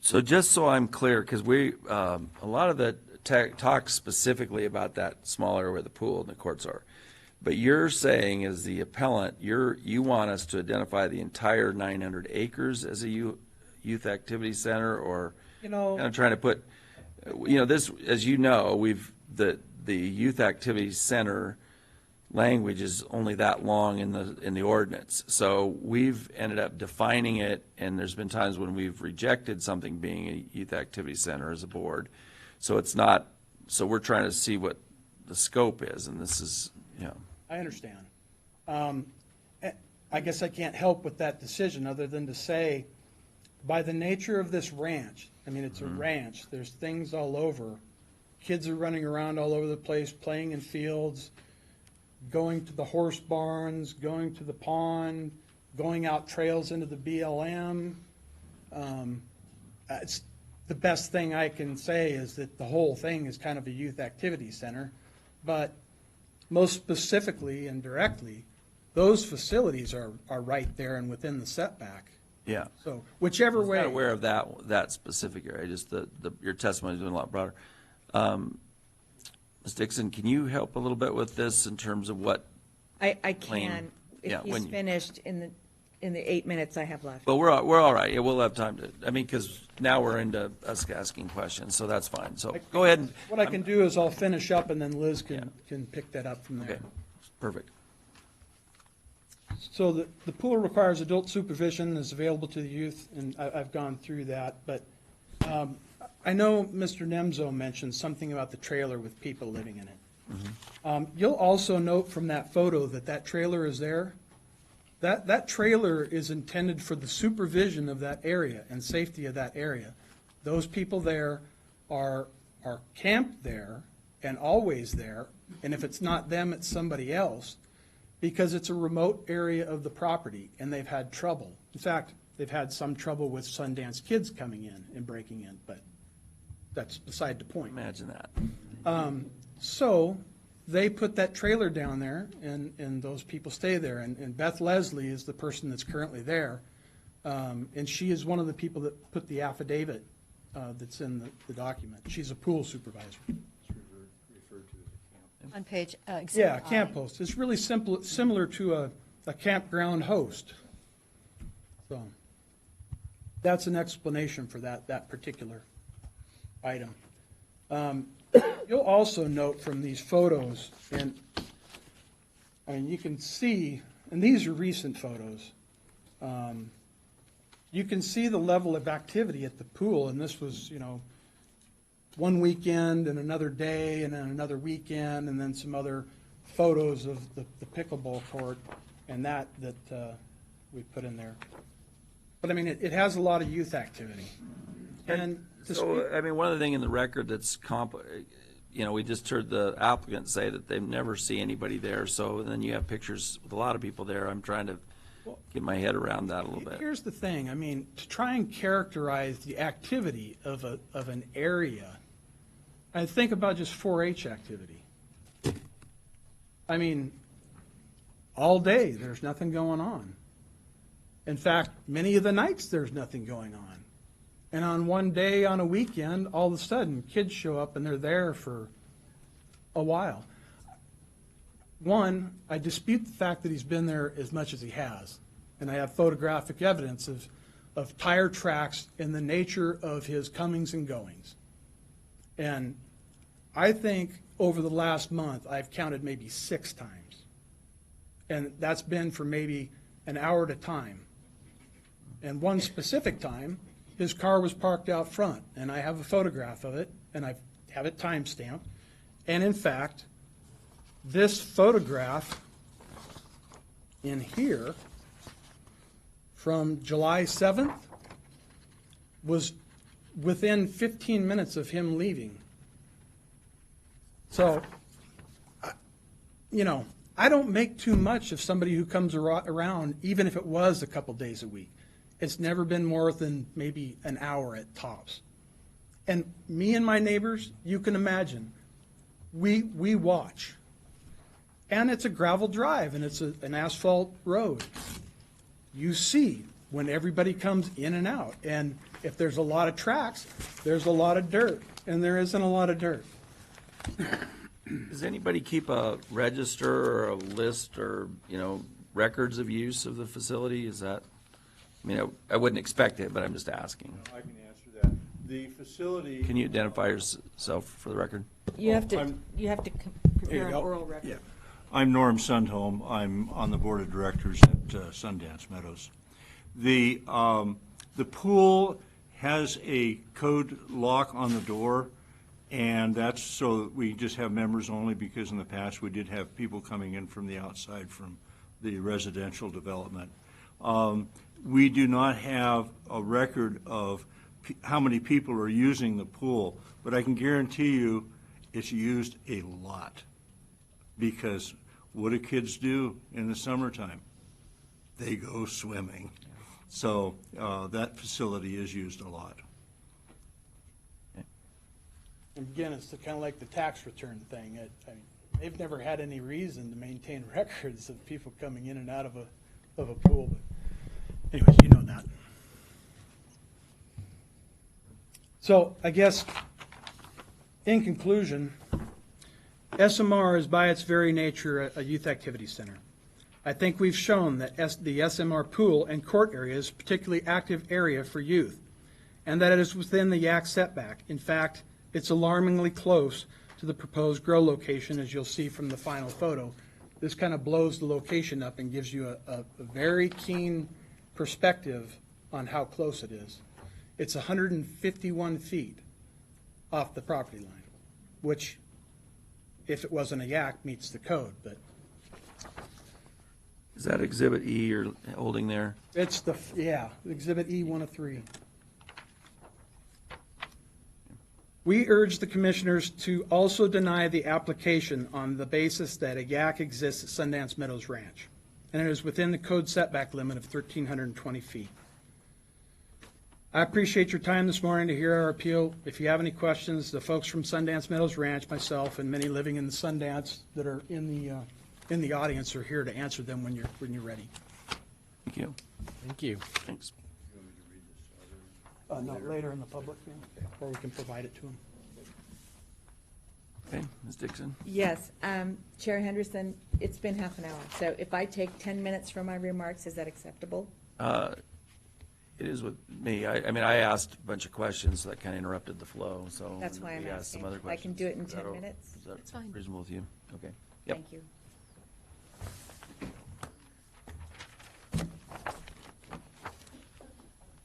So just so I'm clear, because a lot of the talk specifically about that small area where the pool and the courts are. But you're saying, as the appellant, you want us to identify the entire 900 acres as a youth activity center, or kind of trying to put, this, as you know, the youth activity center language is only that long in the ordinance. So we've ended up defining it, and there's been times when we've rejected something being a youth activity center as a board. So it's not, so we're trying to see what the scope is, and this is, I understand. I guess I can't help with that decision other than to say, by the nature of this ranch, I mean, it's a ranch, there's things all over. Kids are running around all over the place, playing in fields, going to the horse barns, going to the pond, going out trails into the BLM. It's the best thing I can say is that the whole thing is kind of a youth activity center. But most specifically and directly, those facilities are right there and within the setback. yeah. So whichever I was way. not aware of that specific area, just your testimony is doing a lot broader. Ms. Dixon, can you help a little bit with this in terms of what? I Plain. can, Yeah, if he's when you- finished in the 8 minutes I have left. Well, we're all right. Yeah, we'll have time to, because now we're into us asking questions, so that's fine. So go ahead. What I can do is I'll finish up and then Liz can pick that up from there. Okay, perfect. So the pool requires adult supervision, is available to the youth, and I've gone through that. But I know Mr. Nemzo mentioned something about the trailer with people living in it. You'll also note from that photo that trailer is there. That trailer is intended for the supervision of that area and safety of that area. Those people there are camped there and always there, and if it's not them, it's somebody else, because it's a remote area of the property, and they've had trouble. In fact, they've had some trouble with Sundance kids coming in and breaking in, but that's beside the point. Imagine that. So they put that trailer down there, and those people stay there. And Beth Leslie is the person that's currently there, and she is one of the people that put the affidavit that's in the document. She's a pool supervisor. On page, Yeah, exhibit I. camp host. It's really simple, similar to a campground host. So that's an explanation for that particular item. You'll also note from these photos, and I mean, you can see, and these are recent photos, you can see the level of activity at the pool, and this was, one weekend and another day and then another weekend, and then some other photos of the pickleball court and that we put in there. But I mean, it has a lot of youth activity. And to So, I mean, one of the things in the record that's we just heard the applicant say that they've never see anybody there, so then you have pictures with a lot of people there. I'm trying to get my head around that a little bit. Here's the thing, I mean, to try and characterize the activity of an area, I think about just 4-H activity. I mean, all day, there's nothing going on. In fact, many of the nights, there's nothing going on. And on one day, on a weekend, all of a sudden, kids show up and they're there for a while. One, I dispute the fact that he's been there as much as he has. And I have photographic evidence of tire tracks and the nature of his comings and goings. And I think over the last month, I've counted maybe 6 times. And that's been for maybe an hour at a time. And one specific time, his car was parked out front, and I have a photograph of it, and I have it time-stamped. And in fact, this photograph in here from July 7th was within 15 minutes of him leaving. So, I don't make too much of somebody who comes around, even if it was a couple days a week. It's never been more than maybe an hour at tops. And me and my neighbors, you can imagine, we watch. and it's a gravel drive, and it's an asphalt road. You see when everybody comes in and out, and if there's a lot of tracks, there's a lot of dirt, and there isn't a lot of dirt. Does anybody keep a register or a list or, records of use of the facility? Is that, I wouldn't expect it, but I'm just asking. I can answer that. The facility. Can you identify yourself for the record? You have to, I'm- prepare an oral record. Yeah. I'm Norm Sundholm. I'm on the board of directors at Sundance Meadows. The pool has a code lock on the door, and that's so that we just have members only, because in the past we did have people coming in from the outside from the residential development. We do not have a record of how many people are using the pool, but I can guarantee you it's used a lot, because what do kids do in the summertime? They go swimming. So that facility is used a lot. And again, it's kind of like the tax return thing. They've never had any reason to maintain records of people coming in and out of a pool. But anyways, you know that. So I guess, in conclusion, SMR is by its very nature a youth activity center. I think we've shown that the SMR pool and court area is a particularly active area for youth, and that it is within the YAC setback. In fact, it's alarmingly close to the proposed grow location, as you'll see from the final photo. This kind of blows the location up and gives you a very keen perspective on how close it is. It's 151 feet off the property line, which, if it wasn't a YAC, meets the code, but Is that Exhibit E you're holding there? it's Exhibit E, 1 of 3. We urge the commissioners to also deny the application on the basis that a YAC exists at Sundance Meadows Ranch, and it is within the code setback limit of 1,320 feet. I appreciate your time this morning to hear our appeal. If you have any questions, the folks from Sundance Meadows Ranch, myself, and many living in the Sundance that are in the audience are here to answer them when you're ready. Thank you. Thank you. Thanks. No, later in the public, or we can provide it to them. Okay, Ms. Dixon? Yes, Chair Henderson, it's been half an hour, so if I take 10 minutes for my remarks, is that acceptable? It is with me. I asked a bunch of questions, so that kind of interrupted the flow, so. That's why I'm we asked some asking. other I can questions. do it in Is that 10 o- minutes? Is that It's fine. reasonable with you? Okay. Yep. Thank you.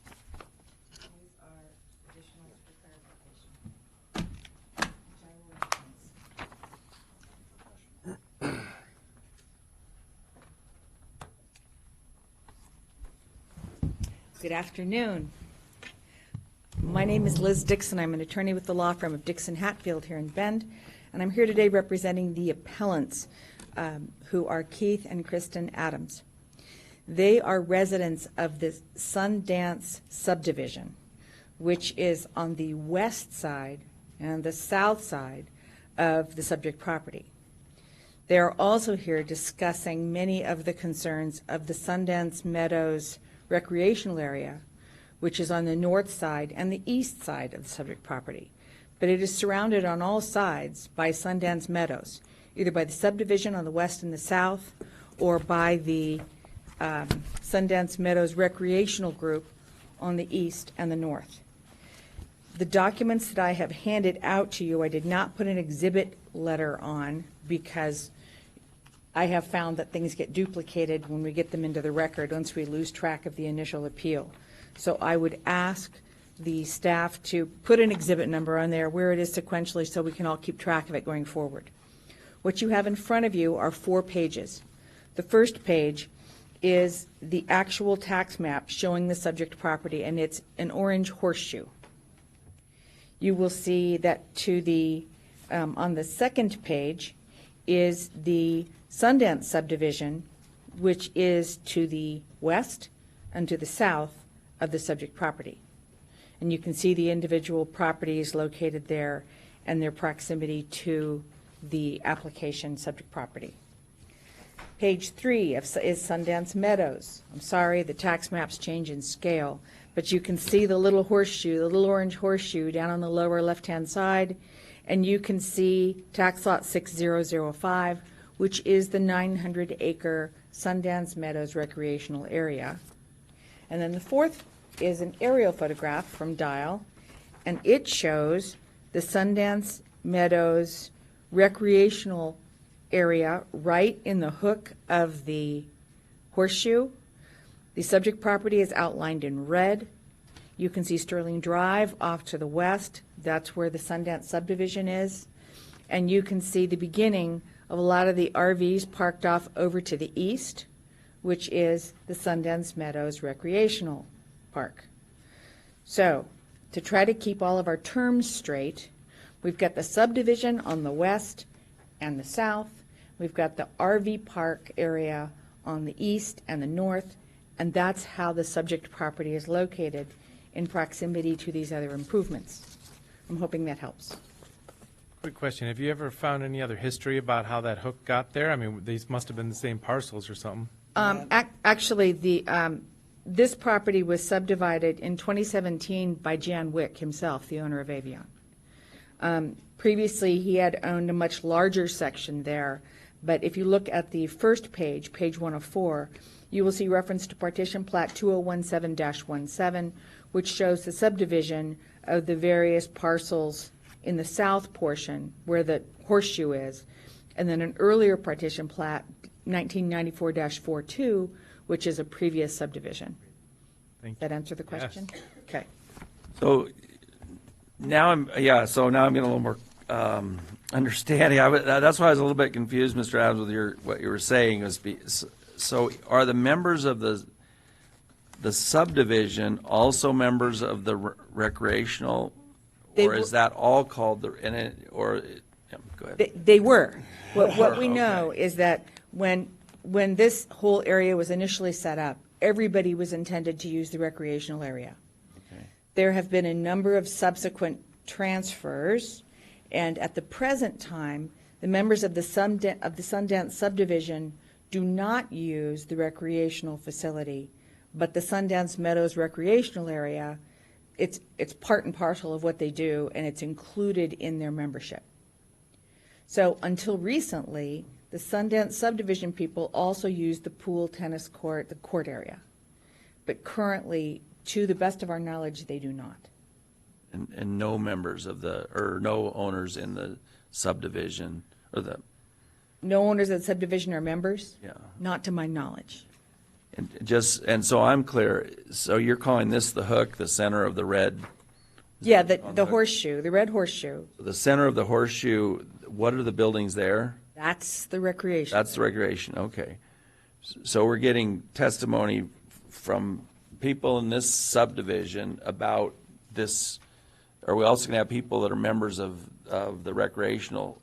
These are additional for clarification, which I will reference. Good afternoon. My name is Liz Dixon. I'm an attorney with the law firm of Dixon Hatfield here in Bend, and I'm here today representing the appellants, who are Keith and Kristen Adams. They are residents of the Sundance subdivision, which is on the west side and the south side of the subject property. They are also here discussing many of the concerns of the Sundance Meadows recreational area, which is on the north side and the east side of the subject property. But it is surrounded on all sides by Sundance Meadows, either by the subdivision on the west and the south, or by the Sundance Meadows recreational group on the east and the north. The documents that I have handed out to you, I did not put an exhibit letter on because I have found that things get duplicated when we get them into the record once we lose track of the initial appeal. So I would ask the staff to put an exhibit number on there where it is sequentially so we can all keep track of it going forward. What you have in front of you are 4 pages. The first page is the actual tax map showing the subject property, and it's an orange horseshoe. You will see that to the on the second page is the Sundance subdivision, which is to the west and to the south of the subject property. And you can see the individual properties located there and their proximity to the application subject property. Page 3 is Sundance Meadows. I'm sorry, the tax maps change in scale, but you can see the little horseshoe, the little orange horseshoe down on the lower left-hand side, and you can see tax lot 6005, which is the 900-acre Sundance Meadows recreational area. And then the fourth is an aerial photograph from Dial, and it shows the Sundance Meadows recreational area right in the hook of the horseshoe. The subject property is outlined in red. You can see Sterling Drive off to the west. That's where the Sundance subdivision is. And you can see the beginning of a lot of the RVs parked off over to the east, which is the Sundance Meadows Recreational Park. So, to try to keep all of our terms straight, we've got the subdivision on the west and the south. We've got the RV park area on the east and the north, and that's how the subject property is located in proximity to these other improvements. I'm hoping that helps. Quick question. Have you ever found any other history about how that hook got there? I mean, these must have been the same parcels or something. Actually, this property was subdivided in 2017 by Jan Wick himself, the owner of Avion. Previously, he had owned a much larger section there, but if you look at the first page, page 104, you will see reference to partition plat 2017-17, which shows the subdivision of the various parcels in the south portion where the horseshoe is, and then an earlier partition plat, 1994-42, which is a previous subdivision. Thank you. That answer the question? Yes. Okay. So now I'm getting a little more understanding. That's why I was a little bit confused, Mr. Adams, with what you were saying. So are the members of the subdivision also members of the recreational, or is that all called go ahead. They were. What we know is that when this whole area was initially set up, everybody was intended to use the recreational area. Okay. There have been a number of subsequent transfers, and at the present time, the members of the Sundance subdivision do not use the recreational facility, but the Sundance Meadows recreational area, it's part and parcel of what they do, and it's included in their membership. So until recently, the Sundance subdivision people also use the pool, tennis court, the court area. But currently, to the best of our knowledge, they do not. And no members no owners in the subdivision No owners of the subdivision are members? Yeah. Not to my knowledge. And so I'm clear. So you're calling this the hook, the center of the red? Yeah, the horseshoe, the red horseshoe. The center of the horseshoe. What are the buildings there? That's the recreation. That's the recreation. Okay. So we're getting testimony from people in this subdivision about this. Are we also going to have people that are members of the recreational?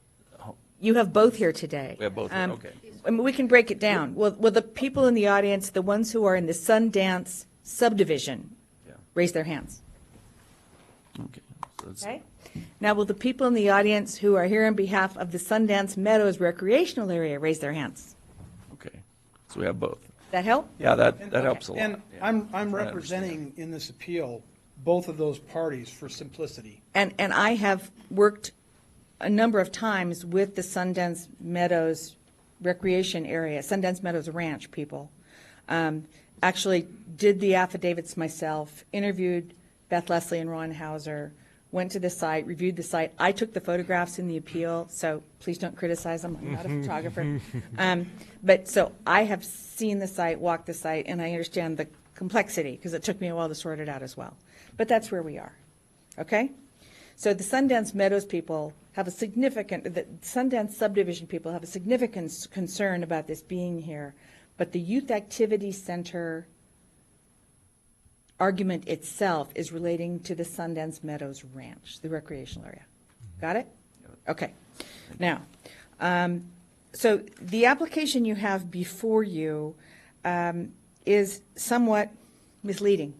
You have both here today. We have both here, okay. I mean, we can break it down. Well, the people in the audience, the ones who are in the Sundance subdivision, raise their hands. Okay. So Okay. Now, will the people in the audience who are here on behalf of the Sundance Meadows recreational area raise their hands? Okay. So we have both. That help? Yeah, that helps a lot. And Yeah. I'm Trying to representing in this appeal both of those parties for simplicity. And I have worked a number of times with the Sundance Meadows recreation area, Sundance Meadows Ranch people. Actually did the affidavits myself, interviewed Beth Leslie and Ron Hauser, went to the site, reviewed the site. I took the photographs in the appeal, so please don't criticize them. I'm not a photographer. But so I have seen the site, walked the site, and I understand the complexity because it took me a while to sort it out as well. But that's where we are. Okay? So the Sundance Meadows people have the Sundance subdivision people have a significant concern about this being here. But the Youth Activity Center argument itself is relating to the Sundance Meadows Ranch, the recreational area. Got it? Okay. Now, so the application you have before you is somewhat misleading.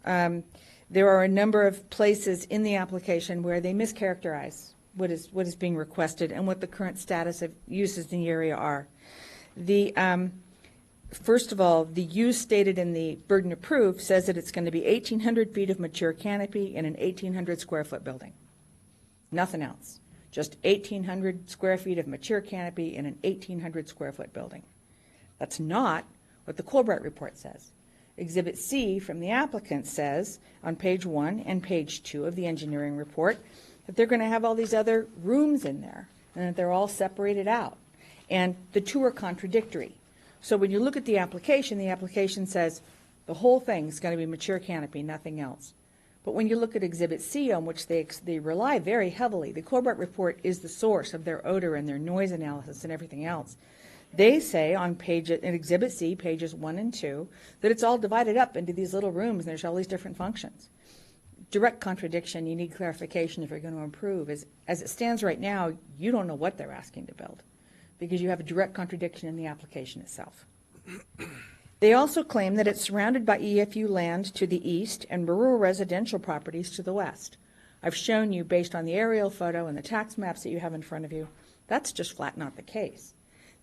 There are a number of places in the application where they mischaracterize what is being requested and what the current status of uses in the area are. First of all, the use stated in the burden of proof says that it's going to be 1,800 feet of mature canopy in an 1,800 square foot building. Nothing else. Just 1,800 square feet of mature canopy in an 1,800 square foot building. That's not what the Colbert report says. Exhibit C from the applicant says on page 1 and page 2 of the engineering report that they're going to have all these other rooms in there and that they're all separated out. And the two are contradictory. So when you look at the application says the whole thing's going to be mature canopy, nothing else. But when you look at Exhibit C, on which they rely very heavily, the Colbert report is the source of their odor and their noise analysis and everything else. They say in Exhibit C, pages 1 and 2, that it's all divided up into these little rooms and there's all these different functions. Direct contradiction, you need clarification if you're going to improve. As it stands right now, you don't know what they're asking to build, because you have a direct contradiction in the application itself. They also claim that it's surrounded by EFU land to the east and rural residential properties to the west. I've shown you, based on the aerial photo and the tax maps that you have in front of you, that's just flat not the case.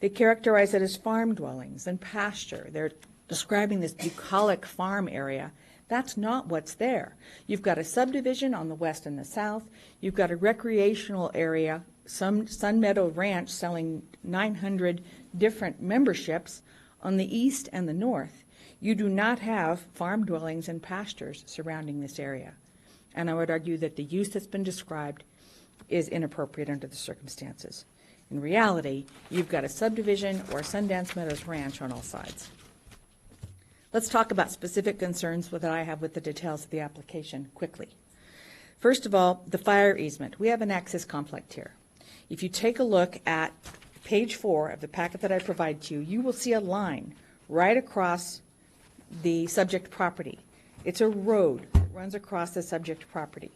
They characterize it as farm dwellings and pasture. They're describing this bucolic farm area. That's not what's there. You've got a subdivision on the west and the south. You've got a recreational area, some Sun Meadow Ranch selling 900 different memberships on the east and the north. You do not have farm dwellings and pastures surrounding this area. And I would argue that the use that's been described is inappropriate under the circumstances. In reality, you've got a subdivision or a Sundance Meadows Ranch on all sides. Let's talk about specific concerns that I have with the details of the application quickly. First of all, the fire easement. We have an access conflict here. If you take a look at page 4 of the packet that I provide to you, you will see a line right across the subject property. It's a road that runs across the subject property.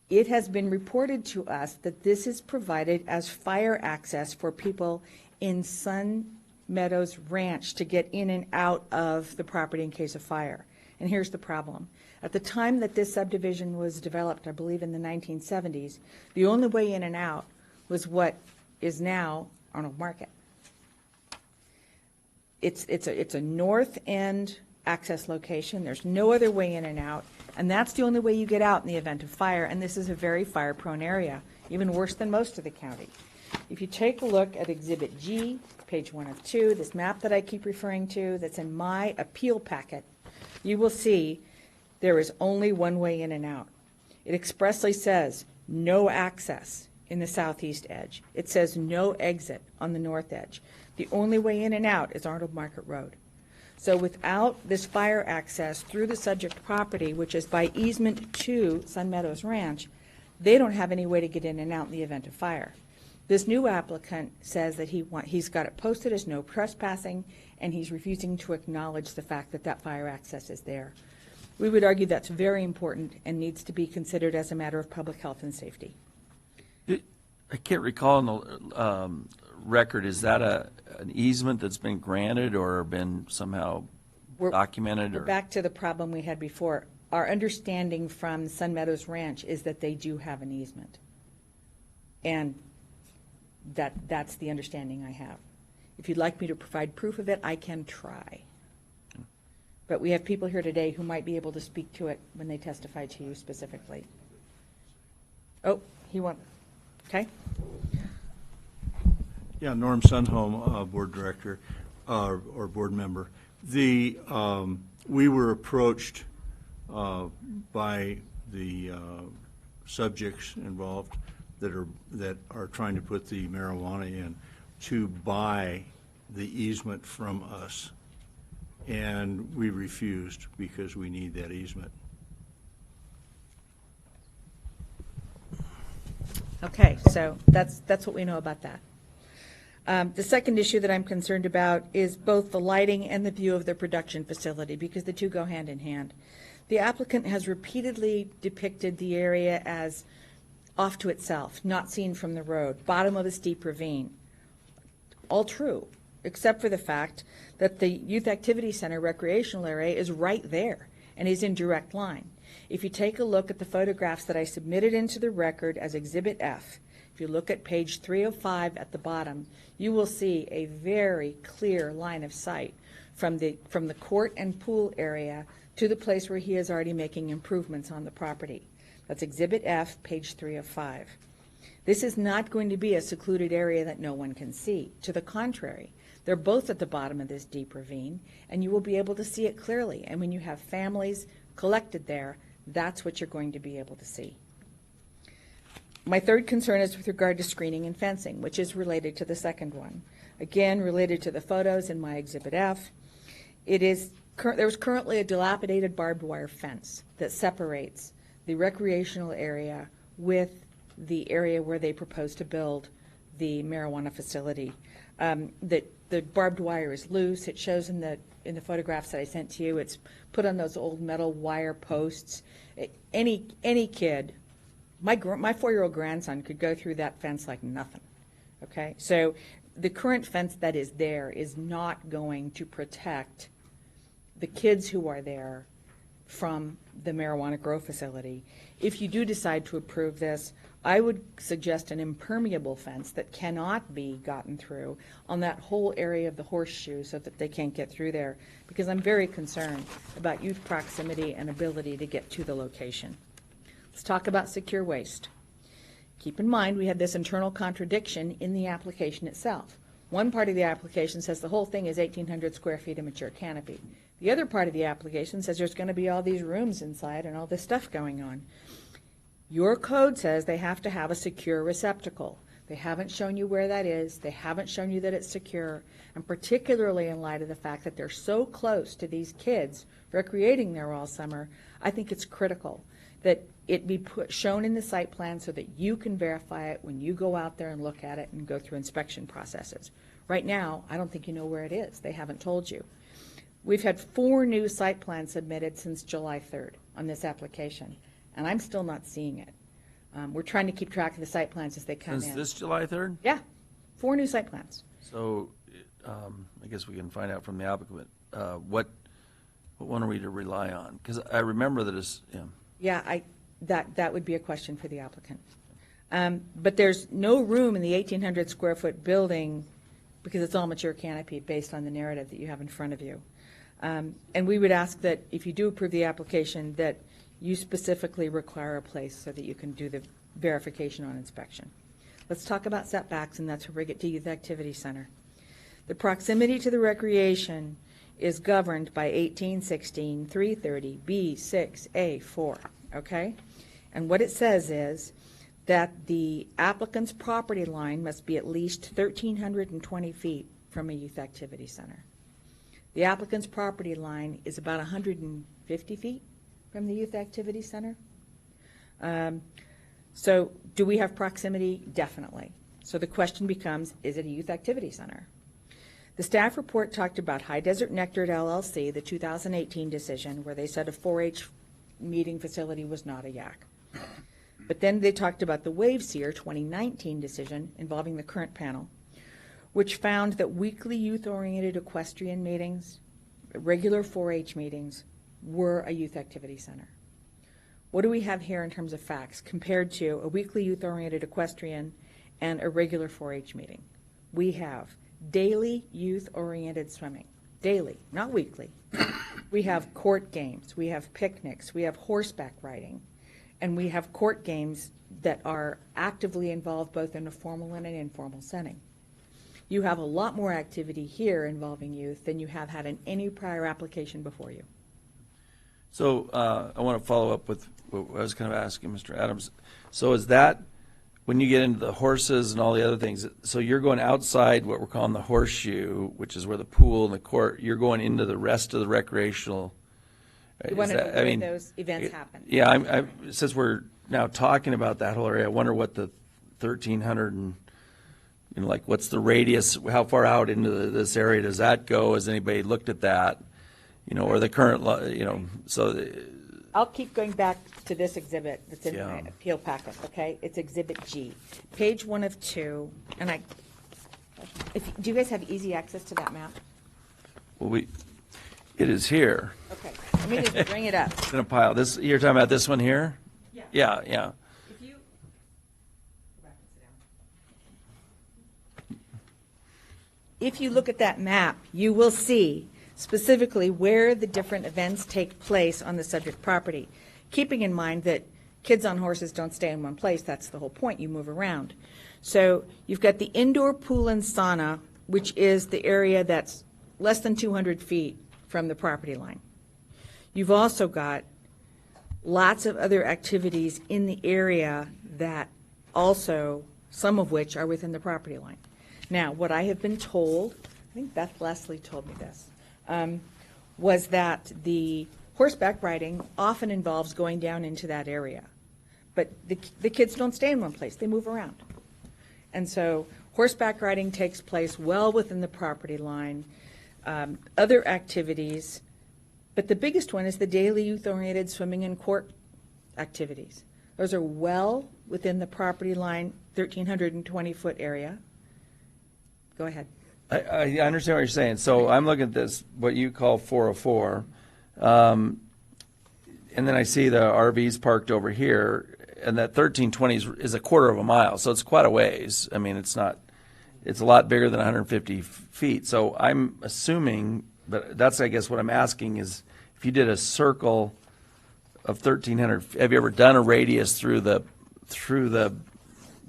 It has been reported to us that this is provided as fire access for people in Sun Meadows Ranch to get in and out of the property in case of fire. And here's the problem. At the time that this subdivision was developed, I believe in the 1970s, the only way in and out was what is now Arnold Market. It's a north end access location. There's no other way in and out, and that's the only way you get out in the event of fire, and this is a very fire-prone area, even worse than most of the county. If you take a look at Exhibit G, page 1 of 2, this map that I keep referring to that's in my appeal packet, you will see there is only one way in and out. It expressly says no access in the southeast edge. It says no exit on the north edge. The only way in and out is Arnold Market Road. So without this fire access through the subject property, which is by easement to Sun Meadows Ranch, they don't have any way to get in and out in the event of fire. This new applicant says that he's got it posted as no trespassing, and he's refusing to acknowledge the fact that that fire access is there. We would argue that's very important and needs to be considered as a matter of public health and safety. I can't recall in the record, is that an easement that's been granted or been somehow documented? We're back to the problem we had before. Our understanding from Sun Meadows Ranch is that they do have an easement. And that's the understanding I have. If you'd like me to provide proof of it, I can try. But we have people here today who might be able to speak to it when they testify to you specifically. Oh, okay. Yeah, Norm Sunholm, board director or board member. We were approached by the subjects involved that are trying to put the marijuana in to buy the easement from us, and we refused because we need that easement. Okay, so that's what we know about that. The second issue that I'm concerned about is both the lighting and the view of the production facility, because the two go hand in hand. The applicant has repeatedly depicted the area as off to itself, not seen from the road, bottom of a steep ravine. All true, except for the fact that the Youth Activity Center recreational area is right there and is in direct line. If you take a look at the photographs that I submitted into the record as Exhibit F, If you look at page 305 at the bottom, you will see a very clear line of sight from the court and pool area to the place where he is already making improvements on the property. That's Exhibit F, page 305. This is not going to be a secluded area that no one can see. To the contrary, they're both at the bottom of this deep ravine, and you will be able to see it clearly. And when you have families collected there, that's what you're going to be able to see. My third concern is with regard to screening and fencing, which is related to the second one. Again, related to the photos in my Exhibit F. There's currently a dilapidated barbed wire fence that separates the recreational area with the area where they propose to build the marijuana facility. The barbed wire is loose. It shows in the photographs that I sent to you. It's put on those old metal wire posts. Any kid, my 4-year-old grandson could go through that fence like nothing. Okay, so the current fence that is there is not going to protect the kids who are there from the marijuana grow facility. If you do decide to approve this, I would suggest an impermeable fence that cannot be gotten through on that whole area of the horseshoe so that they can't get through there, because I'm very concerned about youth proximity and ability to get to the location. Let's talk about secure waste. Keep in mind, we have this internal contradiction in the application itself. One part of the application says the whole thing is 1,800 square feet of mature canopy. The other part of the application says there's going to be all these rooms inside and all this stuff going on. Your code says they have to have a secure receptacle. They haven't shown you where that is. They haven't shown you that it's secure. And particularly in light of the fact that they're so close to these kids recreating there all summer, I think it's critical that it be shown in the site plan so that you can verify it when you go out there and look at it and go through inspection processes. Right now, I don't think you know where it is. They haven't told you. We've had 4 new site plans submitted since July 3rd on this application, and I'm still not seeing it. We're trying to keep track of the site plans as they come in. Since this July 3rd? Yeah, 4 new site plans. So I guess we can find out from the applicant, what one are we to rely on? Because I remember that it's, Yeah, that would be a question for the applicant. But there's no room in the 1,800 square foot building because it's all mature canopy based on the narrative that you have in front of you. And we would ask that if you do approve the application, that you specifically require a place so that you can do the verification on inspection. Let's talk about setbacks, and that's where we get to Youth Activity Center. The proximity to the recreation is governed by 1816 330 B6A4, okay? And what it says is that the applicant's property line must be at least 1,320 feet from a youth activity center. The applicant's property line is about 150 feet from the youth activity center. So do we have proximity? Definitely. So the question becomes, is it a youth activity center? The staff report talked about High Desert Nectar LLC, the 2018 decision, where they said a 4-H meeting facility was not a YAC. But then they talked about the Waveseer 2019 decision involving the current panel, which found that weekly youth-oriented equestrian meetings, regular 4-H meetings, were a youth activity center. What do we have here in terms of facts compared to a weekly youth-oriented equestrian and a regular 4-H meeting? We have daily youth-oriented swimming, daily, not weekly. We have court games, we have picnics, we have horseback riding, and we have court games that are actively involved both in a formal and an informal setting. You have a lot more activity here involving youth than you have had in any prior application before you. So I want to follow up with what I was kind of asking Mr. Adams. So is that, when you get into the horses and all the other things, so you're going outside what we're calling the horseshoe, which is where the pool and the court, you're going into the rest of the recreational. You want to know where those events happen. Yeah, since we're now talking about that whole area, I wonder what the 1,300 and, like what's the radius, how far out into this area does that go? Has anybody looked at that? Or the current, so. I'll keep going back to this exhibit that's in my appeal packet, okay? It's Exhibit G, page 1 of 2, and do you guys have easy access to that map? Well, it is here. Okay, let me just bring it up. It's in a pile. You're talking about this one here? Yeah. Yeah. If you, go back and sit down. if you look at that map, you will see specifically where the different events take place on the subject property, keeping in mind that kids on horses don't stay in one place. That's the whole point. You move around. So you've got the indoor pool and sauna, which is the area that's less than 200 feet from the property line. You've also got lots of other activities in the area that also, some of which are within the property line. Now, what I have been told, I think Beth Leslie told me this, was that the horseback riding often involves going down into that area. But the kids don't stay in one place, they move around. And so horseback riding takes place well within the property line. Other activities, but the biggest one is the daily youth-oriented swimming and court activities. Those are well within the property line, 1,320-foot area. Go ahead. I understand what you're saying. So I'm looking at this, what you call 404, and then I see the RVs parked over here, and that 1320 is a quarter of a mile, so it's quite a ways. I mean, it's not, it's a lot bigger than 150 feet. So I'm assuming, but that's, I guess, what I'm asking is, if you did a circle of 1,300, have you ever done a radius through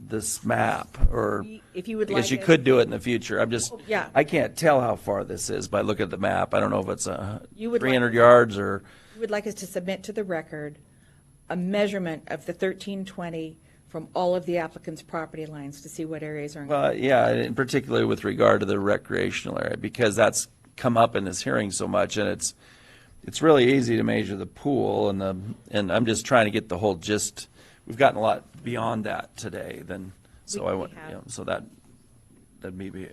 this map? Or if you would I guess like you it- could do it in the future. I'm just, Yeah. I can't tell how far this is by looking at the map. I don't know if it's You would 300 yards or. You would like us to submit to the record a measurement of the 1,320 from all of the applicants' property lines to see what areas are included. Yeah, and particularly with regard to the recreational area, because that's come up in this hearing so much, and it's really easy to measure the pool, and I'm just trying to get the whole gist. We've gotten a lot beyond that today, so I want, so that'd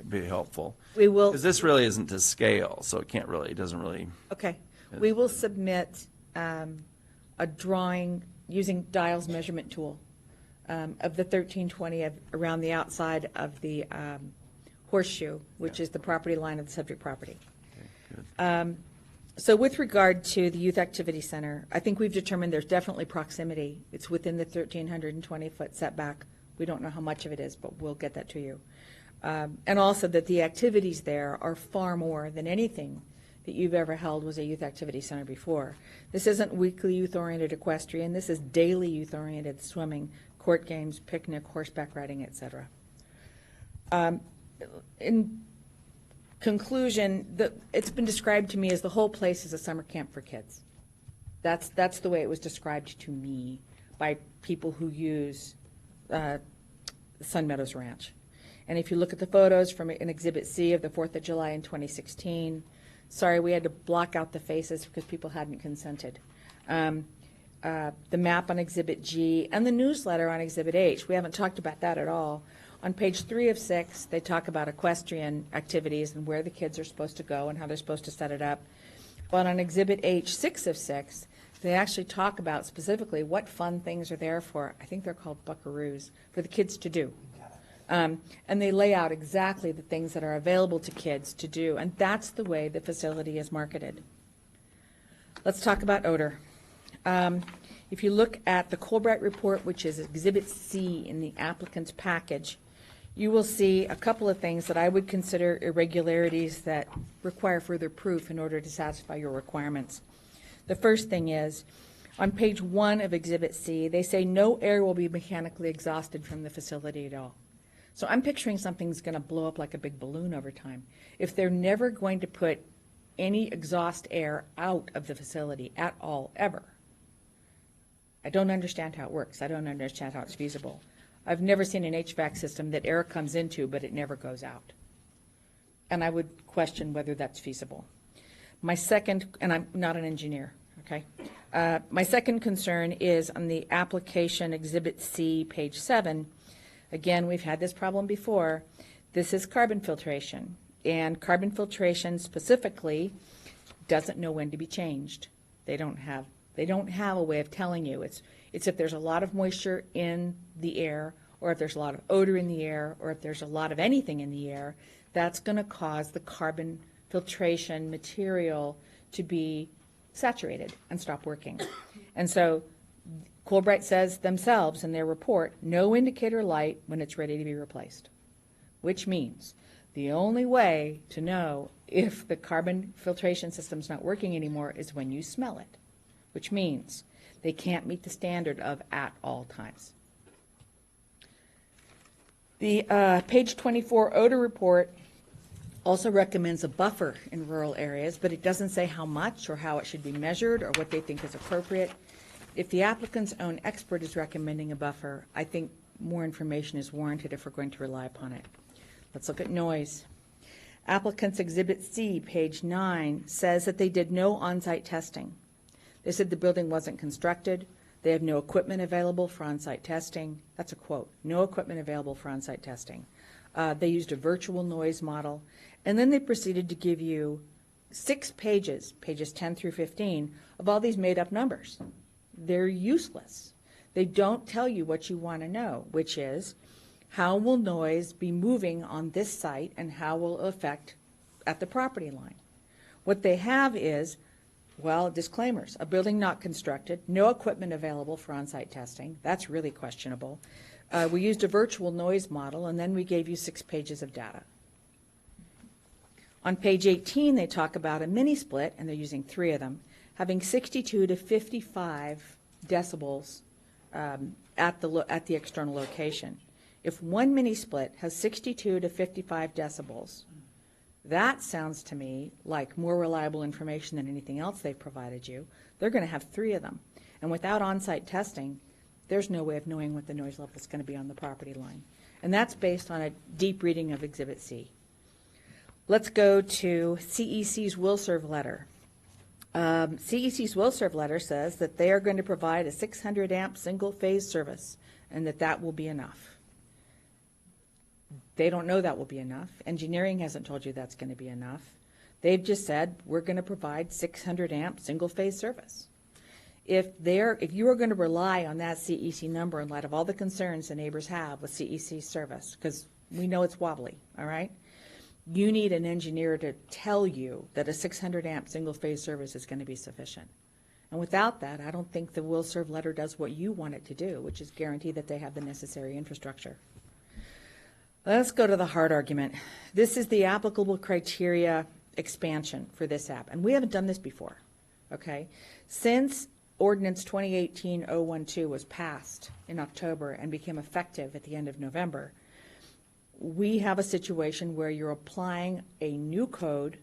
be helpful. We will. Because this really isn't to scale, so it doesn't really. Okay. We will submit a drawing using Dial's measurement tool of the 1,320 around the outside of the horseshoe, which is the property line of the subject property. So with regard to the Youth Activity Center, I think we've determined there's definitely proximity. It's within the 1,320-foot setback. We don't know how much of it is, but we'll get that to you. And also that the activities there are far more than anything that you've ever held was a youth activity center before. This isn't weekly youth-oriented equestrian. This is daily youth-oriented swimming, court games, picnic, horseback riding, etc. In conclusion, it's been described to me as the whole place is a summer camp for kids. That's the way it was described to me by people who use Sun Meadows Ranch. And if you look at the photos from an Exhibit C of the 4th of July in 2016, sorry, we had to block out the faces because people hadn't consented. The map on Exhibit G and the newsletter on Exhibit H, we haven't talked about that at all. On page 3 of 6, they talk about equestrian activities and where the kids are supposed to go and how they're supposed to set it up. But on Exhibit H, 6 of 6, they actually talk about specifically what fun things are there for, I think they're called buckaroos, for the kids to do. And they lay out exactly the things that are available to kids to do, and that's the way the facility is marketed. Let's talk about odor. If you look at the Colbright report, which is Exhibit C in the applicant's package, you will see a couple of things that I would consider irregularities that require further proof in order to satisfy your requirements. The first thing is, on page 1 of Exhibit C, they say no air will be mechanically exhausted from the facility at all. So I'm picturing something's going to blow up like a big balloon over time. If they're never going to put any exhaust air out of the facility at all, ever, I don't understand how it works. I don't understand how it's feasible. I've never seen an HVAC system that air comes into, but it never goes out. And I would question whether that's feasible. My second, and I'm not an engineer, okay? My second concern is on the application Exhibit C, page 7. Again, we've had this problem before. This is carbon filtration, and carbon filtration specifically doesn't know when to be changed. They don't have a way of telling you. It's if there's a lot of moisture in the air, or if there's a lot of odor in the air, or if there's a lot of anything in the air, that's going to cause the carbon filtration material to be saturated and stop working. And so Colbright says themselves in their report, no indicator light when it's ready to be replaced, which means The only way to know if the carbon filtration system's not working anymore is when you smell it, which means they can't meet the standard of at all times. The page 24 odor report also recommends a buffer in rural areas, but it doesn't say how much or how it should be measured or what they think is appropriate. If the applicant's own expert is recommending a buffer, I think more information is warranted if we're going to rely upon it. Let's look at noise. Applicant's Exhibit C, page 9, says that they did no on-site testing. They said the building wasn't constructed. They have no equipment available for on-site testing. That's a quote. No equipment available for on-site testing. They used a virtual noise model. And then they proceeded to give you 6 pages, pages 10 through 15, of all these made-up numbers. They're useless. They don't tell you what you want to know, which is how will noise be moving on this site and how will it affect at the property line. What they have is, well, disclaimers. A building not constructed, no equipment available for on-site testing. That's really questionable. We used a virtual noise model, and then we gave you 6 pages of data. On page 18, they talk about a mini split, and they're using 3 of them, having 62 to 55 decibels at the external location. If one mini split has 62 to 55 decibels, that sounds to me like more reliable information than anything else they've provided you. They're going to have 3 of them. And without on-site testing, there's no way of knowing what the noise level is going to be on the property line. And that's based on a deep reading of Exhibit C. Let's go to CEC's will serve letter. CEC's will serve letter says that they are going to provide a 600 amp single phase service and that will be enough. They don't know that will be enough. Engineering hasn't told you that's going to be enough. They've just said we're going to provide 600 amp single phase service. If you are going to rely on that CEC number in light of all the concerns the neighbors have with CEC service, because we know it's wobbly, all right? You need an engineer to tell you that a 600 amp single phase service is going to be sufficient. And without that, I don't think the will serve letter does what you want it to do, which is guarantee that they have the necessary infrastructure. Let's go to the hard argument. This is the applicable criteria expansion for this app, and we haven't done this before, okay? Since Ordinance 2018-012 was passed in October and became effective at the end of November, we have a situation where you're applying a new code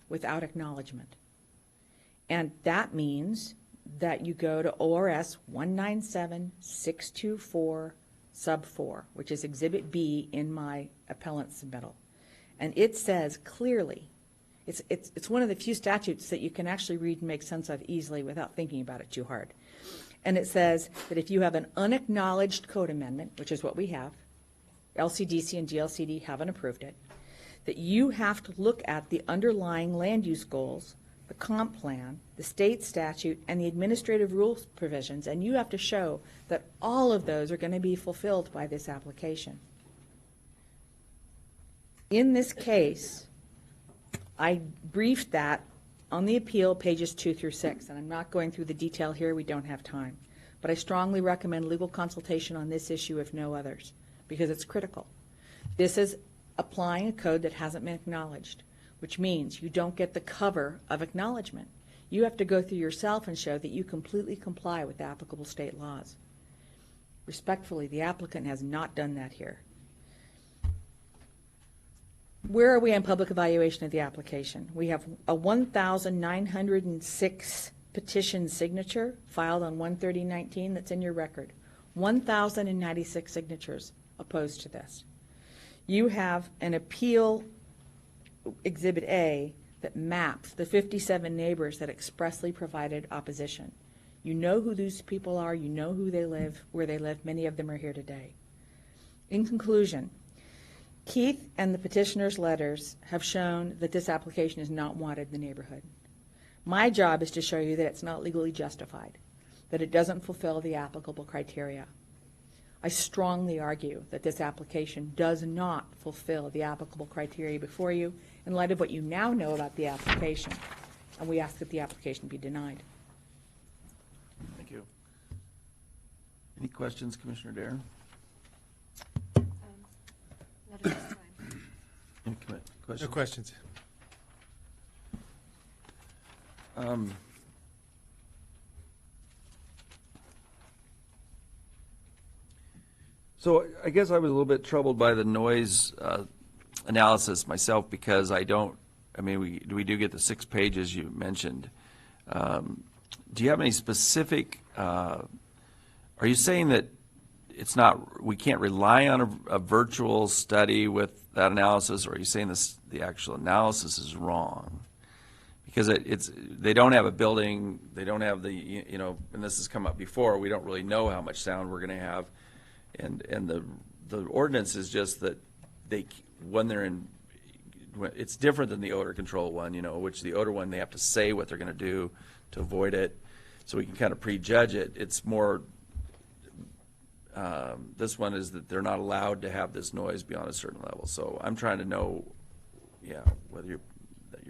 without acknowledgement. And that means that you go to ORS 197624 sub 4, which is Exhibit B in my appellant submittal. And it says clearly, it's one of the few statutes that you can actually read and make sense of easily without thinking about it too hard. And it says that if you have an unacknowledged code amendment, which is what we have, LCDC and DLCD haven't approved it, that you have to look at the underlying land use goals, the comp plan, the state statute, and the administrative rules provisions, and you have to show that all of those are going to be fulfilled by this application. In this case, I briefed that on the appeal, pages 2 through 6, and I'm not going through the detail here, we don't have time. But I strongly recommend legal consultation on this issue, if no others, because it's critical. This is applying a code that hasn't been acknowledged, which means you don't get the cover of acknowledgement. You have to go through yourself and show that you completely comply with applicable state laws. Respectfully, the applicant has not done that here. Where are we on public evaluation of the application? We have a 1,906 petition signature filed on 1/30/19 that's in your record. 1,096 signatures opposed to this. You have an appeal, Exhibit A, that maps the 57 neighbors that expressly provided opposition. You know who these people are, you know who they live, where they live, many of them are here today. In conclusion, Keith and the petitioner's letters have shown that this application is not wanted in the neighborhood. My job is to show you that it's not legally justified, that it doesn't fulfill the applicable criteria. I strongly argue that this application does not fulfill the applicable criteria before you in light of what you now know about the application, and we ask that the application be denied. Thank you. Any questions, Commissioner Dare? Not at this time. Any No questions. So I guess I was a little bit troubled by the noise analysis myself because I mean, we do get the 6 pages you mentioned. Do you have any specific, are you saying that it's not, we can't rely on a virtual study with that analysis, or are you saying the actual analysis is wrong? Because they don't have a building, they don't have the, and this has come up before, we don't really know how much sound we're going to have. And the ordinance is just that when they're in, it's different than the odor control one, which the odor one, they have to say what they're going to do to avoid it. So we can kind of prejudge it. It's more, this one is that they're not allowed to have this noise beyond a certain level. So I'm trying to know, whether your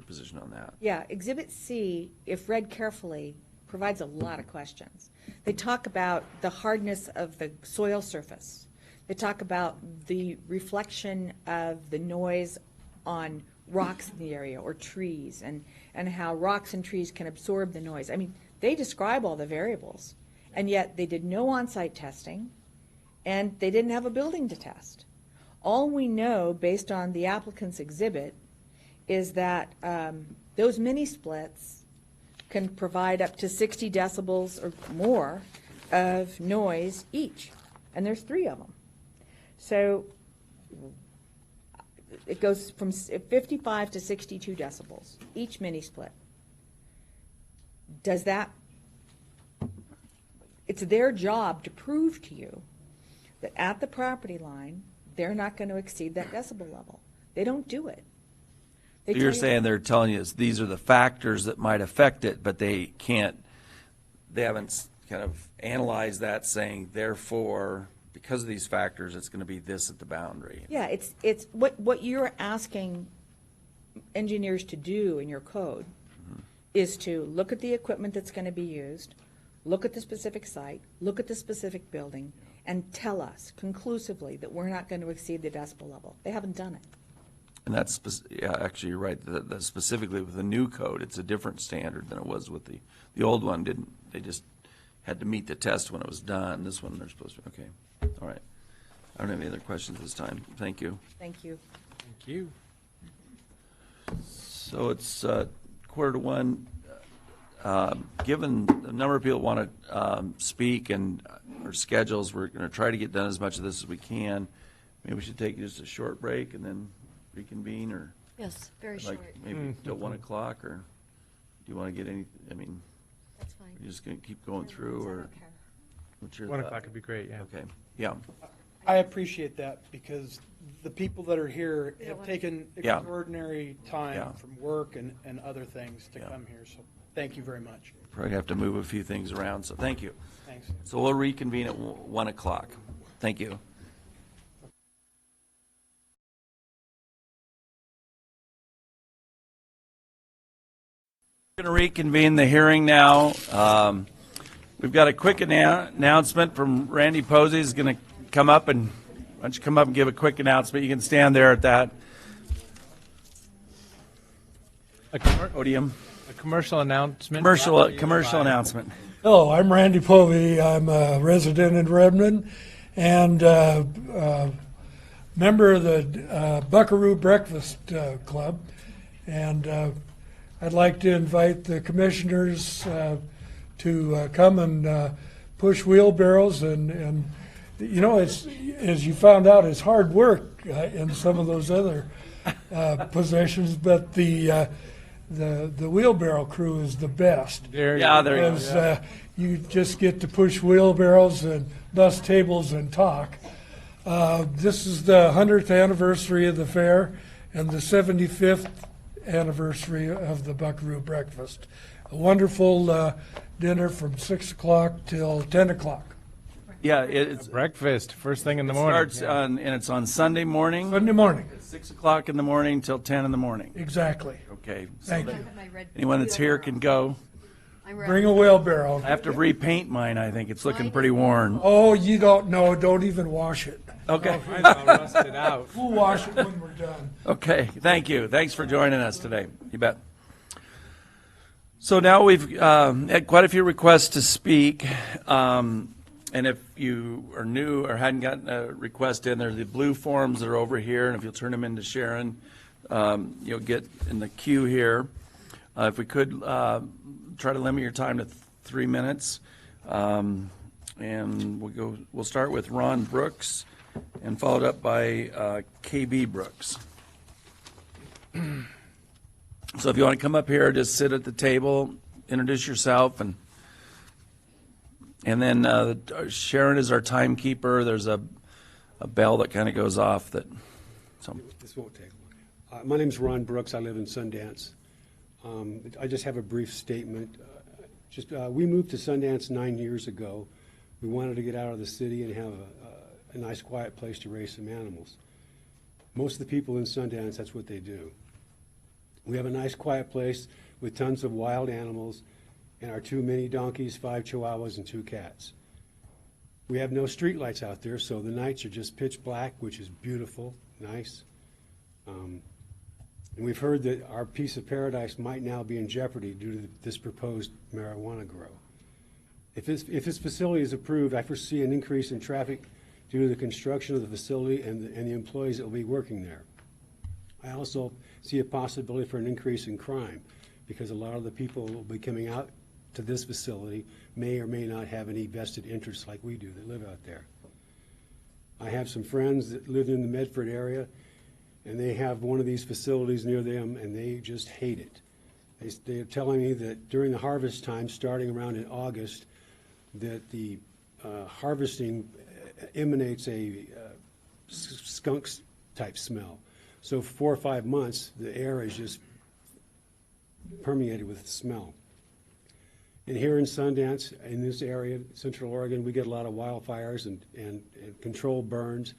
position on that. Yeah, Exhibit C, if read carefully, provides a lot of questions. They talk about the hardness of the soil surface. They talk about the reflection of the noise on rocks in the area or trees, and how rocks and trees can absorb the noise. I mean, they describe all the variables, and yet they did no on-site testing, and they didn't have a building to test. All we know, based on the applicant's exhibit, is that those mini splits can provide up to 60 decibels or more of noise each, and there's 3 of them. So it goes from 55 to 62 decibels, each mini split. Does that, it's their job to prove to you that at the property line, they're not going to exceed that decibel level. They don't do it. So you're saying they're telling you these are the factors that might affect it, but they haven't kind of analyzed that, saying, therefore, because of these factors, it's going to be this at the boundary. Yeah, it's what you're asking engineers to do in your code is to look at the equipment that's going to be used, look at the specific site, look at the specific building, and tell us conclusively that we're not going to exceed the decibel level. They haven't done it. And that's, actually, you're right, that specifically with the new code, it's a different standard than it was with the old one. They just had to meet the test when it was done. This one, they're supposed to, okay. All right. I don't have any other questions this time. Thank you. Thank you. Thank you. So it's 12:45. Given the number of people want to speak and our schedules, we're going to try to get done as much of this as we can. Maybe we should take just a short break and then reconvene, or Yes, very like short. maybe till 1 o'clock, or do you want to get any? I mean, That's fine. you're just going to keep going through, or what's your 1 thought? o'clock would be great, yeah. Okay. Yeah. I appreciate that, because the people that are here have taken Yeah. extraordinary time Yeah. from work and other things to Yeah. come here, so thank you very much. Probably have to move a few things around. So thank you. Thanks. So we'll reconvene at 1 o'clock. Thank you. We're going to reconvene the hearing now. We've got a quick announcement from Randy Posey. He's going to come up and, why don't you come up and give a quick announcement? You can stand there at that podium. A commercial announcement. Commercial announcement. Hello, I'm Randy Povey. I'm a resident in Redmond and member of the Buckaroo Breakfast Club. And I'd like to invite the commissioners to come and push wheelbarrows. And you know, it's, as you found out, it's hard work in some of those other positions, but the wheelbarrow crew is the best. Because you just get to push wheelbarrows and dust tables and talk. This is the 100th anniversary of the fair and the 75th anniversary of the Buckaroo Breakfast. A wonderful dinner from 6 o'clock till 10 o'clock. Yeah, it's breakfast first thing in the morning. Starts on, and it's on Sunday morning. Sunday morning. At 6 o'clock in the morning till 10 in the morning. Exactly. Okay. Thank that you. Anyone that's here can go. Bring a wheelbarrow. I have to repaint mine. I think it's looking pretty worn. Oh, you don't know. Don't even wash it. Okay. Mine's all rusted out. We'll wash it when we're done. Okay, thank you. Thanks for joining us today. You bet. So now we've had quite a few requests to speak. And if you are new or hadn't gotten a request in, there are the blue forms that are over here. And if you'll turn them into Sharon, you'll get in the queue here. If we could try to limit your time to 3 minutes. And we'll start with Ron Brooks and followed up by KB Brooks. So if you want to come up here, just sit at the table, introduce yourself, and then Sharon is our timekeeper. There's a bell that kind of goes off that. So. This won't take long. My name's Ron Brooks. I live in Sundance. I just have a brief statement. We moved to Sundance 9 years ago. We wanted to get out of the city and have a nice, quiet place to raise some animals. Most of the people in Sundance, that's what they do. We have a nice, quiet place with tons of wild animals and our 2 mini donkeys, 5 chihuahuas, and 2 cats. We have no street lights out there, so the nights are just pitch black, which is beautiful, nice. And we've heard that our piece of paradise might now be in jeopardy due to this proposed marijuana grow. If this facility is approved, I foresee an increase in traffic due to the construction of the facility and the employees that will be working there. I also see a possibility for an increase in crime because a lot of the people who will be coming out to this facility may or may not have any vested interests like we do that live out there. I have some friends that live in the Medford area, and they have one of these facilities near them, and they just hate it. They're telling me that during the harvest time, starting around in August, that the harvesting emanates a skunk-type smell. So for 4 or 5 months, the air is just permeated with smell. And here in Sundance, in this area, Central Oregon, we get a lot of wildfires and controlled burns.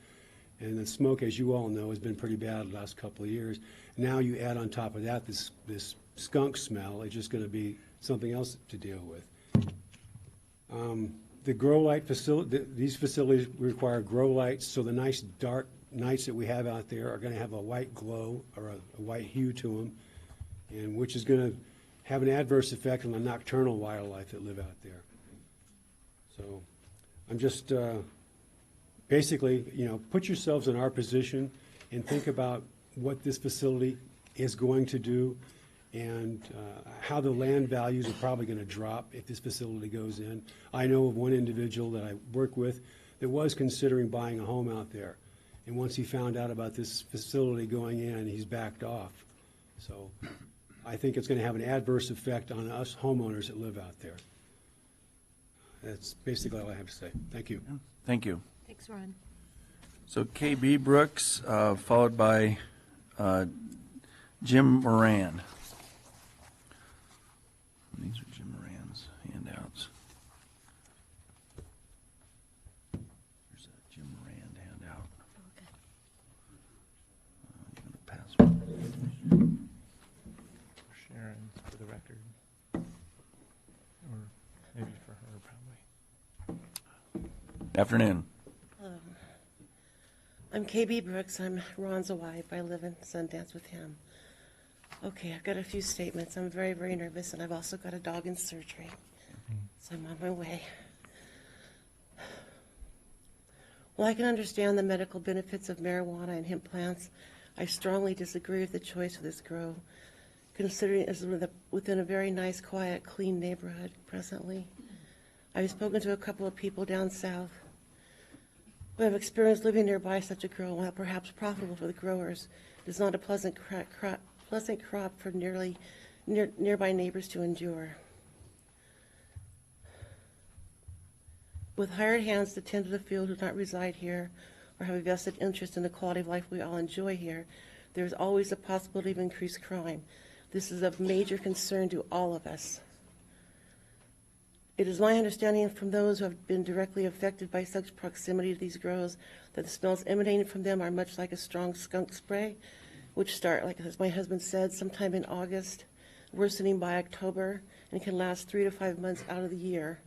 And the smoke, as you all know, has been pretty bad the last couple of years. Now you add on top of that this skunk smell, it's just going to be something else to deal with. The grow light facility, these facilities require grow lights, so the nice dark nights that we have out there are going to have a white glow or a white hue to them, and which is going to have an adverse effect on the nocturnal wildlife that live out there. So I'm just basically, put yourselves in our position and think about what this facility is going to do and how the land values are probably going to drop if this facility goes in. I know of one individual that I work with that was considering buying a home out there. And once he found out about this facility going in, he's backed off. So I think it's going to have an adverse effect on us homeowners that live out there. That's basically all I have to say. Thank you. Thank you. Thanks, Ron. So KB Brooks, followed by Jim Moran. These are Jim Moran's handouts. There's a Jim Moran handout. Okay. I'm going to pass one. Sharon, for the record. Or maybe for her, probably. Afternoon. I'm KB Brooks. I'm Ron's wife. I live in Sundance with him. Okay, I've got a few statements. I'm very, very nervous, and I've also got a dog in surgery, so I'm on my way. While I can understand the medical benefits of marijuana and hemp plants, I strongly disagree with the choice of this grow, considering it is within a very nice, quiet, clean neighborhood presently. I've spoken to a couple of people down south who have experienced living nearby such a grow, while perhaps profitable for the growers, it is not a pleasant crop for nearby neighbors to endure. With hired hands to tend to the field who do not reside here or have a vested interest in the quality of life we all enjoy here, there is always a possibility of increased crime. This is of major concern to all of us. It is my understanding from those who have been directly affected by such proximity to these grows that the smells emanating from them are much like a strong skunk spray, which start, like as my husband said, sometime in August, worsening by October, and can last 3 to 5 months out of the year.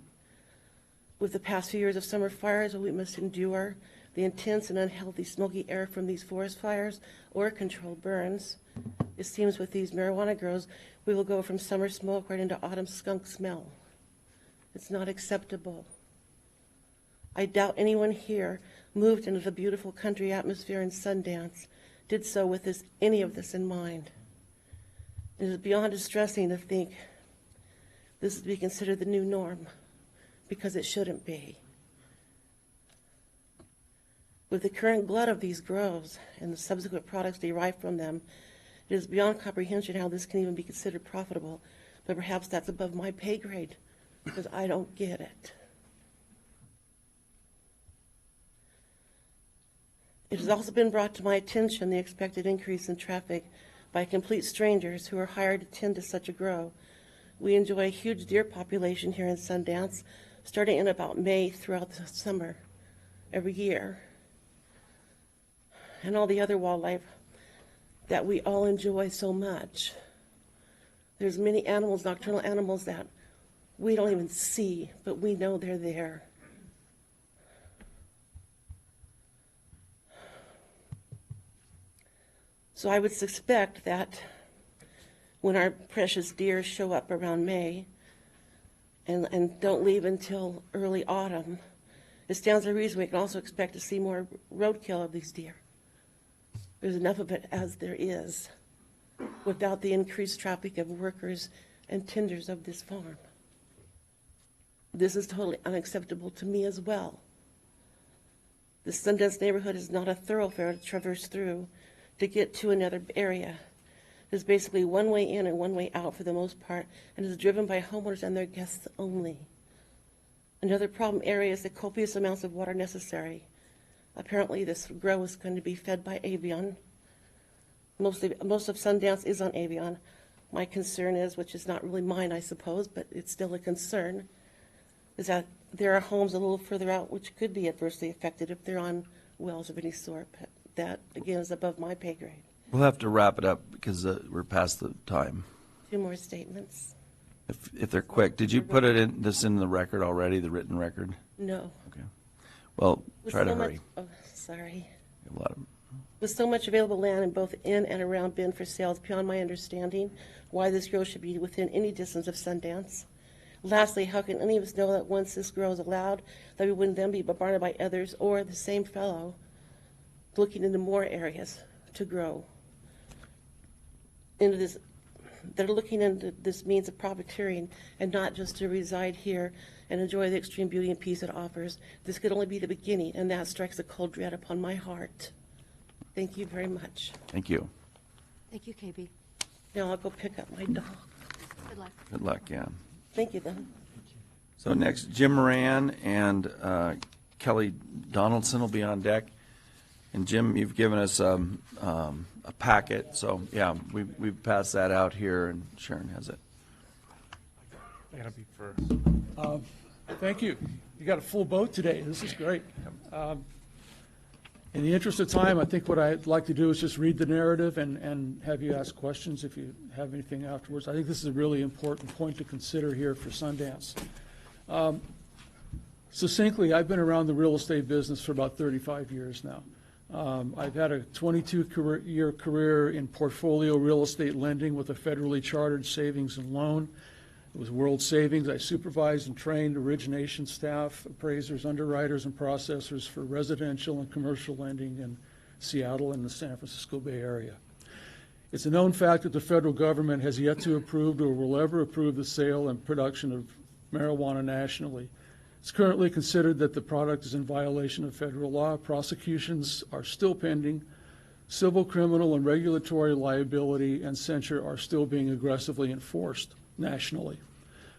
With the past few years of summer fires we must endure, the intense and unhealthy smoky air from these forest fires or controlled burns. It seems with these marijuana grows, we will go from summer smoke right into autumn skunk smell. It's not acceptable. I doubt anyone here moved into the beautiful country atmosphere in Sundance did so with any of this in mind. It is beyond distressing to think this is to be considered the new norm, because it shouldn't be. With the current glut of these groves and the subsequent products derived from them, it is beyond comprehension how this can even be considered profitable, but perhaps that's above my pay grade, because I don't get it. It has also been brought to my attention the expected increase in traffic by complete strangers who are hired to tend to such a grow. We enjoy a huge deer population here in Sundance, starting in about May throughout the summer, every year, and all the other wildlife that we all enjoy so much. There's many animals, nocturnal animals, that we don't even see, but we know they're there. So I would suspect that when our precious deer show up around May and don't leave until early autumn, it stands to reason we can also expect to see more roadkill of these deer. There's enough of it as there is, without the increased traffic of workers and tenders of this farm. This is totally unacceptable to me as well. The Sundance neighborhood is not a thoroughfare to traverse through to get to another area. There's basically one way in and one way out for the most part, and is driven by homeowners and their guests only. Another problem area is the copious amounts of water necessary. Apparently this grow is going to be fed by Avion. Most of Sundance is on Avion. My concern is, which is not really mine, I suppose, but it's still a concern, is that there are homes a little further out which could be adversely affected if they're on wells of any sort. But that, again, is above my pay grade. We'll have to wrap it up because we're past the time. 2 more statements. If they're quick, did you put in the record already, the written record? No. Okay. Well, With try to so much- hurry. Oh, sorry. A lot of, With so much available land in both in and around Bend for sale, it's beyond my understanding why this grow should be within any distance of Sundance. Lastly, how can any of us know that once this grow is allowed, that we wouldn't then be bombarded by others or the same fellow looking into more areas to grow? Into this, they're looking into this means of profiteering and not just to reside here and enjoy the extreme beauty and peace it offers. This could only be the beginning, and that strikes a cold dread upon my heart. Thank you very much. thank you. Thank you, KB. Now I'll go pick up my dog. Good luck. Good luck, yeah. Thank you, then. So next, Jim Moran and Kelly Donaldson will be on deck. And Jim, you've given us a packet, so yeah, we've passed that out here, and Sharon has it. That'll be for. Thank you. You got a full boat today. This is great. In the interest of time, I think what I'd like to do is just read the narrative and have you ask questions if you have anything afterwards. I think this is a really important point to consider here for Sundance. Succinctly, I've been around the real estate business for about 35 years now. I've had a 22-year career in portfolio real estate lending with a federally chartered savings and loan. It was World Savings. I supervised and trained origination staff, appraisers, underwriters, and processors for residential and commercial lending in Seattle and the San Francisco Bay Area. It's a known fact that the federal government has yet to approve or will ever approve the sale and production of marijuana nationally. It's currently considered that the product is in violation of federal law. Prosecutions are still pending. Civil, criminal, and regulatory liability and censure are still being aggressively enforced nationally.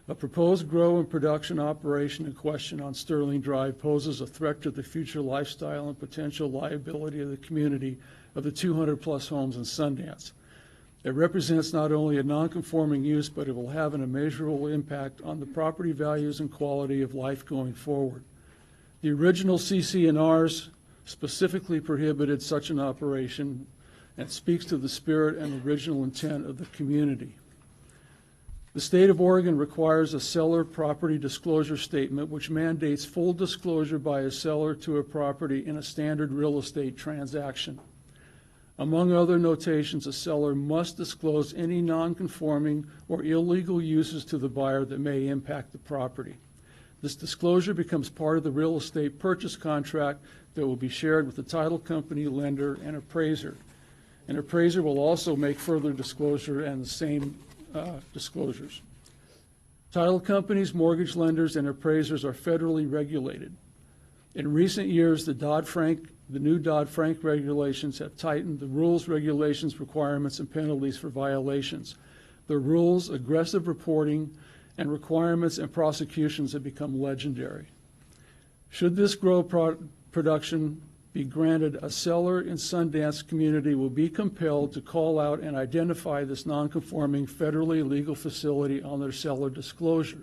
A proposed grow and production operation in question on Sterling Drive poses a threat to the future lifestyle and potential liability of the community of the 200-plus homes in Sundance. It represents not only a non-conforming use, but it will have an immeasurable impact on the property values and quality of life going forward. The original CC&Rs specifically prohibited such an operation and speaks to the spirit and original intent of the community. The state of Oregon requires a seller property disclosure statement which mandates full disclosure by a seller to a property in a standard real estate transaction. Among other notations, a seller must disclose any non-conforming or illegal uses to the buyer that may impact the property. This disclosure becomes part of the real estate purchase contract that will be shared with the title company, lender, and appraiser. An appraiser will also make further disclosure and the same disclosures. Title companies, mortgage lenders, and appraisers are federally regulated. In recent years, the new Dodd-Frank regulations have tightened the rules, regulations, requirements, and penalties for violations. The rules, aggressive reporting, and requirements and prosecutions have become legendary. Should this grow production be granted, a seller in Sundance community will be compelled to call out and identify this non-conforming federally legal facility on their seller disclosure.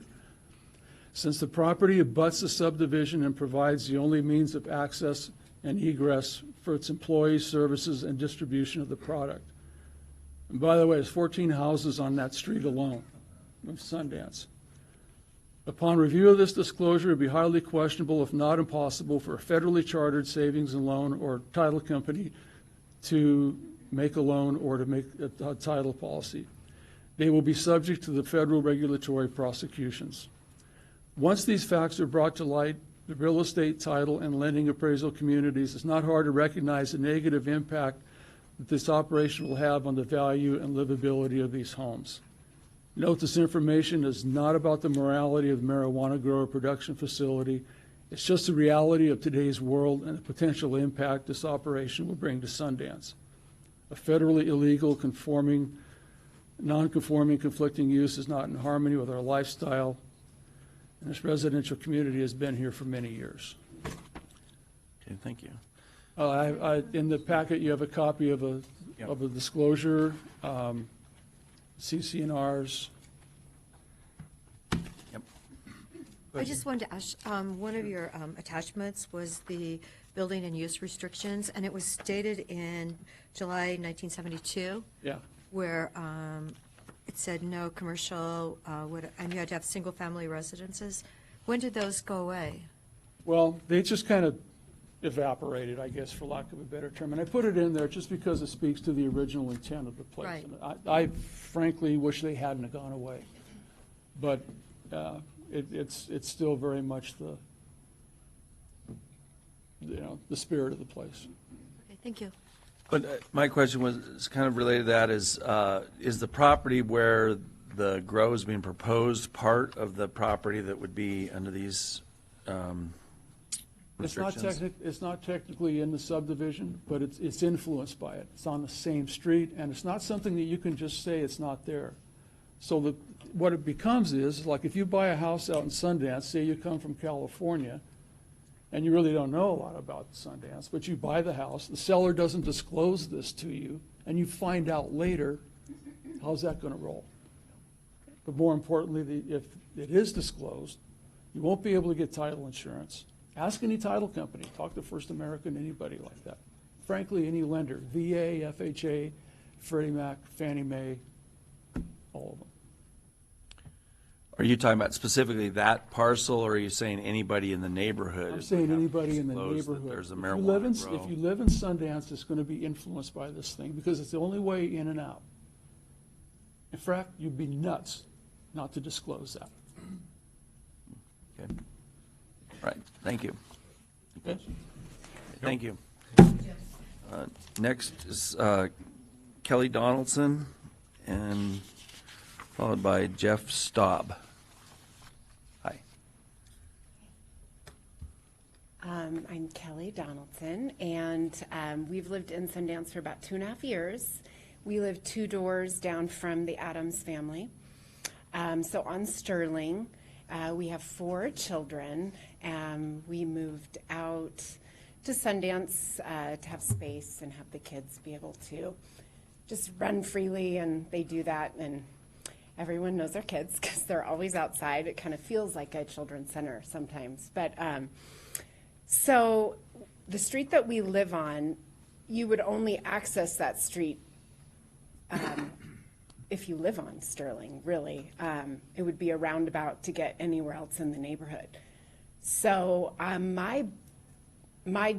Since the property abuts the subdivision and provides the only means of access and egress for its employees, services, and distribution of the product. And by the way, there's 14 houses on that street alone of Sundance. Upon review of this disclosure, it would be highly questionable, if not impossible, for a federally chartered savings and loan or title company to make a loan or to make a title policy. They will be subject to the federal regulatory prosecutions. Once these facts are brought to light, the real estate, title, and lending appraisal communities, it's not hard to recognize the negative impact that this operation will have on the value and livability of these homes. Note, this information is not about the morality of the marijuana grower production facility. It's just the reality of today's world and the potential impact this operation will bring to Sundance. A federally illegal, non-conforming, conflicting use is not in harmony with our lifestyle, and this residential community has been here for many years. Okay, thank you. In the packet, you have a copy of a disclosure, CC&Rs. Yep. I just wanted to ask, one of your attachments was the building and use restrictions, and it was stated in July 1972. Yeah. Where it said no commercial, and you had to have single-family residences. When did those go away? Well, they just kind of evaporated, I guess, for lack of a better term. And I put it in there just because it speaks to the original intent of the place. Right. And I frankly wish they hadn't gone away. But it's still very much the spirit of the place. Okay, thank you. But my question was kind of related to that is the property where the grow is being proposed part of the property that would be under these restrictions? It's not technically in the subdivision, but it's influenced by it. It's on the same street, and it's not something that you can just say it's not there. So what it becomes is, like if you buy a house out in Sundance, say you come from California, and you really don't know a lot about Sundance, but you buy the house, the seller doesn't disclose this to you, and you find out later, how's that going to roll? But more importantly, if it is disclosed, you won't be able to get title insurance. Ask any title company, talk to First American, anybody like that. Frankly, any lender, VA, FHA, Freddie Mac, Fannie Mae, all of them. Are you talking about specifically that parcel, or are you saying anybody in the neighborhood? I'm saying anybody in the Disclose that neighborhood. there's a If marijuana grow. If you live in Sundance, it's going to be influenced by this thing because it's the only way in and out. In fact, you'd be nuts not to disclose that. Okay. Right, thank you. Okay. Thank you. Next is Kelly Donaldson, and followed by Jeff Staub. Hi. I'm Kelly Donaldson, and we've lived in Sundance for about 2.5 years. We live 2 doors down from the Adams family. So on Sterling, we have 4 children. We moved out to Sundance to have space and have the kids be able to just run freely, and they do that, and everyone knows their kids because they're always outside. It kind of feels like a children's center sometimes. But so the street that we live on, you would only access that street if you live on Sterling, really. It would be a roundabout to get anywhere else in the neighborhood. So my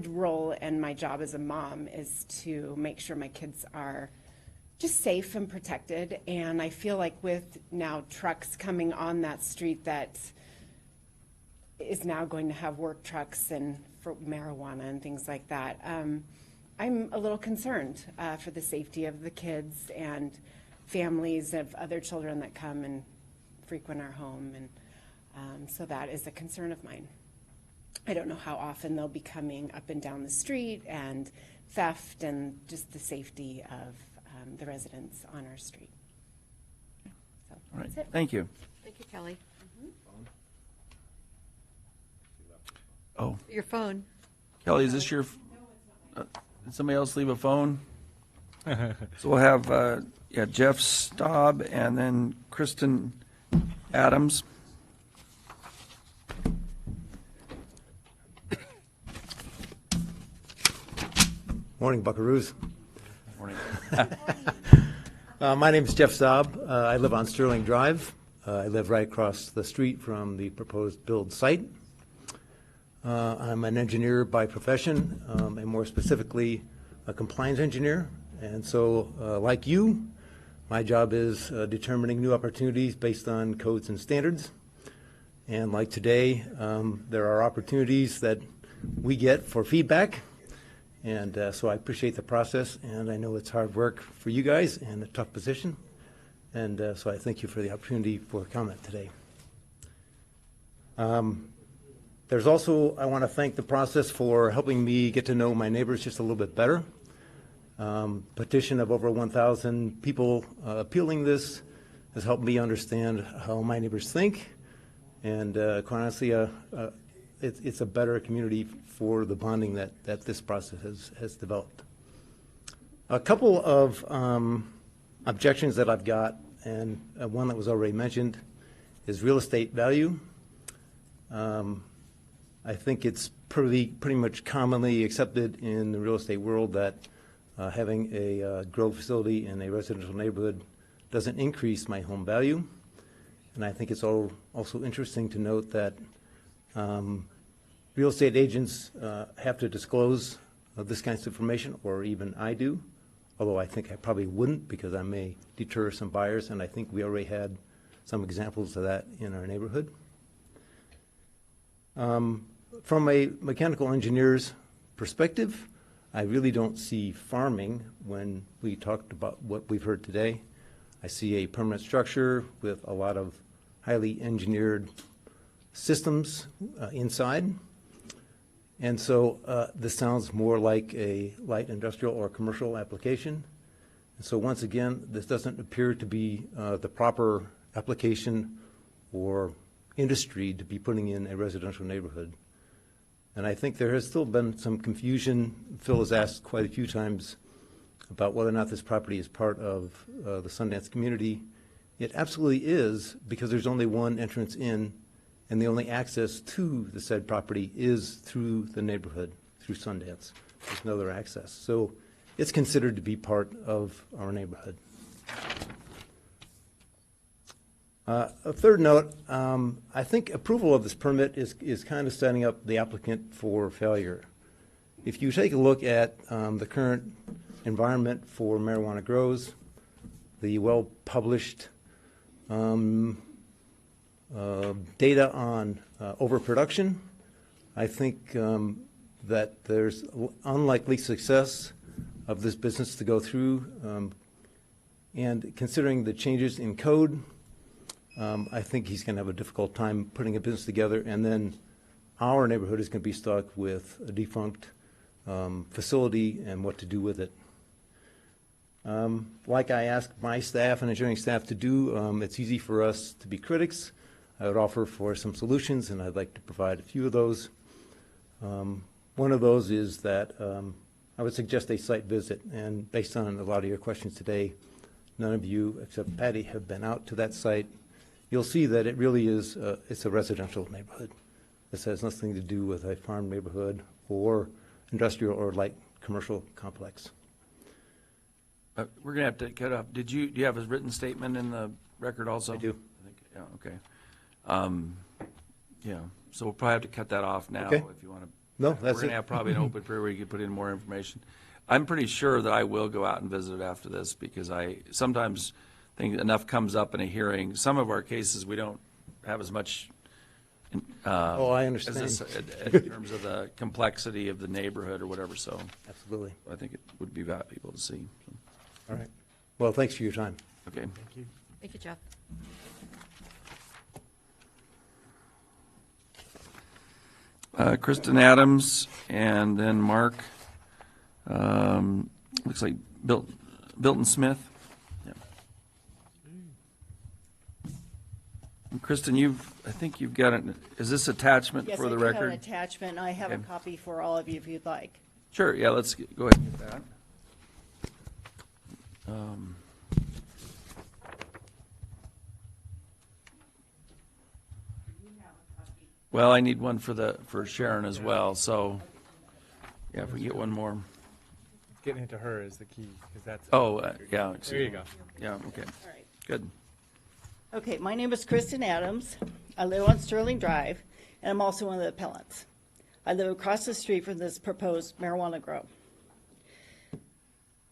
role and my job as a mom is to make sure my kids are just safe and protected. And I feel like with now trucks coming on that street that is now going to have work trucks and for marijuana and things like that, I'm a little concerned for the safety of the kids and families of other children that come and frequent our home. And so that is a concern of mine. I don't know how often they'll be coming up and down the street, and theft and just the safety of the residents on our street. So All right, that's it. thank you. Thank you, Kelly. Oh, Your phone. Kelly, is this your, did somebody else leave a phone? So we'll have, Jeff Staub and then Kristen Adams. Morning, Buckaroos. Morning. My name is Jeff Staub. I live on Sterling Drive. I live right across the street from the proposed build site. I'm an engineer by profession, and more specifically, a compliance engineer. And so, like you, my job is determining new opportunities based on codes and standards. And like today, there are opportunities that we get for feedback. And so I appreciate the process, and I know it's hard work for you guys and a tough position. And so I thank you for the opportunity for comment today. There's also, I want to thank the process for helping me get to know my neighbors just a little bit better. Petition of over 1,000 people appealing this has helped me understand how my neighbors think. And quite honestly, it's a better community for the bonding that this process has developed. A couple of objections that I've got, and one that was already mentioned, is real estate value. I think it's pretty much commonly accepted in the real estate world that having a grow facility in a residential neighborhood doesn't increase my home value. And I think it's also interesting to note that real estate agents have to disclose this kind of information, or even I do, although I think I probably wouldn't because I may deter some buyers, and I think we already had some examples of that in our neighborhood. From a mechanical engineer's perspective, I really don't see farming when we talked about what we've heard today. I see a permanent structure with a lot of highly engineered systems inside. And so this sounds more like a light industrial or commercial application. And so once again, this doesn't appear to be the proper application or industry to be putting in a residential neighborhood. And I think there has still been some confusion. Phil has asked quite a few times about whether or not this property is part of the Sundance community. It absolutely is, because there's only one entrance in, and the only access to the said property is through the neighborhood, through Sundance. There's no other access. So it's considered to be part of our neighborhood. A third note, I think approval of this permit is kind of setting up the applicant for failure. If you take a look at the current environment for marijuana grows, the well-published data on overproduction, I think that there's unlikely success of this business to go through. And considering the changes in code, I think he's going to have a difficult time putting a business together, and then our neighborhood is going to be stuck with a defunct facility and what to do with it. Like I asked my staff and engineering staff to do, it's easy for us to be critics. I would offer for some solutions, and I'd like to provide a few of those. One of those is that I would suggest a site visit, and based on a lot of your questions today, none of you except Patty have been out to that site. You'll see that it really is it's a residential neighborhood. This has nothing to do with a farm neighborhood or industrial or light commercial complex. We're going to have to cut off. Do you have a written statement in the record also? I do. Yeah, okay. Yeah, so we'll probably have to cut that off now Okay. if you want to. No, We're that's going it. to have probably an open period where you can put in more information. I'm pretty sure that I will go out and visit it after this because I sometimes think enough comes up in a hearing. Some of our cases, we don't have as much. I as understand. this, in terms of the complexity of the neighborhood or whatever, so. Absolutely. I think it would be valuable to see. All right. Well, thanks for your time. Okay. Thank you. Thank you, Jeff. Kristen Adams, and then Mark, looks like Bilton Smith. Yeah. And Kristen, I think you've got is this attachment for the Yes, I do have record? an attachment, and I have a Okay. copy for all of you if you'd like. Sure, yeah, let's go ahead and get that. Well, I need one for Sharon as well, so, yeah, if we get one more. Getting it to her is the key, because that's. Yeah. There you go. Yeah, okay. All right. Good. Okay, my name is Kristen Adams. I live on Sterling Drive, and I'm also one of the appellants. I live across the street from this proposed marijuana grow.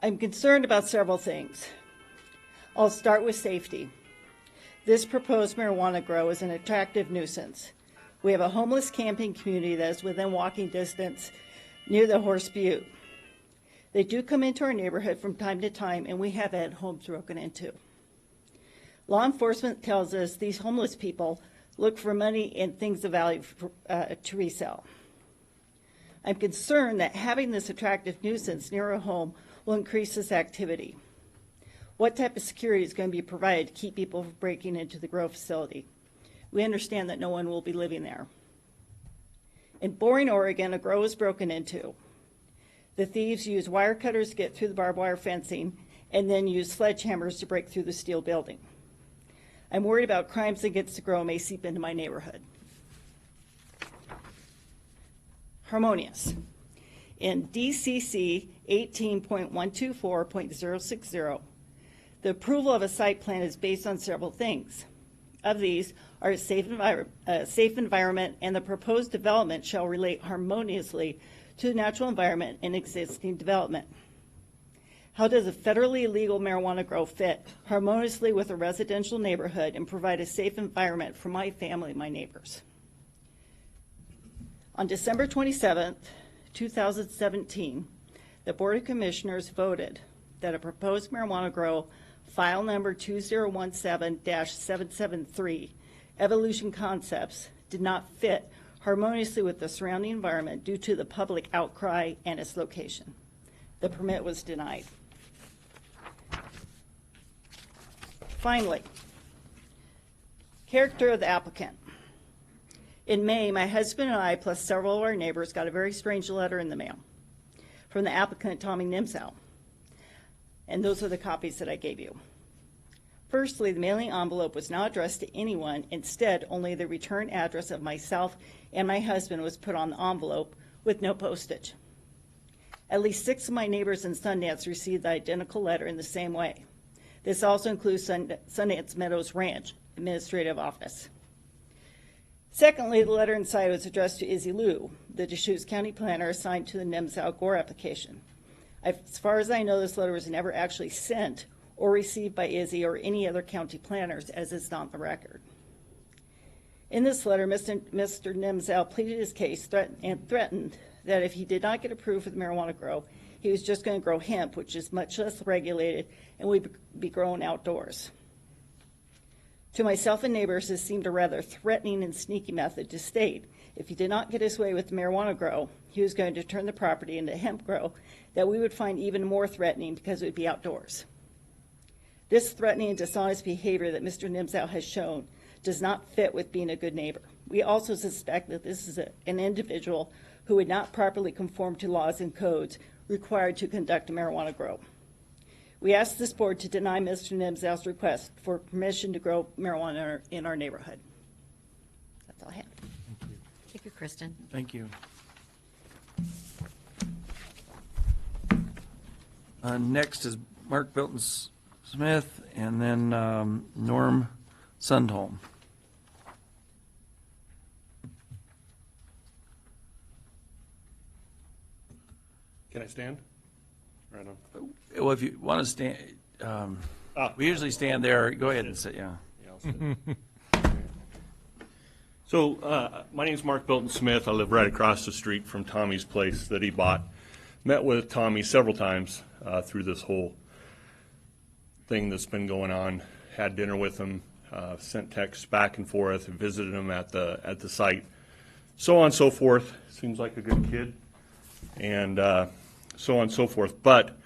I'm concerned about several things. I'll start with safety. This proposed marijuana grow is an attractive nuisance. We have a homeless camping community that is within walking distance near the Horse Butte. They do come into our neighborhood from time to time, and we have had homes broken into. Law enforcement tells us these homeless people look for money and things of value to resell. I'm concerned that having this attractive nuisance near a home will increase this activity. What type of security is going to be provided to keep people from breaking into the grow facility? We understand that no one will be living there. In Boring, Oregon, a grow was broken into. The thieves used wire cutters to get through the barbed wire fencing and then used sledgehammers to break through the steel building. I'm worried about crimes against the grow may seep into my neighborhood. Harmonious. In DCC 18.124.060, the approval of a site plan is based on several things. Of these are a safe environment, and the proposed development shall relate harmoniously to the natural environment and existing development. How does a federally illegal marijuana grow fit harmoniously with a residential neighborhood and provide a safe environment for my family and my neighbors? On December 27th, 2017, the Board of Commissioners voted that a proposed marijuana grow, file number 2017-773, Evolution Concepts, did not fit harmoniously with the surrounding environment due to the public outcry and its location. The permit was denied. Finally, character of the applicant. In May, my husband and I, plus several of our neighbors, got a very strange letter in the mail from the applicant, Tommy Nimsow. And those are the copies that I gave you. Firstly, the mailing envelope was not addressed to anyone. Instead, only the return address of myself and my husband was put on the envelope with no postage. At least 6 of my neighbors in Sundance received the identical letter in the same way. This also includes Sundance Meadows Ranch Administrative Office. Secondly, the letter inside was addressed to Izzy Liu, the Deschutes County planner assigned to the Nimsow Gore application. As far as I know, this letter was never actually sent or received by Izzy or any other county planners, as is not on the record. In this letter, Mr. Nimsow pleaded his case and threatened that if he did not get approved for the marijuana grow, he was just going to grow hemp, which is much less regulated and would be grown outdoors. To myself and neighbors, this seemed a rather threatening and sneaky method to state if he did not get his way with the marijuana grow, he was going to turn the property into hemp grow that we would find even more threatening because it would be outdoors. This threatening and dishonest behavior that Mr. Nimsow has shown does not fit with being a good neighbor. We also suspect that this is an individual who would not properly conform to laws and codes required to conduct a marijuana grow. We ask this board to deny Mr. Nimsow's request for permission to grow marijuana in our neighborhood. That's all I have. Thank you, Kristen. Thank you. Next is Mark Bilton Smith, and then Norm Sundholm. Can I stand? Right on. Well, if you want to stand, we usually stand there. Go ahead and sit, yeah. I'll sit. So, my name's Mark Bilton Smith. I live right across the street from Tommy's place that he bought. Met with Tommy several times through this whole thing that's been going on. Had dinner with him, sent texts back and forth, and visited him at the site. So on and so forth. Seems like a good kid, and so on and so forth. But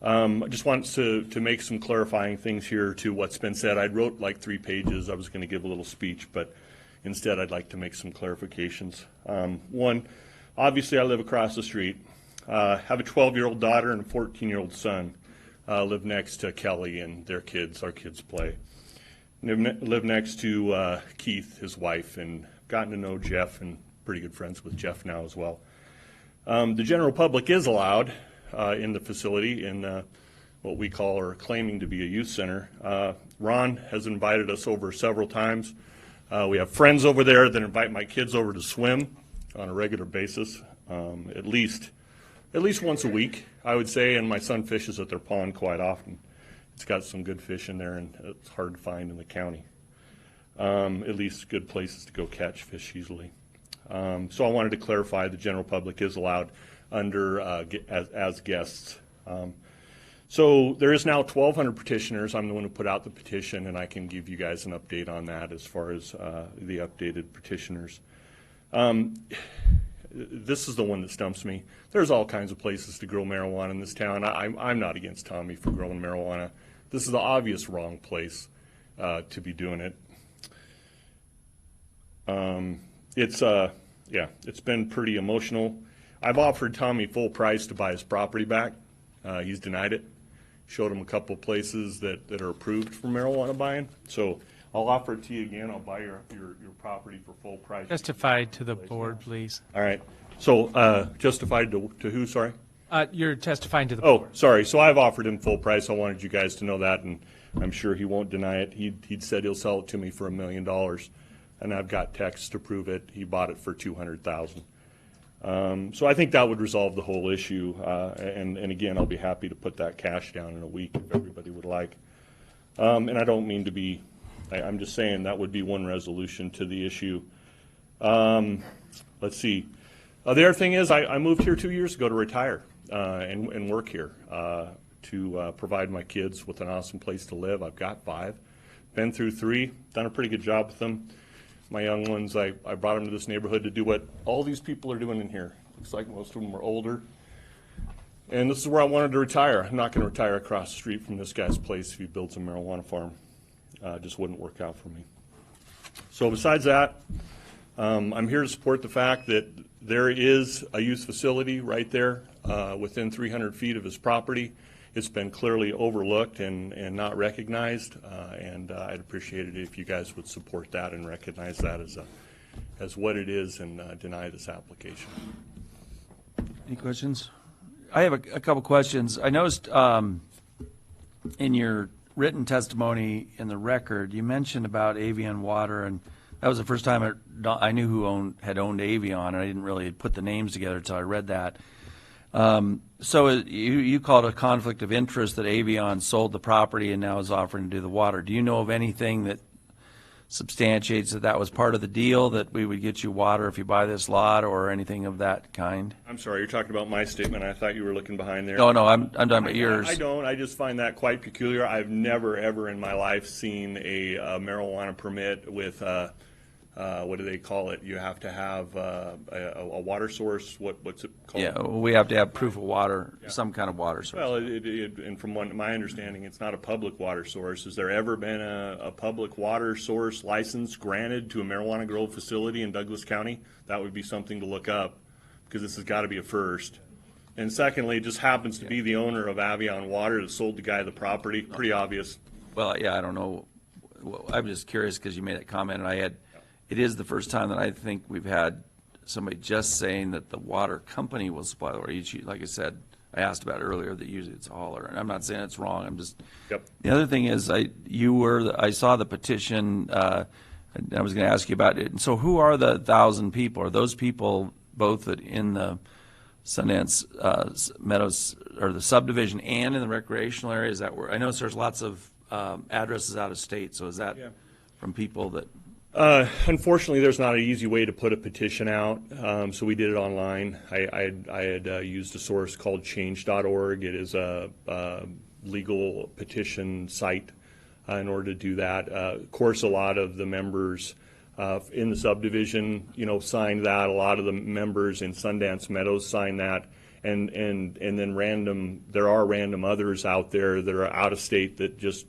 I just wanted to make some clarifying things here to what's been said. I wrote like 3 pages. I was going to give a little speech, but instead I'd like to make some clarifications. One, obviously I live across the street. Have a 12-year-old daughter and a 14-year-old son. Live next to Kelly and their kids. Our kids play. Live next to Keith, his wife, and gotten to know Jeff and pretty good friends with Jeff now as well. The general public is allowed in the facility in what we call or claiming to be a youth center. Ron has invited us over several times. We have friends over there that invite my kids over to swim on a regular basis, at least once a week, I would say, and my son fishes at their pond quite often. It's got some good fish in there, and it's hard to find in the county. At least good places to go catch fish easily. So I wanted to clarify the general public is allowed under as guests. So there is now 1,200 petitioners. I'm the one who put out the petition, and I can give you guys an update on that as far as the updated petitioners. This is the one that stumps me. There's all kinds of places to grow marijuana in this town. I'm not against Tommy for growing marijuana. This is the obvious wrong place to be doing it. It's been pretty emotional. I've offered Tommy full price to buy his property back. He's denied it. Showed him a couple of places that are approved for marijuana buying. So I'll offer it to you again. I'll buy your property for full price. Testified to the board, please. All right. So justified to who, sorry? You're testifying to the board. Oh, sorry. So I've offered him full price. I wanted you guys to know that, and I'm sure he won't deny it. He'd said he'll sell it to me for $1 million, and I've got texts to prove it. He bought it for $200,000. So I think that would resolve the whole issue. And again, I'll be happy to put that cash down in a week if everybody would like. And I don't mean to be, I'm just saying that would be one resolution to the issue. Let's see. The other thing is I moved here 2 years ago to retire and work here to provide my kids with an awesome place to live. I've got 5, been through 3, done a pretty good job with them. My young ones, I brought them to this neighborhood to do what all these people are doing in here. Looks like most of them are older. And this is where I wanted to retire. I'm not going to retire across the street from this guy's place if he builds a marijuana farm. It just wouldn't work out for me. So besides that, I'm here to support the fact that there is a youth facility right there within 300 feet of his property. It's been clearly overlooked and not recognized, and I'd appreciate it if you guys would support that and recognize that as what it is and deny this application. Any questions? I have a couple questions. I noticed in your written testimony in the record, you mentioned about Avion Water, and that was the first time I knew who had owned Avion, and I didn't really put the names together until I read that. So you called it a conflict of interest that Avion sold the property and now is offering to do the water. Do you know of anything that substantiates that was part of the deal, that we would get you water if you buy this lot, or anything of that kind? I'm sorry, you're talking about my statement. I thought you were looking behind there. No, I'm talking about yours. I don't. I just find that quite peculiar. I've never, ever in my life seen a marijuana permit with what do they call it? You have to have a water source. What's it called? Yeah, we have to have proof of water, some kind of water source. Well, and from my understanding, it's not a public water source. Has there ever been a public water source license granted to a marijuana grow facility in Douglas County? That would be something to look up, because this has got to be a first. And secondly, it just happens to be the owner of Avion Water that sold the guy the property. Pretty obvious. Well, yeah, I don't know. Well, I'm just curious because you made that comment, and it is the first time that I think we've had somebody just saying that the water company will supply the water. Like I said, I asked about earlier, that usually it's a hauler, and I'm not saying it's wrong, I'm just. Yep. The other thing is, I saw the petition, and I was gonna ask you about it. So who are the 1,000 people? Are those people both in the Sundance Meadows, or the subdivision, and in the recreational area? Is that where, I notice there's lots of addresses out of state, so is that from people that? Unfortunately, there's not an easy way to put a petition out, so we did it online. I had used a source called change.org. It is a legal petition site in order to do that. Of course, a lot of the members in the subdivision, signed that. A lot of the members in Sundance Meadows signed that, and then there are random others out there that are out of state that just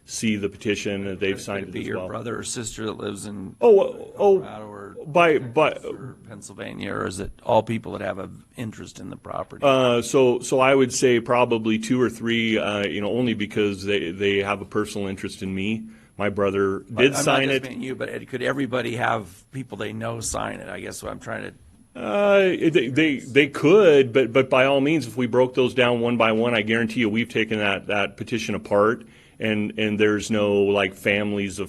see the petition and they've signed Could it it be as well. your brother or sister that lives in Colorado or or Pennsylvania, or is it all people that have an interest in the property? So I would say probably 2 or 3, only because they have a personal interest in me. My brother did sign I'm not it. just meaning you, but could everybody have people they know sign it? I guess what I'm trying to. They could, but by all means, if we broke those down one by one, I guarantee you we've taken that petition apart, and there's no like families or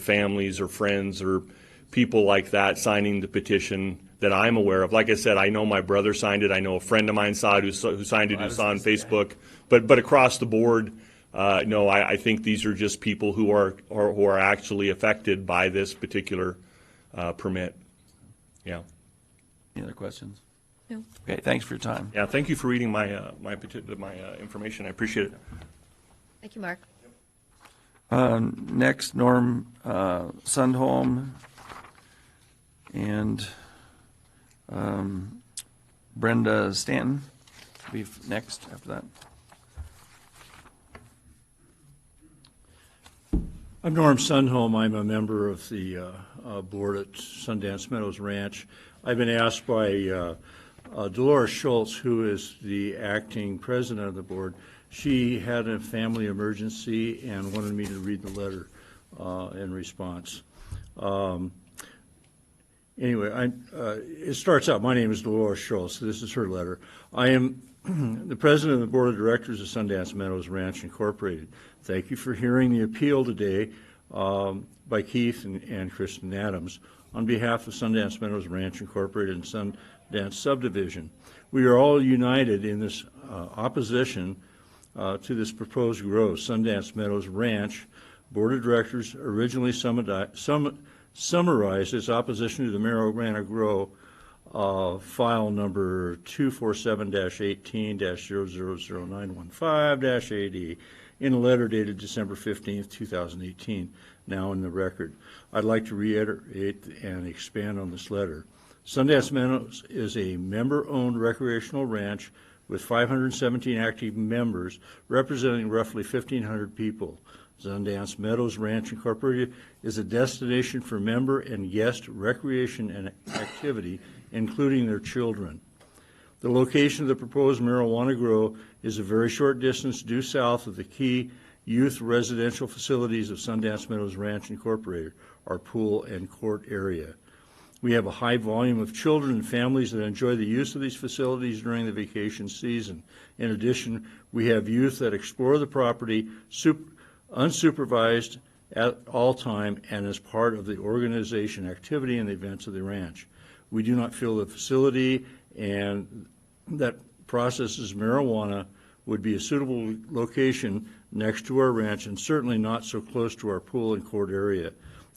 friends or people like that signing the petition that I'm aware of. Like I said, I know my brother signed it. I know a friend of mine saw it who signed it, who saw it on Facebook. But across the board, no, I think these are just people who are actually affected by this particular permit. Yeah. Any other questions? No. Okay, thanks for your time. Yeah, thank you for reading my information. I appreciate it. Thank you, Mark. Next, Norm Sundholm and Brenda Stanton will be next after that. I'm Norm Sundholm. I'm a member of the board at Sundance Meadows Ranch. I've been asked by Dolores Schultz, who is the acting president of the board. She had a family emergency and wanted me to read the letter in response. Anyway, it starts out, my name is Dolores Schultz. This is her letter. I am the president of the board of directors of Sundance Meadows Ranch Incorporated. Thank you for hearing the appeal today by Keith and Kristen Adams on behalf of Sundance Meadows Ranch Incorporated and Sundance Subdivision. We are all united in this opposition to this proposed growth. Sundance Meadows Ranch Board of Directors originally summarized its opposition to the marijuana grow file number 247-18-000915-AD in a letter dated December 15th, 2018, now in the record. I'd like to reiterate and expand on this letter. Sundance Meadows is a member-owned recreational ranch with 517 active members representing roughly 1,500 people. Sundance Meadows Ranch Incorporated is a destination for member and guest recreation and activity, including their children. The location of the proposed marijuana grow is a very short distance due south of the key youth residential facilities of Sundance Meadows Ranch Incorporated, our pool and court area. We have a high volume of children and families that enjoy the use of these facilities during the vacation season. In addition, we have youth that explore the property unsupervised at all time and as part of the organization activity and events of the ranch. We do not feel the facility and that processes marijuana would be a suitable location next to our ranch, and certainly not so close to our pool and court area,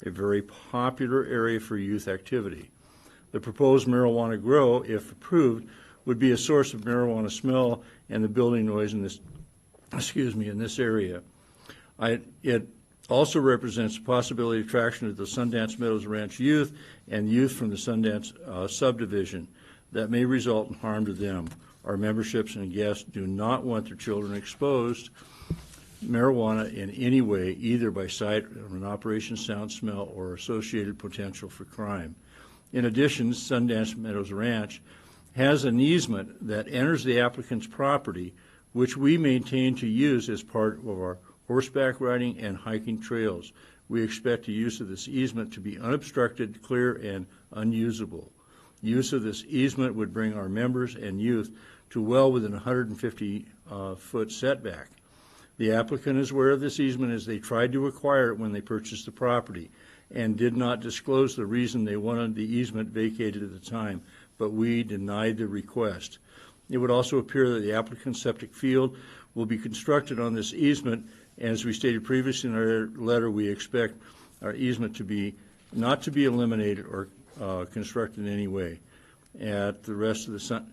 a very popular area for youth activity. The proposed marijuana grow, if approved, would be a source of marijuana smell and the building noise in this, in this area. It also represents a possibility of attraction to the Sundance Meadows Ranch youth and youth from the Sundance subdivision that may result in harm to them. Our memberships and guests do not want their children exposed marijuana in any way, either by sight of an operation, sound, smell, or associated potential for crime. In addition, Sundance Meadows Ranch has an easement that enters the applicant's property, which we maintain to use as part of our horseback riding and hiking trails. We expect the use of this easement to be unobstructed, clear, and unusable. Use of this easement would bring our members and youth to well within 150-foot setback. The applicant is aware of this easement as they tried to acquire it when they purchased the property and did not disclose the reason they wanted the easement vacated at the time, but we denied the request. It would also appear that the applicant's septic field will be constructed on this easement. As we stated previously in our letter, we expect our easement to be not to be eliminated or constructed in any way. At the rest of the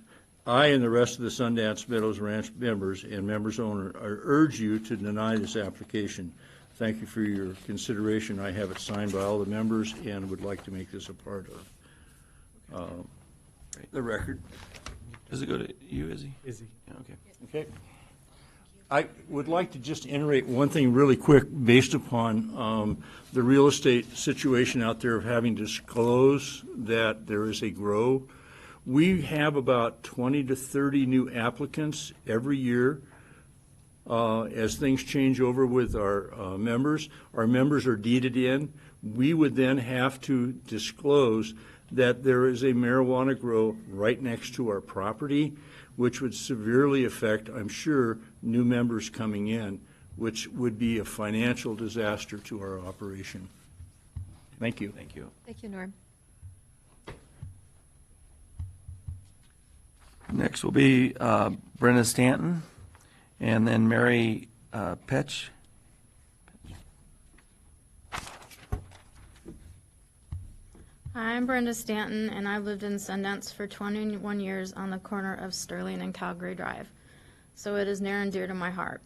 I and the rest of the Sundance Meadows Ranch members and members owner urge you to deny this application. Thank you for your consideration. I have it signed by all the members and would like to make this a part of the record. Does it go to you, Izzy? Izzy. Yeah, okay. Okay. I would like to just iterate one thing really quick based upon the real estate situation out there of having to disclose that there is a grow. We have about 20 to 30 new applicants every year as things change over with our members. Our members are deeded in. We would then have to disclose that there is a marijuana grow right next to our property, which would severely affect, I'm sure, new members coming in, which would be a financial disaster to our operation. Thank you. Thank you. Thank you, Norm. Next will be Brenda Stanton, and then Mary Petch. I'm Brenda Stanton, and I've lived in Sundance for 21 years on the corner of Sterling and Calgary Drive, so it is near and dear to my heart.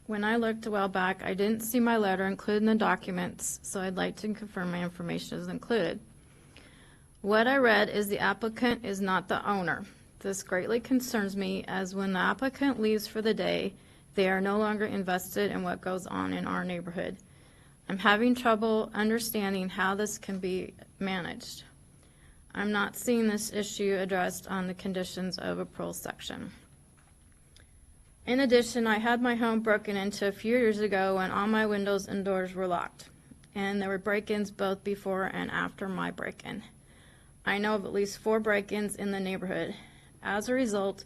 When I looked a while back, I didn't see my letter included in the documents, so I'd like to confirm my information is included. What I read is the applicant is not the owner. This greatly concerns me, as when the applicant leaves for the day, they are no longer invested in what goes on in our neighborhood. I'm having trouble understanding how this can be managed. I'm not seeing this issue addressed on the conditions of approval section. In addition, I had my home broken into a few years ago when all my windows and doors were locked, and there were break-ins both before and after my break-in. I know of at least 4 break-ins in the neighborhood. As a result,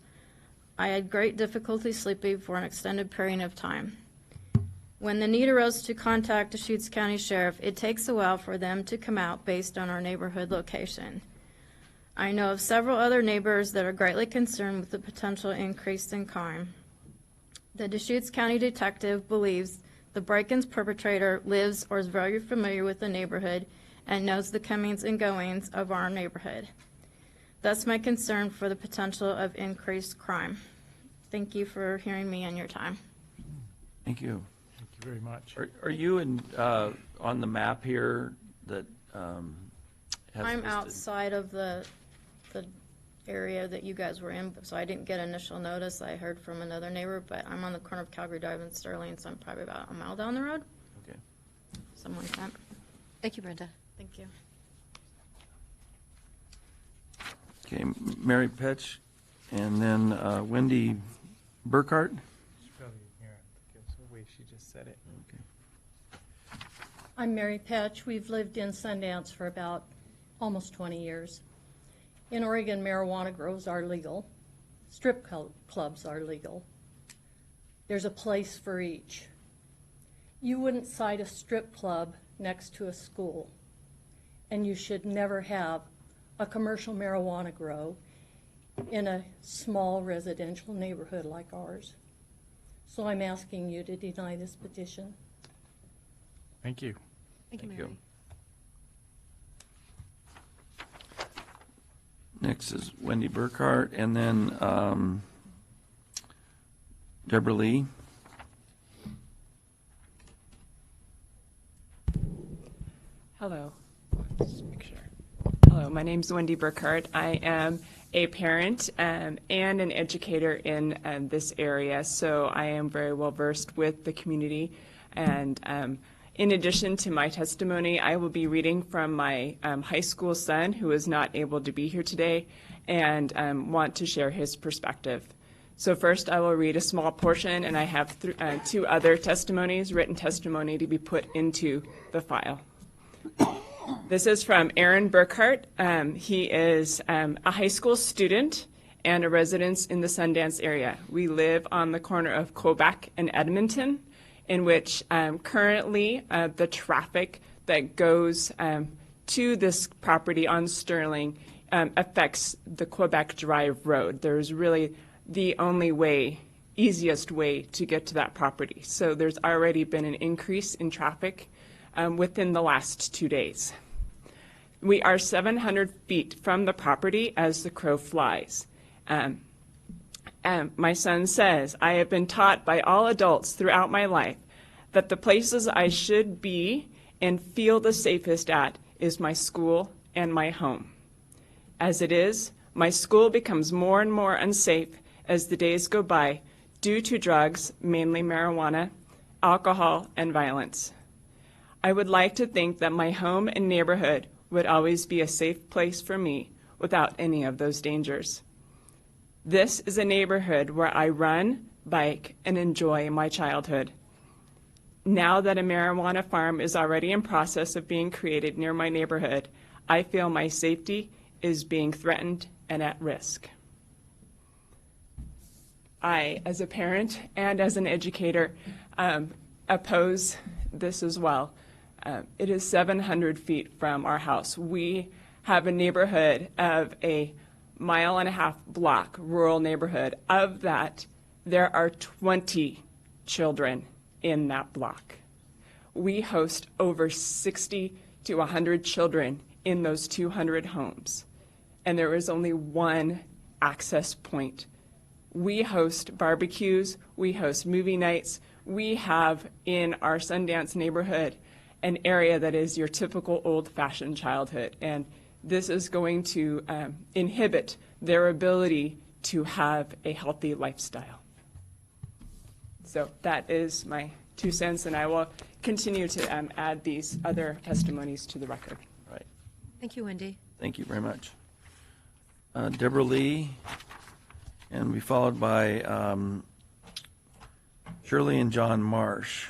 I had great difficulty sleeping for an extended period of time. When the need arose to contact the Deschutes County Sheriff, it takes a while for them to come out based on our neighborhood location. I know of several other neighbors that are greatly concerned with the potential increase in crime. The Deschutes County detective believes the break-ins perpetrator lives or is very familiar with the neighborhood and knows the comings and goings of our neighborhood. That's my concern for the potential of increased crime. Thank you for hearing me and your time. Thank you. Thank you very much. Are you in, on the map here that has I'm listed- outside of the area that you guys were in, so I didn't get initial notice. I heard from another neighbor, but I'm on the corner of Calgary Drive and Sterling, so I'm probably about a mile down the road. Okay. Something like that. Thank you, Brenda. Thank you. Okay, Mary Petch, and then Wendy Burkhart. She's probably here. Because the way she just said it. Okay. I'm Mary Petch. We've lived in Sundance for about almost 20 years. In Oregon, marijuana grows are legal. Strip clubs are legal. There's a place for each. You wouldn't cite a strip club next to a school, and you should never have a commercial marijuana grow in a small residential neighborhood like ours. So I'm asking you to deny this petition. Thank you. Thank you, Thank Mary. you. Next is Wendy Burkhart, and then Deborah Lee. Hello. Just make sure. Hello, my name's Wendy Burkhart. I am a parent and an educator in this area, so I am very well versed with the community. And in addition to my testimony, I will be reading from my high school son, who is not able to be here today, and want to share his perspective. So first, I will read a small portion, and I have 2 other testimonies, written testimony, to be put into the file. This is from Aaron Burkhart. He is a high school student and a resident in the Sundance area. We live on the corner of Quebec and Edmonton, in which currently the traffic that goes to this property on Sterling affects the Quebec Drive Road. There's really the only way, easiest way to get to that property. So there's already been an increase in traffic within the last 2 days. We are 700 feet from the property as the crow flies. My son says, I have been taught by all adults throughout my life that the places I should be and feel the safest at is my school and my home. As it is, my school becomes more and more unsafe as the days go by due to drugs, mainly marijuana, alcohol, and violence. I would like to think that my home and neighborhood would always be a safe place for me without any of those dangers. This is a neighborhood where I run, bike, and enjoy my childhood. Now that a marijuana farm is already in process of being created near my neighborhood, I feel my safety is being threatened and at risk. I, as a parent and as an educator, oppose this as well. It is 700 feet from our house. We have a neighborhood of a 1.5 block rural neighborhood. Of that, there are 20 children in that block. We host over 60 to 100 children in those 200 homes, and there is only one access point. We host barbecues, we host movie nights, we have in our Sundance neighborhood an area that is your typical old-fashioned childhood, and this is going to inhibit their ability to have a healthy lifestyle. So that is my 2 cents, and I will continue to add these other testimonies to the record. Right. Thank you, Wendy. Thank you very much. Deborah Lee, and we followed by Shirley and John Marsh.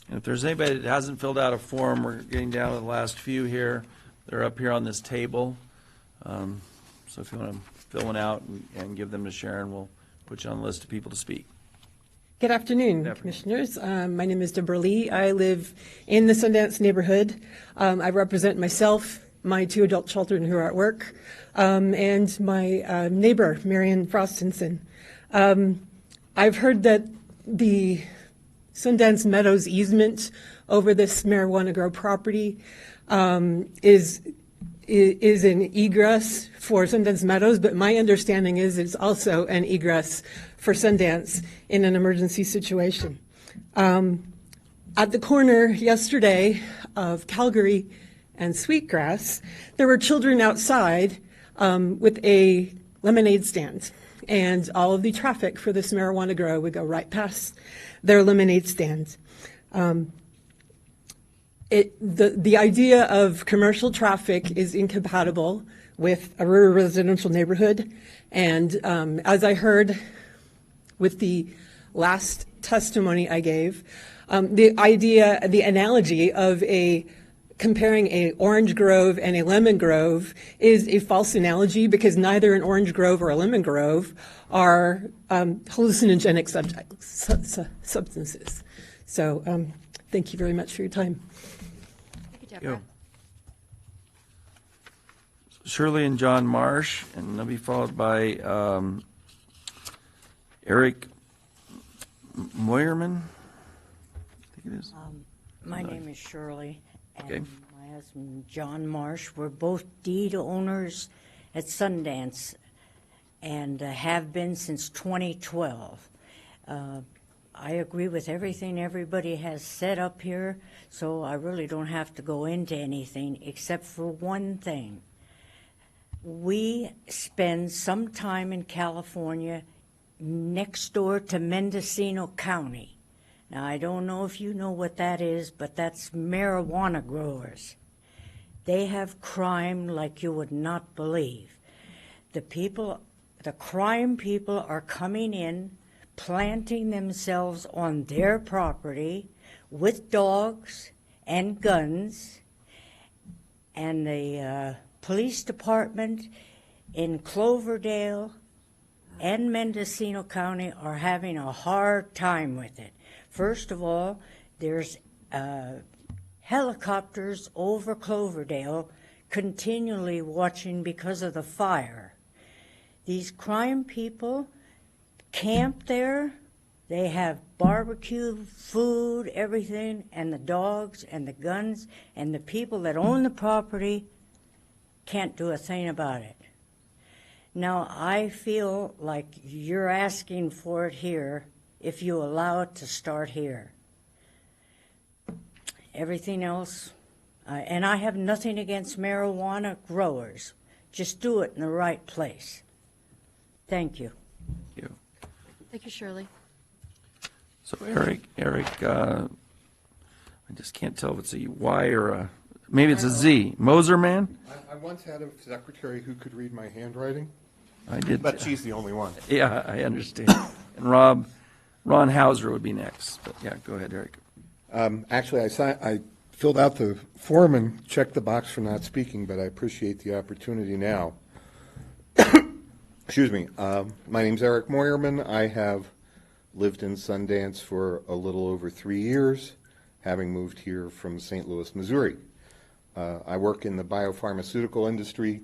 And if there's anybody that hasn't filled out a form, we're getting down to the last few here. They're up here on this table. So if you want to fill one out and give them to Sharon, we'll put you on the list of people to speak. Good afternoon, Commissioners. My name is Deborah Lee. I live in the Sundance neighborhood. I represent myself, my 2 adult children who are at work, and my neighbor, Marion Frostinson. I've heard that the Sundance Meadows easement over this marijuana grow property is an egress for Sundance Meadows, but my understanding is it's also an egress for Sundance in an emergency situation. At the corner yesterday of Calgary and Sweetgrass, there were children outside with a lemonade stand, and all of the traffic for this marijuana grow would go right past their lemonade stand. The idea of commercial traffic is incompatible with a rural residential neighborhood, and as I heard with the last testimony I gave, the analogy of comparing a orange grove and a lemon grove is a false analogy, because neither an orange grove or a lemon grove are hallucinogenic substances. So thank you very much for your time. Thank you, Deborah. Shirley and John Marsh, and they'll be followed by Eric Moyerman, I think it is. My name is Shirley, and Okay. my husband, John Marsh. We're both deed owners at Sundance and have been since 2012. I agree with everything everybody has said up here, so I really don't have to go into anything except for one thing. We spend some time in California next door to Mendocino County. Now, I don't know if you know what that is, but that's marijuana growers. They have crime like you would not believe. The crime people are coming in, planting themselves on their property with dogs and guns, and the police department in Cloverdale and Mendocino County are having a hard time with it. First of all, there's helicopters over Cloverdale continually watching because of the fire. These crime people camp there. They have barbecue, food, everything, and the dogs and the guns, and the people that own the property can't do a thing about it. Now, I feel like you're asking for it here if you allow it to start here. Everything else, and I have nothing against marijuana growers. Just do it in the right place. Thank you. Thank you. Thank you, Shirley. So Eric, I just can't tell if it's a Y or a, maybe it's a Z. Moserman? I once had a secretary who could read my handwriting. I did. But she's the only one. Yeah, I understand. And Ron Hauser would be next. But yeah, go ahead, Eric. Actually, I filled out the form and checked the box for not speaking, but I appreciate the opportunity now. Excuse me. My name's Eric Moyerman. I have lived in Sundance for a little over 3 years, having moved here from St. Louis, Missouri. I work in the biopharmaceutical industry,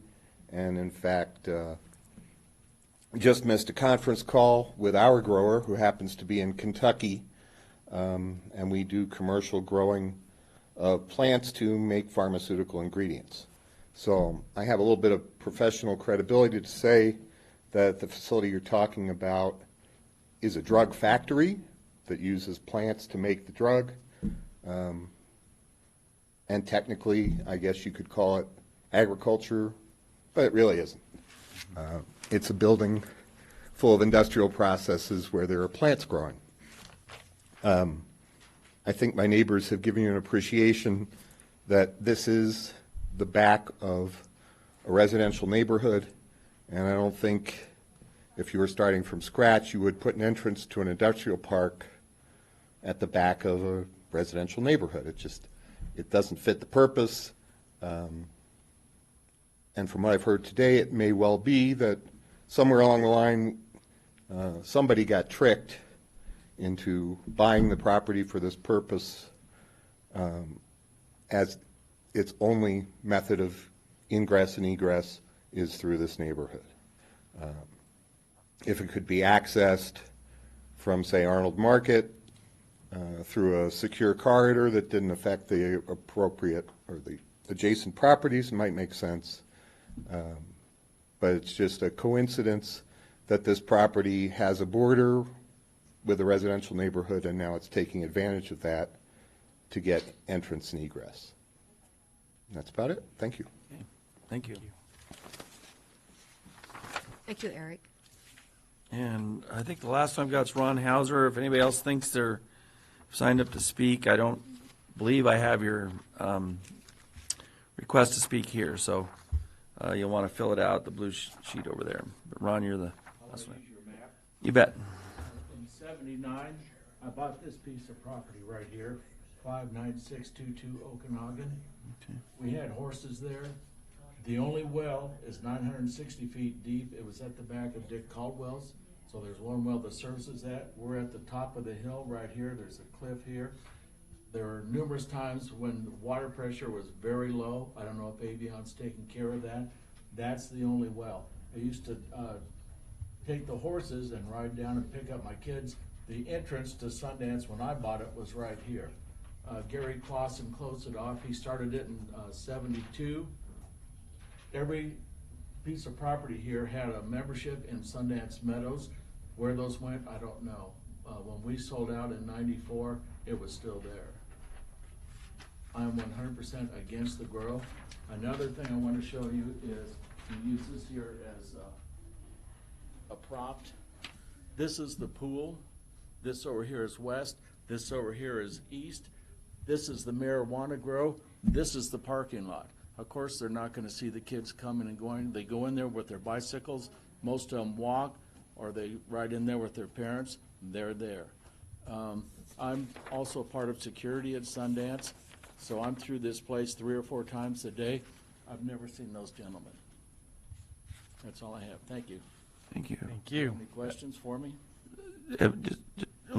and in fact, just missed a conference call with our grower, who happens to be in Kentucky, and we do commercial growing of plants to make pharmaceutical ingredients. So I have a little bit of professional credibility to say that the facility you're talking about is a drug factory that uses plants to make the drug. And technically, I guess you could call it agriculture, but it really isn't. It's a building full of industrial processes where there are plants growing. I think my neighbors have given you an appreciation that this is the back of a residential neighborhood, and I don't think if you were starting from scratch, you would put an entrance to an industrial park at the back of a residential neighborhood. It doesn't fit the purpose. And from what I've heard today, it may well be that somewhere along the line, somebody got tricked into buying the property for this purpose as its only method of ingress and egress is through this neighborhood. If it could be accessed from, say, Arnold Market through a secure corridor that didn't affect the appropriate or the adjacent properties, it might make sense. But it's just a coincidence that this property has a border with a residential neighborhood, and now it's taking advantage of that to get entrance and egress. And that's about it. Thank you. Okay. Thank you. Thank you, Eric. And I think the last one I've got is Ron Hauser. If anybody else thinks they're signed up to speak, I don't believe I have your request to speak here, so you'll want to fill it out, the blue sheet over there. But Ron, you're the last one. You bet. In '79, I bought this piece of property right here, 59622 Okanagan. Okay. We had horses there. The only well is 960 feet deep. It was at the back of Dick Caldwell's. So there's one well that services that. We're at the top of the hill right here. There's a cliff here. There were numerous times when the water pressure was very low. I don't know if Avion's taking care of that. That's the only well. I used to take the horses and ride down and pick up my kids. The entrance to Sundance when I bought it was right here. Gary Clausen closed it off. He started it in '72. Every piece of property here had a membership in Sundance Meadows. Where those went, I don't know. When we sold out in '94, it was still there. I'm 100% against the grow. Another thing I want to show you is we use this here as a prop. This is the pool. This over here is west. This over here is east. This is the marijuana grow. This is the parking lot. Of course, they're not going to see the kids coming and going. They go in there with their bicycles. Most of them walk, or they ride in there with their parents. They're there. I'm also part of security at Sundance. So I'm through this place 3 or 4 times a day. I've never seen those gentlemen. That's all I have. Thank you. Thank you. Thank you. Any questions for me? Oh,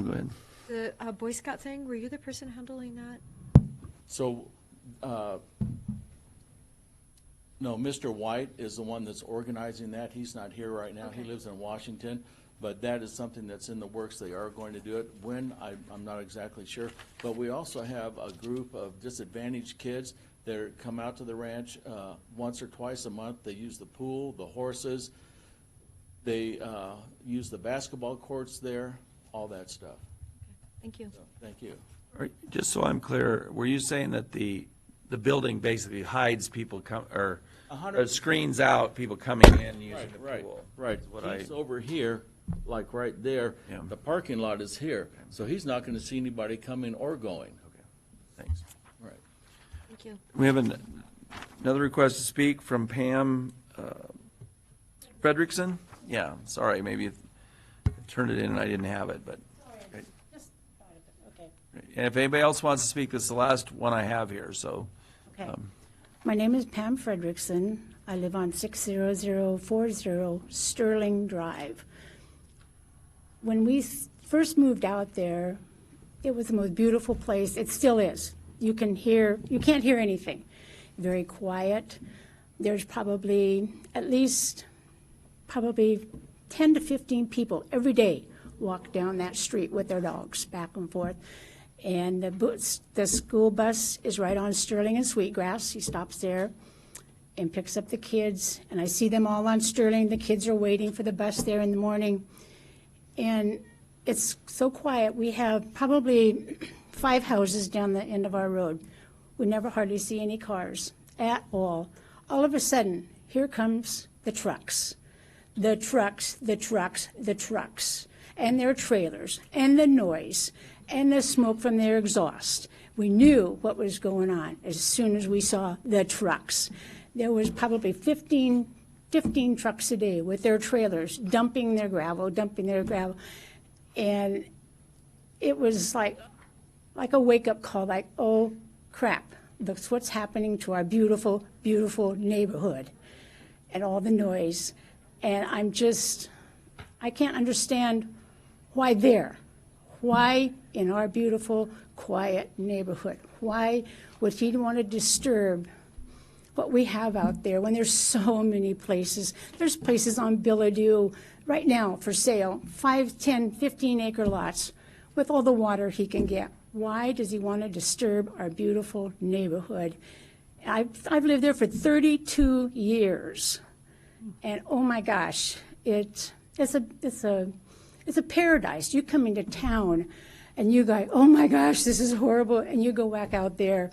go ahead. The Boy Scout thing, were you the person handling that? So, no, Mr. White is the one that's organizing that. He's not here right now. He lives in Washington. But that is something that's in the works. They are going to do it. When, I'm not exactly sure. But we also have a group of disadvantaged kids that come out to the ranch once or twice a month. They use the pool, the horses. They use the basketball courts there, all that stuff. Thank you. So, thank you. All right, just so I'm clear, were you saying that the building basically hides people or 100%. screens out people coming in using the pool? Right. Is what He's over here, like right there. Yeah. The parking lot is here. So he's not going to see anybody coming or going. Okay, thanks. Right. Thank you. We have another request to speak from Pam Fredrickson. Yeah, sorry, maybe I turned it in and I didn't have it, but. Okay. And if anybody else wants to speak, this is the last one I have here, so. Okay. My name is Pam Fredrickson. I live on 60040 Sterling Drive. When we first moved out there, it was the most beautiful place. It still is. You can't hear anything. Very quiet. There's probably at least 10 to 15 people every day walk down that street with their dogs back and forth. And the school bus is right on Sterling and Sweetgrass. He stops there and picks up the kids. And I see them all on Sterling. The kids are waiting for the bus there in the morning. And it's so quiet. We have probably 5 houses down the end of our road. We never hardly see any cars at all. All of a sudden, here comes the trucks. The trucks, the trucks, the trucks, and their trailers, and the noise, and the smoke from their exhaust. We knew what was going on as soon as we saw the trucks. There was probably 15 trucks a day with their trailers dumping their gravel. And it was like a wake-up call, like, oh, crap, that's what's happening to our beautiful, beautiful neighborhood and all the noise. And I can't understand why there. Why in our beautiful, quiet neighborhood? Why would he want to disturb what we have out there when there's so many places? There's places on Billadieu right now for sale, 5, 10, 15-acre lots with all the water he can get. Why does he want to disturb our beautiful neighborhood? I've lived there for 32 years. And oh my gosh, it's a paradise. You come into town and you go, oh my gosh, this is horrible. And you go back out there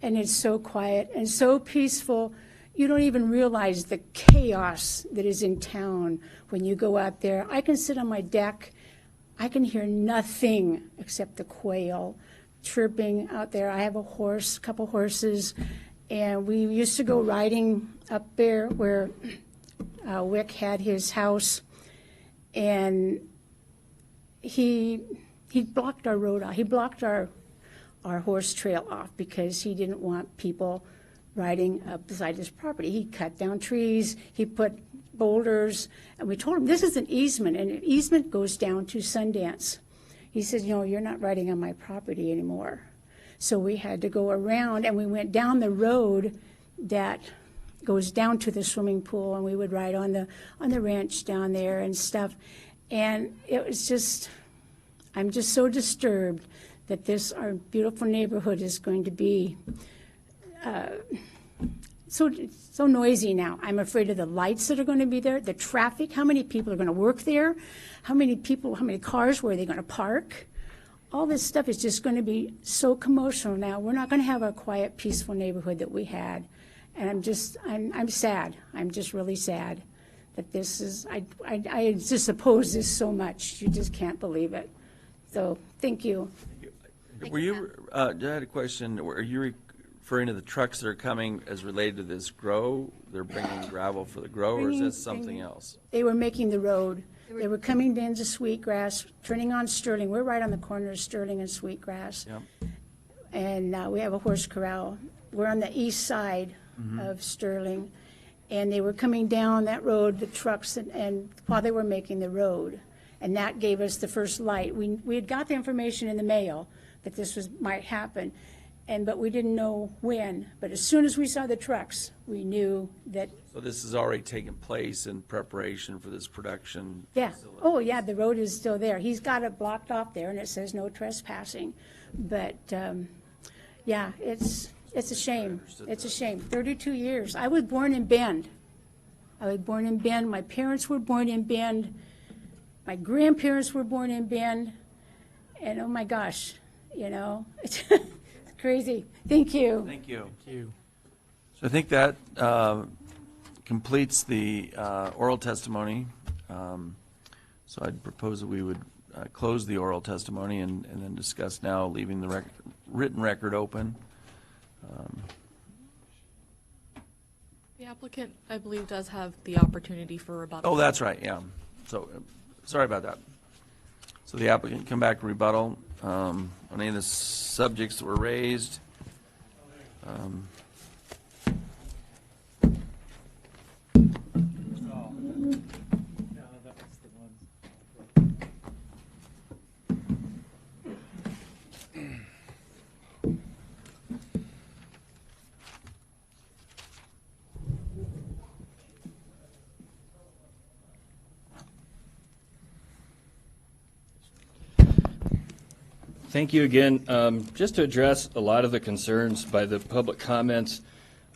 and it's so quiet and so peaceful. You don't even realize the chaos that is in town when you go out there. I can sit on my deck. I can hear nothing except the quail chirping out there. I have a couple horses, and we used to go riding up there where Wick had his house, and he blocked our road off. He blocked our horse trail off because he didn't want people riding up beside his property. He cut down trees, he put boulders, and we told him this is an easement, and an easement goes down to Sundance. He said, no, you're not riding on my property anymore. So we had to go around, and we went down the road that goes down to the swimming pool, and we would ride on the ranch down there and stuff. And it was just, I'm just so disturbed that our beautiful neighborhood is going to be so noisy now. I'm afraid of the lights that are going to be there, the traffic, how many people are going to work there, how many cars, where are they going to park? All this stuff is just going to be so commotional now. We're not going to have a quiet, peaceful neighborhood that we had. And I'm sad. I'm just really sad that this is, I just oppose this so much. You just can't believe it. So, thank you. Were you, I had a question. Were you referring to the trucks that are coming as related to this grow? They're bringing gravel for the grow, or is that something else? They were making the road. They were coming into Sweetgrass, turning on Sterling. We're right on the corner of Sterling and Sweetgrass. Yep. and we have a horse corral. We're on the east side of Sterling, and they were coming down that road, the trucks, and while they were making the road, and that gave us the first light. We had got the information in the mail that this might happen, but we didn't know when. But as soon as we saw the trucks, we knew that. So this has already taken place in preparation for this production? Yeah. facility. Oh, yeah, the road is still there. He's got it blocked off there, and it says no trespassing. But, yeah, it's a shame. It's a shame. 32 years. I was born in Bend. My parents were born in Bend. My grandparents were born in Bend. And, oh, my gosh, it's crazy. Thank you. Thank you. So I think that completes the oral testimony. So I'd propose that we would close the oral testimony and then discuss now, leaving the written record open. The applicant, I believe, does have the opportunity for rebuttal. Oh, that's right, yeah. So, sorry about that. So the applicant can come back and rebuttal on any of the subjects that were raised. Thank you again. Just to address a lot of the concerns by the public comments,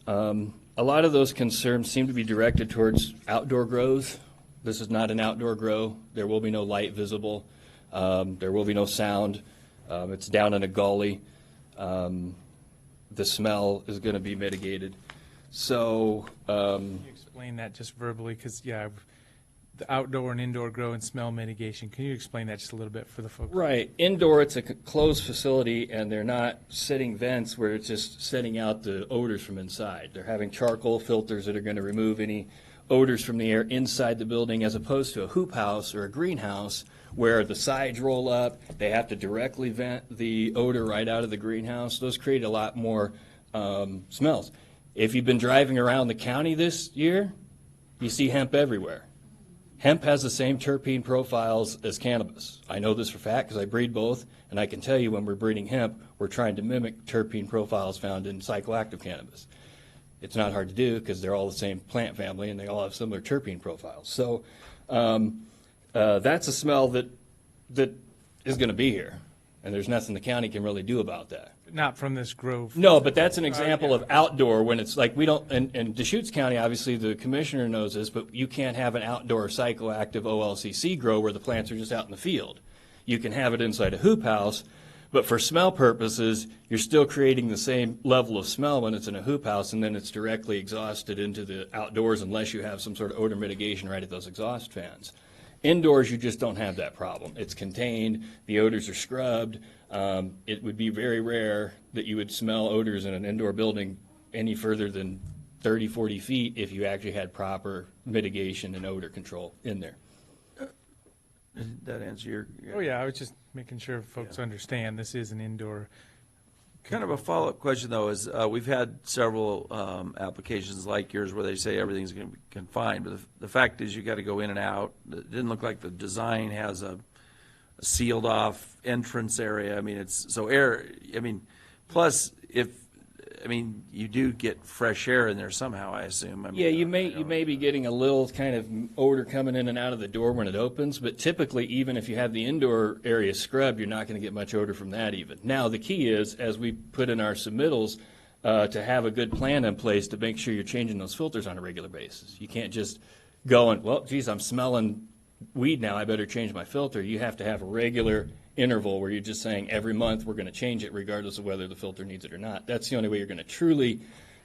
a lot of those concerns seem to be directed towards outdoor grows. This is not an outdoor grow. There will be no light visible. There will be no sound. It's down in a gully. The smell is going to be mitigated. So, Can you explain that just verbally? Because, yeah, the outdoor and indoor grow and smell mitigation. Can you explain that just a little bit for the folks? right. Indoor, it's a closed facility, and they're not setting vents where it's just setting out the odors from inside. They're having charcoal filters that are going to remove any odors from the air inside the building, as opposed to a hoop house or a greenhouse where the sides roll up. They have to directly vent the odor right out of the greenhouse. Those create a lot more smells. If you've been driving around the county this year, you see hemp everywhere. Hemp has the same terpene profiles as cannabis. I know this for a fact because I breed both, and I can tell you when we're breeding hemp, we're trying to mimic terpene profiles found in psychoactive cannabis. It's not hard to do because they're all the same plant family and they all have similar terpene profiles. So that's a smell that is going to be here, and there's nothing the county can really do about that. Not from this grove. No, but that's an example of outdoor when it's like we don't, in Deschutes County, obviously the commissioner knows this, but you can't have an outdoor psychoactive OLCC grow where the plants are just out in the field. You can have it inside a hoop house, but for smell purposes, you're still creating the same level of smell when it's in a hoop house, and then it's directly exhausted into the outdoors unless you have some sort of odor mitigation right at those exhaust fans. Indoors, you just don't have that problem. It's contained, the odors are scrubbed. It would be very rare that you would smell odors in an indoor building any further than 30, 40 feet if you actually had proper mitigation and odor control in there. Did that answer your? Oh, yeah, I was just making sure folks understand this is an indoor. Kind of a follow-up question, though, is we've had several applications like yours where they say everything's going to be confined, but the fact is you got to go in and out. It didn't look like the design has a sealed-off entrance area. I mean, it's so air. I mean, plus you do get fresh air in there somehow, I assume. I mean, Yeah, you may be getting a little kind of odor coming in and out of the door when it opens, but typically, even if you have the indoor area scrubbed, you're not going to get much odor from that even. Now, the key is, as we put in our submittals, to have a good plan in place to make sure you're changing those filters on a regular basis. You can't just go and, well, geez, I'm smelling weed now, I better change my filter. You have to have a regular interval where you're just saying every month we're going to change it regardless of whether the filter needs it or not. That's the only way you're going to truly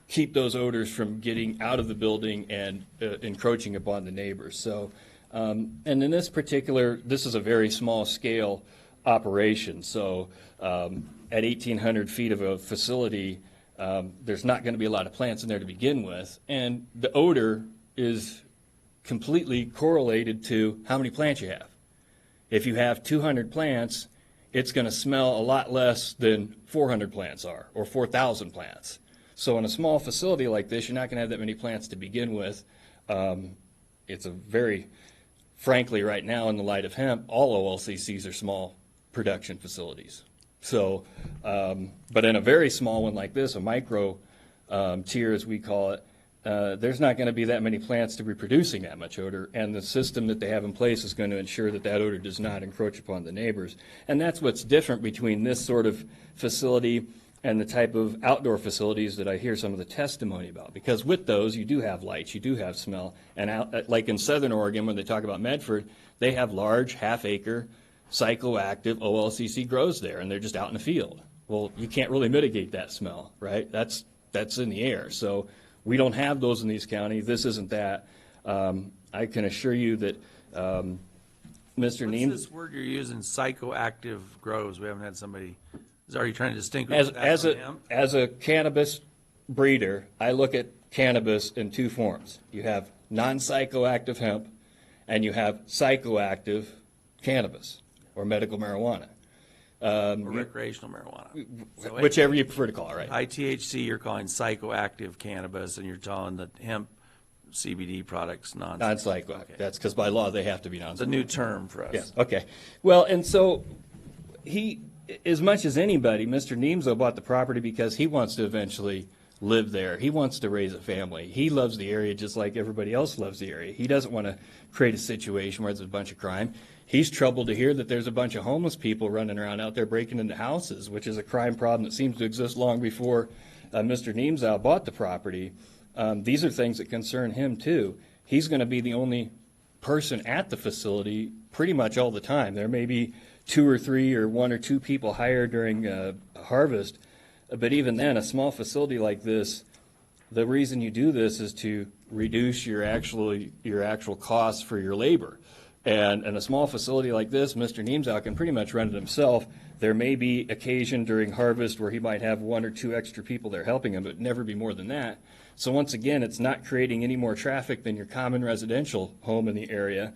keep those odors from getting out of the building and encroaching upon the neighbors. So, and in this is a very small scale operation. So at 1,800 feet of a facility, there's not going to be a lot of plants in there to begin with. And the odor is completely correlated to how many plants you have. If you have 200 plants, it's going to smell a lot less than 400 plants are, or 4,000 plants. So in a small facility like this, you're not going to have that many plants to begin with. It's a very, frankly, right now in the light of hemp, all OLCCs are small production facilities. So, but in a very small one like this, a micro tier as we call it, there's not going to be that many plants to be producing that much odor, and the system that they have in place is going to ensure that that odor does not encroach upon the neighbors. And that's what's different between this sort of facility and the type of outdoor facilities that I hear some of the testimony about. Because with those, you do have lights, you do have smell. And out, like in Southern Oregon, when they talk about Medford, they have large half-acre psychoactive OLCC grows there, and they're just out in the field. Well, you can't really mitigate that smell, right? That's in the air. So we don't have those in these counties. This isn't that. I can assure you that Mr. Neem. What's this word you're using, psychoactive grows? We haven't had somebody. Are you trying to distinguish that from hemp? As a cannabis breeder, I look at cannabis in two forms. You have non-psychoactive hemp, and you have psychoactive cannabis or medical marijuana. Or recreational marijuana. So whichever you prefer to call it, right? ITHC, you're calling psychoactive cannabis, and you're calling the hemp CBD products non-psychoactive. Okay. That's because by law they have to be non-psychoactive. It's a new term for us. Yes. Okay. Well, and so he, as much as anybody, Mr. Neemzo bought the property because he wants to eventually live there. He wants to raise a family. He loves the area just like everybody else loves the area. He doesn't want to create a situation where there's a bunch of crime. He's troubled to hear that there's a bunch of homeless people running around out there breaking into houses, which is a crime problem that seems to exist long before Mr. Neemzo bought the property. These are things that concern him too. He's going to be the only person at the facility pretty much all the time. There may be 2 or 3 or 1 or 2 people hired during harvest, but even then, a small facility like this, the reason you do this is to reduce your actual costs for your labor. And in a small facility like this, Mr. Neemzo can pretty much run it himself. There may be occasion during harvest where he might have 1 or 2 extra people there helping him, but never be more than that. So once again, it's not creating any more traffic than your common residential home in the area.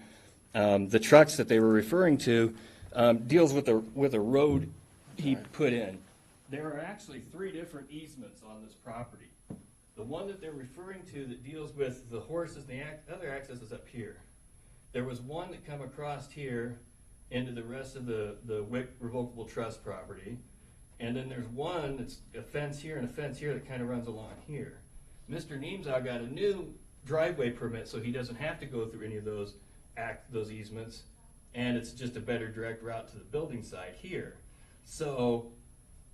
The trucks that they were referring to deals with a road he put in. There are actually 3 different easements on this property. The one that they're referring to that deals with the horses, the other access is up here. There was one that come across here into the rest of the WIC revocable trust property. And then there's one that's a fence here and a fence here that kind of runs along here. Mr. Neemzo got a new driveway permit so he doesn't have to go through any of those easements, and it's just a better direct route to the building site here. So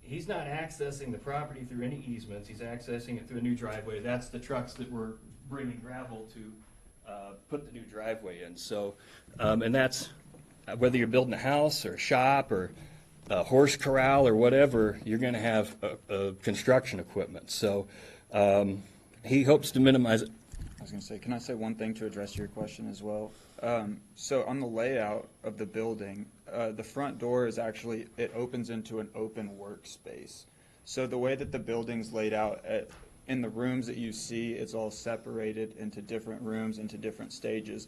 he's not accessing the property through any easements. He's accessing it through a new driveway. That's the trucks that were bringing gravel to put the new driveway in. So, and that's whether you're building a house or a shop or a horse corral or whatever, you're going to have construction equipment. So he hopes to minimize it. I was going to say, can I say one thing to address your question as well? So on the layout of the building, the front door is actually, it opens into an open workspace. So the way that the building's laid out, in the rooms that you see, it's all separated into different rooms, into different stages.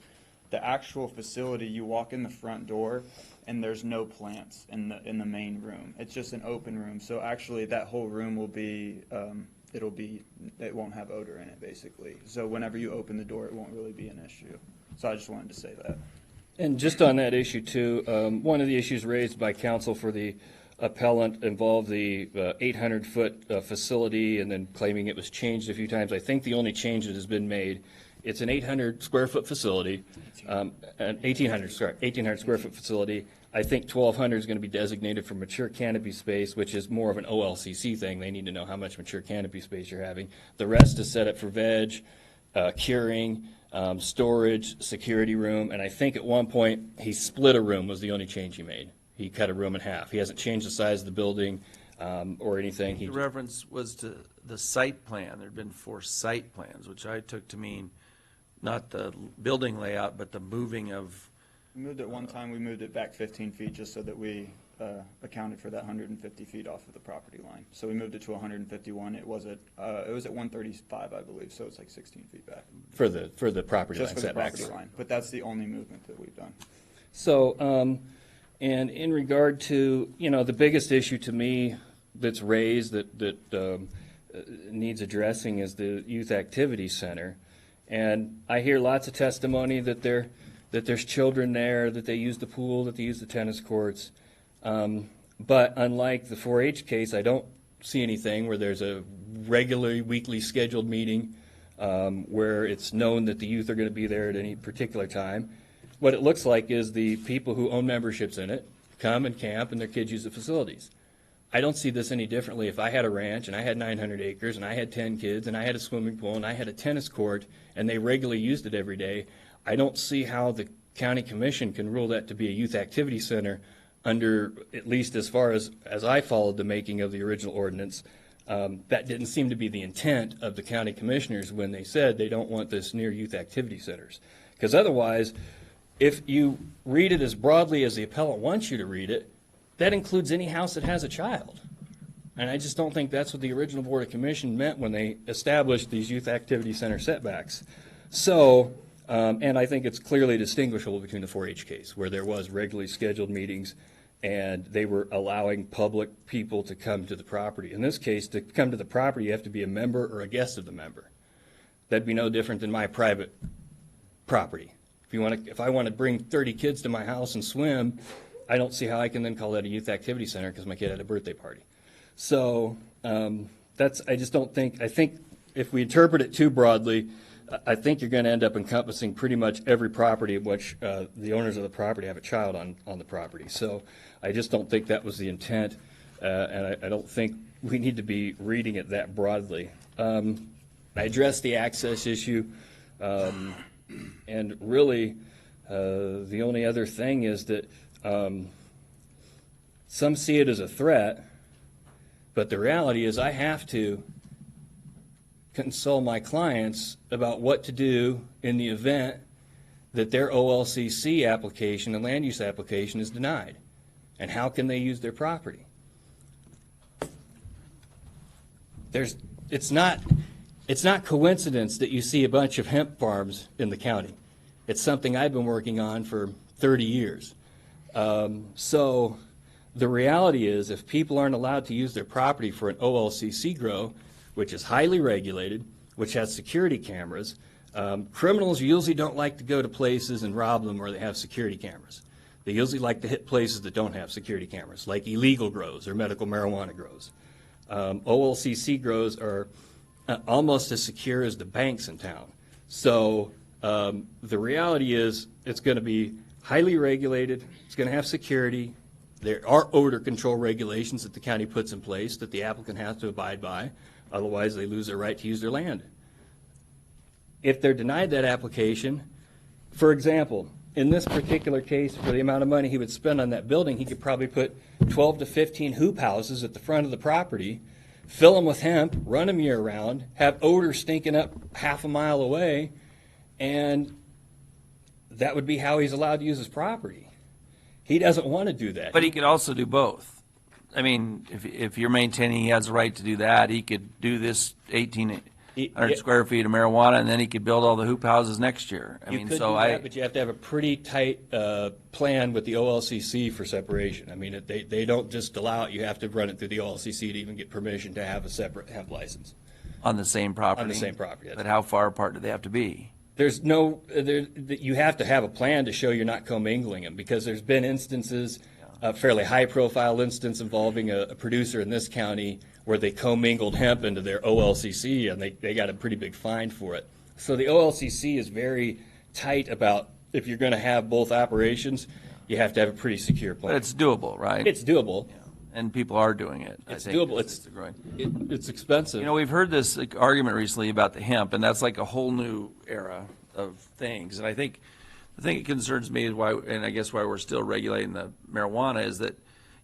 The actual facility, you walk in the front door, and there's no plants in the main room. It's just an open room. So actually, that whole room will be, it won't have odor in it, basically. So whenever you open the door, it won't really be an issue. So I just wanted to say that. And just on that issue too, one of the issues raised by counsel for the appellant involved the 800-foot facility and then claiming it was changed a few times. I think the only change that has been made, it's an 800 square foot facility, an 1,800 square foot facility. I think 1,200 is going to be designated for mature canopy space, which is more of an OLCC thing. They need to know how much mature canopy space you're having. The rest is set up for veg, curing, storage, security room, and I think at one point he split a room was the only change he made. He cut a room in half. He hasn't changed the size of the building or anything. The reference was to the site plan. There had been 4 site plans, which I took to mean not the building layout, but the moving of. We moved it one time, we moved it back 15 feet just so that we accounted for that 150 feet off of the property line. So we moved it to 151. It was at 135, I believe, so it's like 16 feet back. For the property just line for the setbacks. property line. But that's the only movement that we've done. So, And in regard to, the biggest issue to me that's raised that needs addressing is the Youth Activity Center. And I hear lots of testimony that there's children there, that they use the pool, that they use the tennis courts. But unlike the 4-H case, I don't see anything where there's a regularly weekly scheduled meeting where it's known that the youth are going to be there at any particular time. What it looks like is the people who own memberships in it come and camp and their kids use the facilities. I don't see this any differently if I had a ranch and I had 900 acres and I had 10 kids and I had a swimming pool and I had a tennis court and they regularly used it every day. I don't see how the county commission can rule that to be a youth activity center under, at least as far as I followed the making of the original ordinance. That didn't seem to be the intent of the county commissioners when they said they don't want this near youth activity centers. Because otherwise, if you read it as broadly as the appellant wants you to read it, that includes any house that has a child. And I just don't think that's what the original Board of Commission meant when they established these youth activity center setbacks. So, and I think it's clearly distinguishable between the 4-H case, where there was regularly scheduled meetings and they were allowing public people to come to the property. In this case, to come to the property, you have to be a member or a guest of the member. That'd be no different than my private property. If I want to bring 30 kids to my house and swim, I don't see how I can then call that a youth activity center because my kid had a birthday party. So I just don't think, I think if we interpret it too broadly, I think you're going to end up encompassing pretty much every property of which the owners of the property have a child on the property. So I just don't think that was the intent, and I don't think we need to be reading it that broadly. I addressed the access issue. And really, the only other thing is that some see it as a threat, but the reality is I have to consult my clients about what to do in the event that their OLCC application and land use application is denied. And how can they use their property? It's not coincidence that you see a bunch of hemp farms in the county. It's something I've been working on for 30 years. So the reality is if people aren't allowed to use their property for an OLCC grow, which is highly regulated, which has security cameras, criminals usually don't like to go to places and rob them where they have security cameras. They usually like to hit places that don't have security cameras, like illegal grows or medical marijuana grows. OLCC grows are almost as secure as the banks in town. So the reality is it's going to be highly regulated. It's going to have security. There are odor control regulations that the county puts in place that the applicant has to abide by. Otherwise, they lose their right to use their land. If they're denied that application, for example, in this particular case, for the amount of money he would spend on that building, he could probably put 12 to 15 hoop houses at the front of the property, fill them with hemp, run them year-round, have odor stinking up half a mile away, and that would be how he's allowed to use his property. He doesn't want to do that. But he could also do both. I mean, if you're maintaining he has the right to do that, he could do this 1,800 square feet of marijuana, and then he could build all the hoop houses next year. But you have to have a pretty tight plan with the OLCC for separation. I mean, they don't just allow it. You have to run it through the OLCC to even get permission to have a separate hemp license. On the same property? On the same property. But how far apart do they have to be? You have to have a plan to show you're not commingling them, because there's been instances, a fairly high-profile instance involving a producer in this county where they commingled hemp into their OLCC, and they got a pretty big fine for it. So the OLCC is very tight about if you're going to have both operations, you have to have a pretty secure plan. But it's doable, right? It's doable. Yeah. And people are doing it. It's doable. It's expensive. You know, we've heard this argument recently about the hemp, and that's like a whole new era of things. And I think the thing that concerns me is why, and I guess why we're still regulating the marijuana, is that,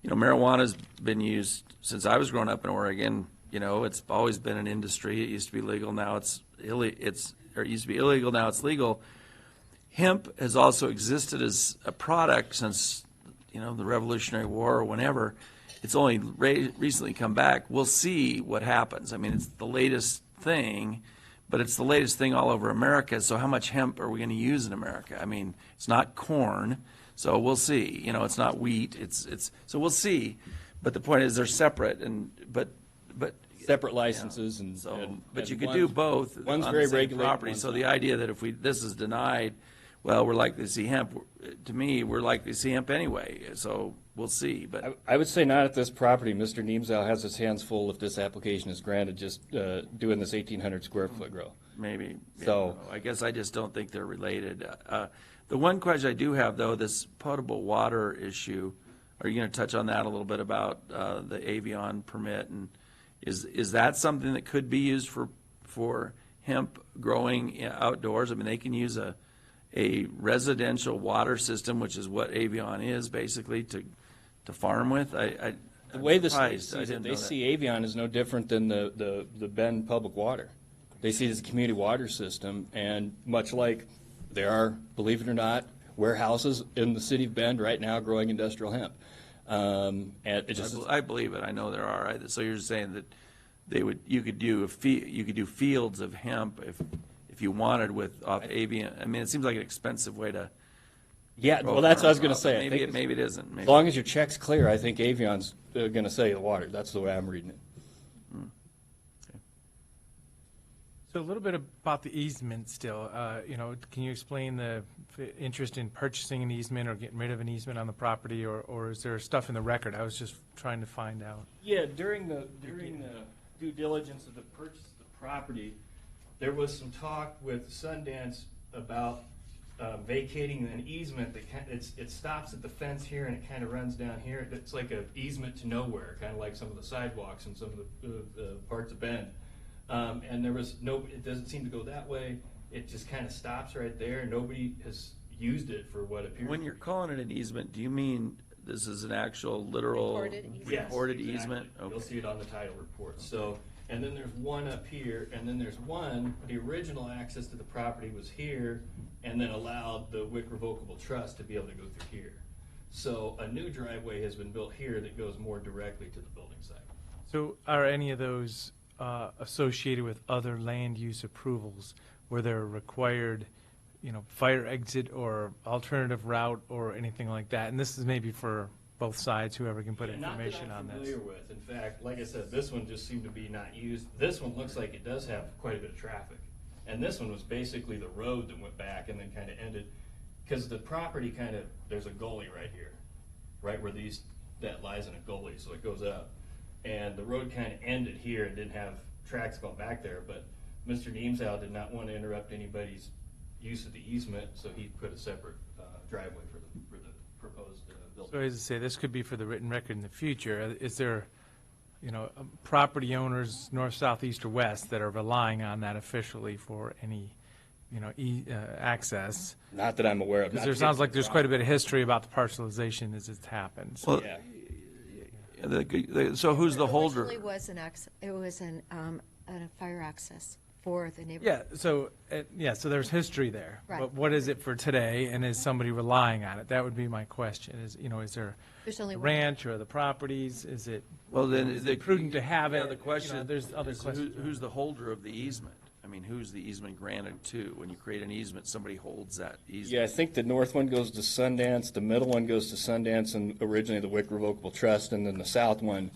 you know, marijuana's been used since I was growing up in Oregon. You know, it's always been an industry. It used to be legal, now it's it used to be illegal, now it's legal. Hemp has also existed as a product since, you know, the Revolutionary War or whenever. It's only recently come back. We'll see what happens. I mean, it's the latest thing, but it's the latest thing all over America, so how much hemp are we gonna use in America? I mean, it's not corn, so we'll see, you know, it's not wheat, so we'll see. But the point is, they're separate, but. Separate licenses Yeah, and. So, and- but and you could one's- do both One's on very the same regulated. property. one's So the not. idea that if this is denied, well, we're likely to see hemp, to me, we're likely to see hemp anyway, so we'll see, but. I would say not at this property. Mr. Neemsau has his hands full if this application is granted, just doing this 1,800 square foot grow. Maybe. So- I guess I just don't think they're related. The one question I do have, though, this potable water issue, are you going to touch on that a little bit about the Avion permit? And is that something that could be used for hemp growing outdoors? I mean, they can use a residential water system, which is what Avion is, basically, to farm with? The way I'm the surprised. state I sees it, didn't they know that. see Avion as no different than the Bend Public Water. They see it as a community water system, and much like there are, believe it or not, warehouses in the city of Bend right now growing industrial hemp. And it just, I believe it. I know there are. So you're saying that you could do fields of hemp if you wanted off Avian. I mean, it seems like an expensive way to. yeah, well, that's what I was going to say. I Maybe think maybe it isn't. Maybe. as long as your check's clear, I think Avion's going to sell you the water. That's the way I'm reading it. So a little bit about the easement still. You know, can you explain the interest in purchasing an easement or getting rid of an easement on the property, or is there stuff in the record? I was just trying to find out. Yeah, during the due diligence of the purchase of the property, there was some talk with Sundance about vacating an easement that it stops at the fence here and it kind of runs down here. It's like an easement to nowhere, kind of like some of the sidewalks and some of the parts of Bend. And there was it doesn't seem to go that way. It just kind of stops right there. Nobody has used it for what appears. When you're calling it an easement, do you mean this is an actual literal recorded Yes, easement? exactly. You'll Okay. see it on the title report. So, and then there's one up here, and then there's one, the original access to the property was here, and then allowed the Wick Revocable Trust to be able to go through here. So a new driveway has been built here that goes more directly to the building site. So are any of those associated with other land use approvals where they're required, you know, fire exit or alternative route or anything like that? And this is maybe for both sides, whoever can put information on Not that I'm this. familiar with. In fact, like I said, this one just seemed to be not used. This one looks like it does have quite a bit of traffic. And this one was basically the road that went back and then kind of ended, because the property kind of, there's a gully right here, right where that lies in a gully, so it goes up. And the road kind of ended here and didn't have tracks going back there, but Mr. Neemsau did not want to interrupt anybody's use of the easement, so he put a separate driveway for the proposed building. So as I say, this could be for the written record in the future. Is there, you know, property owners, north, south, east, or west, that are relying on that officially for any, you know, access? Not that I'm aware of. Because there sounds like there's quite a bit of history about the parcelization as it's happened. So Well, so who's the holder? It was a fire access for the neighborhood. so there's history there. Right. But what is it for today, and is somebody relying on it? That would be my question. Is there There's only the one. ranch or the properties? Is it Well, then is it prudent to have it? The question, There's other is questions. who's the holder of the easement? I mean, who's the easement granted to? When you create an easement, somebody holds that easement. Yeah, I think the north one goes to Sundance, the middle one goes to Sundance, and originally the Wick Revocable Trust, and then the south one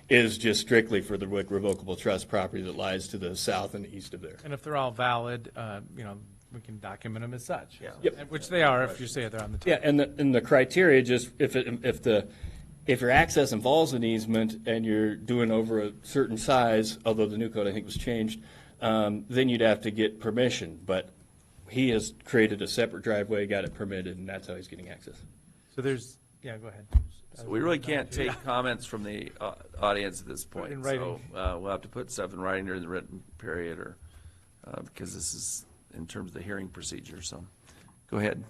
is just strictly for the Wick Revocable Trust property that lies to the south and east of there. And if they're all valid, we can document them as such. Yeah. Yep. Which they are, if you say they're on the top. Yeah, and the criteria, just if your access involves an easement and you're doing over a certain size, although the new code I think was changed, then you'd have to get permission. But he has created a separate driveway, got it permitted, and that's how he's getting access. So go ahead. So we really can't take comments from the audience at this point. In writing. So we'll have to put stuff in writing during the written period, or because this is in terms of the hearing procedure. So go ahead.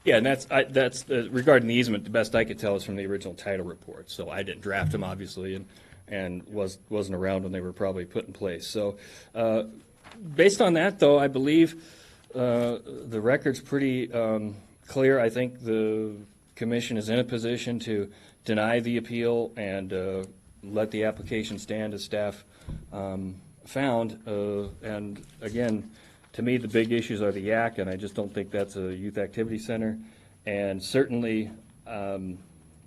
Yeah, and that's regarding the easement. The best I could tell is from the original title report. So I didn't draft them, obviously, and wasn't around when they were probably put in place. So based on that, though, I believe the record's pretty clear. I think the commission is in a position to deny the appeal and let the application stand as staff found. And again, to me, the big issues are the yak, and I just don't think that's a youth activity center. And certainly,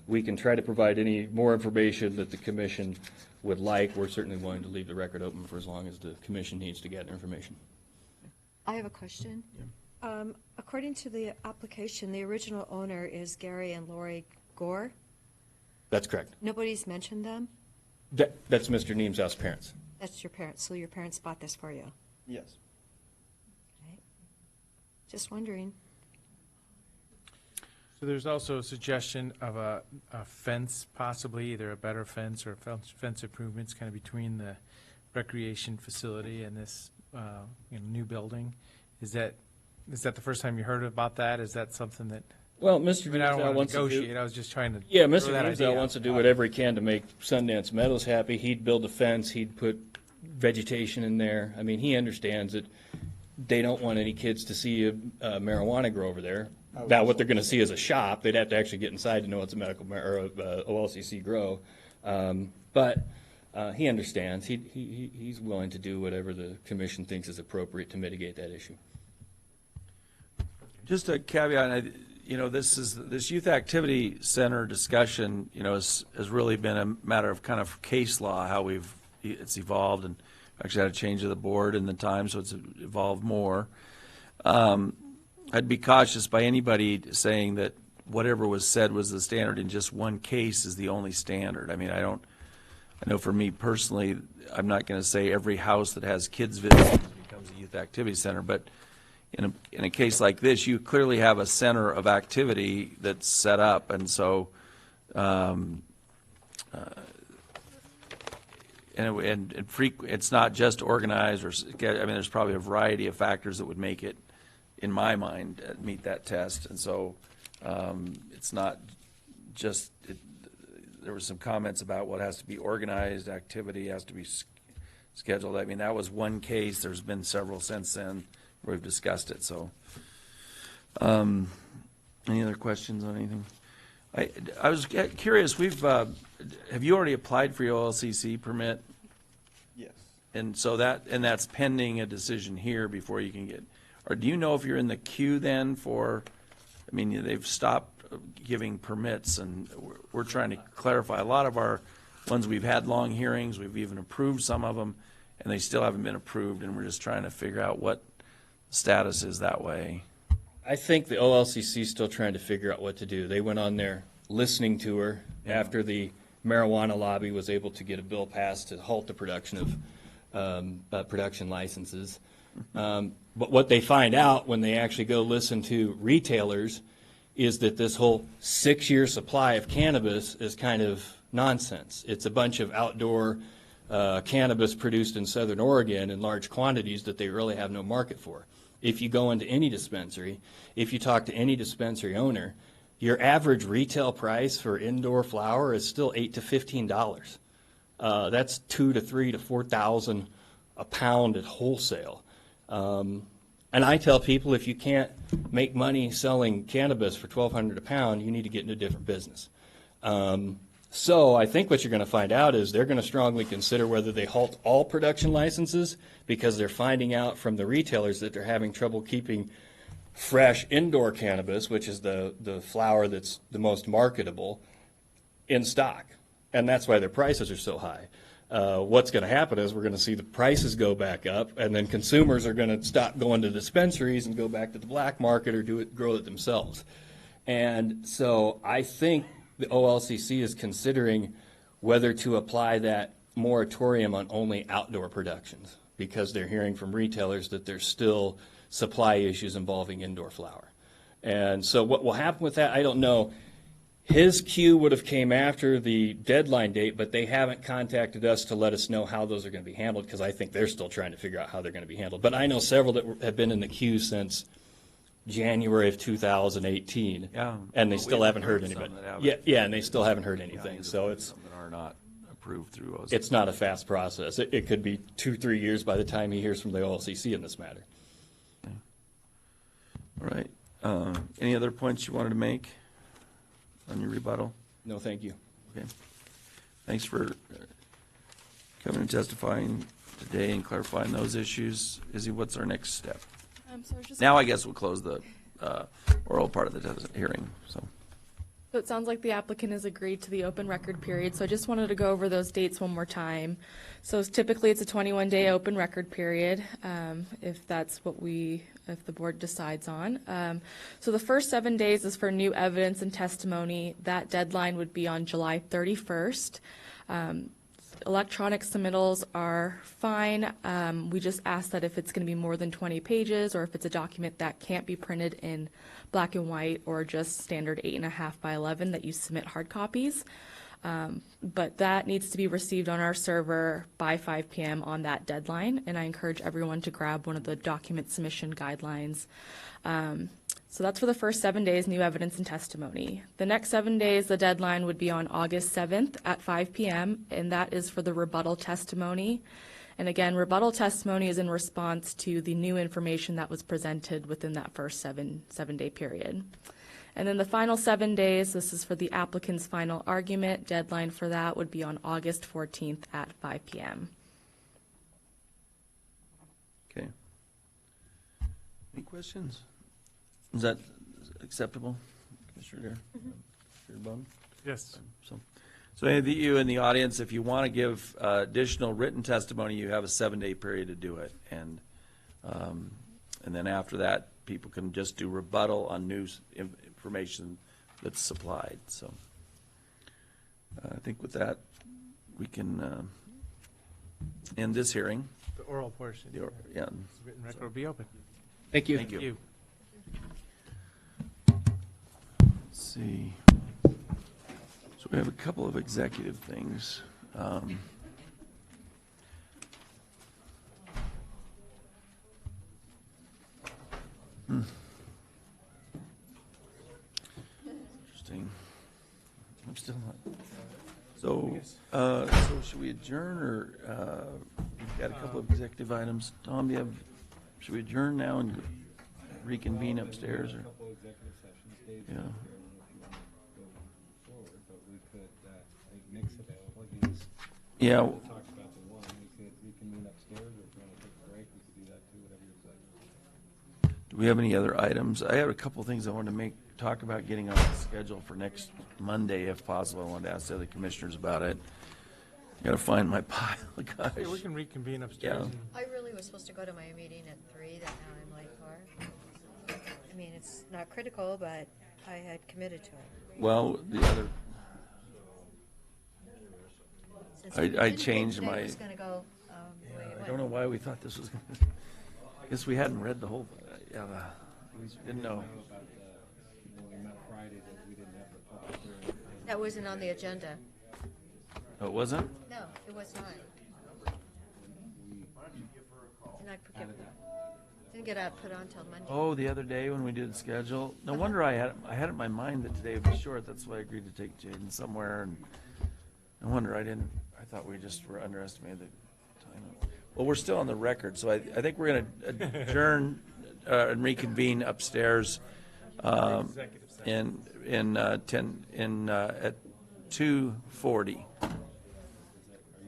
we can try to provide any more information that the commission would like. We're certainly willing to leave the record open for as long as the commission needs to get information. I have a question. According to the application, the original owner is Gary and Lori Gore. That's correct. Nobody's mentioned them? That's Mr. Neemsau's parents. That's your parents, so your parents bought this for you? Yes. Okay. Just wondering. So there's also a suggestion of a fence, possibly either a better fence or fence improvements kind of between the recreation facility and this new building. Is that the first time you heard about that? Is that something that? Well, Mr. I mean, I don't Neemsau want to wants to do- negotiate. I was just trying to. Yeah, throw Mr. that Neemsau idea wants to out. do whatever he can to make Sundance Meadows happy. He'd build a fence, he'd put vegetation in there. I mean, he understands that they don't want any kids to see a marijuana grow over there. Now, what they're going to see is a shop. They'd have to actually get inside to know it's a medical or a OLCC grow. But he understands. He's willing to do whatever the commission thinks is appropriate to mitigate that issue. Just a caveat, this youth activity center discussion, has really been a matter of kind of case law, how it's evolved, and actually had a change of the board in the time, so it's evolved more. I'd be cautious by anybody saying that whatever was said was the standard in just one case is the only standard. I mean, I know for me personally, I'm not going to say every house that has kids visitors becomes a youth activity center, but in a case like this, you clearly have a center of activity that's set up, and so it's not just organized, there's probably a variety of factors that would make it, in my mind, meet that test. And so it's not just, there were some comments about what has to be organized, activity has to be scheduled. I mean, that was one case. There's been several since then where we've discussed it. So any other questions on anything? I was curious, have you already applied for your OLCC permit? Yes. And so that's pending a decision here before you can get, or do you know if you're in the queue then for, I mean, they've stopped giving permits, and we're trying to clarify. A lot of our ones, we've had long hearings, we've even approved some of them, and they still haven't been approved, and we're just trying to figure out what the status is that way. I think the OLCC is still trying to figure out what to do. They went on their listening tour after the marijuana lobby was able to get a bill passed to halt the production of production licenses. But what they find out when they actually go listen to retailers is that this whole 6-year supply of cannabis is kind of nonsense. It's a bunch of outdoor cannabis produced in Southern Oregon in large quantities that they really have no market for. If you go into any dispensary, if you talk to any dispensary owner, your average retail price for indoor flower is still $8 to $15. That's $2,000 to $3,000 to $4,000 a pound at wholesale. And I tell people, if you can't make money selling cannabis for $1,200 a pound, you need to get into a different business. So I think what you're going to find out is they're going to strongly consider whether they halt all production licenses, because they're finding out from the retailers that they're having trouble keeping fresh indoor cannabis, which is the flower that's the most marketable, in stock. And that's why their prices are so high. What's going to happen is we're going to see the prices go back up, and then consumers are going to stop going to dispensaries and go back to the black market or grow it themselves. And so I think the OLCC is considering whether to apply that moratorium on only outdoor productions, because they're hearing from retailers that there's still supply issues involving indoor flower. And so what will happen with that, I don't know. His queue would have came after the deadline date, but they haven't contacted us to let us know how those are going to be handled, because I think they're still trying to figure out how they're going to be handled. But I know several that have been in the queue since January of 2018, and they still haven't heard anybody. Yeah, and they still haven't heard anything. So it's Some that are not approved through OLCC. it's not a fast process. It could be 2-3 years by the time he hears from the OLCC in this matter. All right. Any other points you wanted to make on your rebuttal? No, thank you. Okay. Thanks for coming and testifying today and clarifying those issues. Izzy, what's our next step? So it's just- Now I guess we'll close the oral part of the hearing, so. So it sounds like the applicant has agreed to the open record period, so I just wanted to go over those dates one more time. So typically, it's a 21-day open record period, if that's if the board decides on. So the first 7 days is for new evidence and testimony. That deadline would be on July 31st. Electronic submittals are fine. We just ask that if it's going to be more than 20 pages, or if it's a document that can't be printed in black and white or just standard 8.5 by 11, that you submit hard copies. But that needs to be received on our server by 5 p.m. on that deadline, and I encourage everyone to grab one of the document submission guidelines. So that's for the first 7 days, new evidence and testimony. The next 7 days, the deadline would be on August 7th at 5 p.m., and that is for the rebuttal testimony. And again, rebuttal testimony is in response to the new information that was presented within that first seven-day period. And then the final 7 days, this is for the applicant's final argument. Deadline for that would be on August 14th at 5 p.m. Okay. Any questions? Is that acceptable, Commissioner Dare? Commissioner Bowden? Yes. So any of you in the audience, if you want to give additional written testimony, you have a 7-day period to do it. And then after that, people can just do rebuttal on new information that's supplied. So I think with that, we can end this hearing. The oral portion. Yeah. The written record will be open. Thank you. Thank you. Let's see. So we have a couple of executive things. Interesting. I'm still not. So should we adjourn, or we've got a couple of executive items? Tom, do you have? Should we adjourn now and reconvene upstairs, or? Yeah. Yeah. Talk about the one, we could reconvene upstairs, or if you want to take a break, we could do that too, whatever you decide. Do we have any other items? I have a couple of things I wanted to talk about getting on the schedule for next Monday, if possible. I wanted to ask the other commissioners about it. Got to find my pile. Gosh. Yeah, we can reconvene upstairs. Yeah. and- I really was supposed to go to my meeting at 3 that now I'm late for. I mean, it's not critical, but I had committed to it. Well, the other, Since I we didn't think changed today my. was gonna go, the way it I went. don't know why we thought this was going to. I guess we hadn't read the whole. Yeah, we didn't know. When we met Friday, that we didn't have the public hearing. That wasn't on the agenda. Oh, it wasn't? No, it was not. Didn't get put on till Monday. Oh, the other day when we did the schedule. No wonder I had it in my mind that today would be short. That's why I agreed to take Jaden somewhere. And no wonder I thought we just were underestimated the time. Well, we're still on the record, so I think we're going to adjourn and reconvene upstairs at 2:40.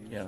Yeah.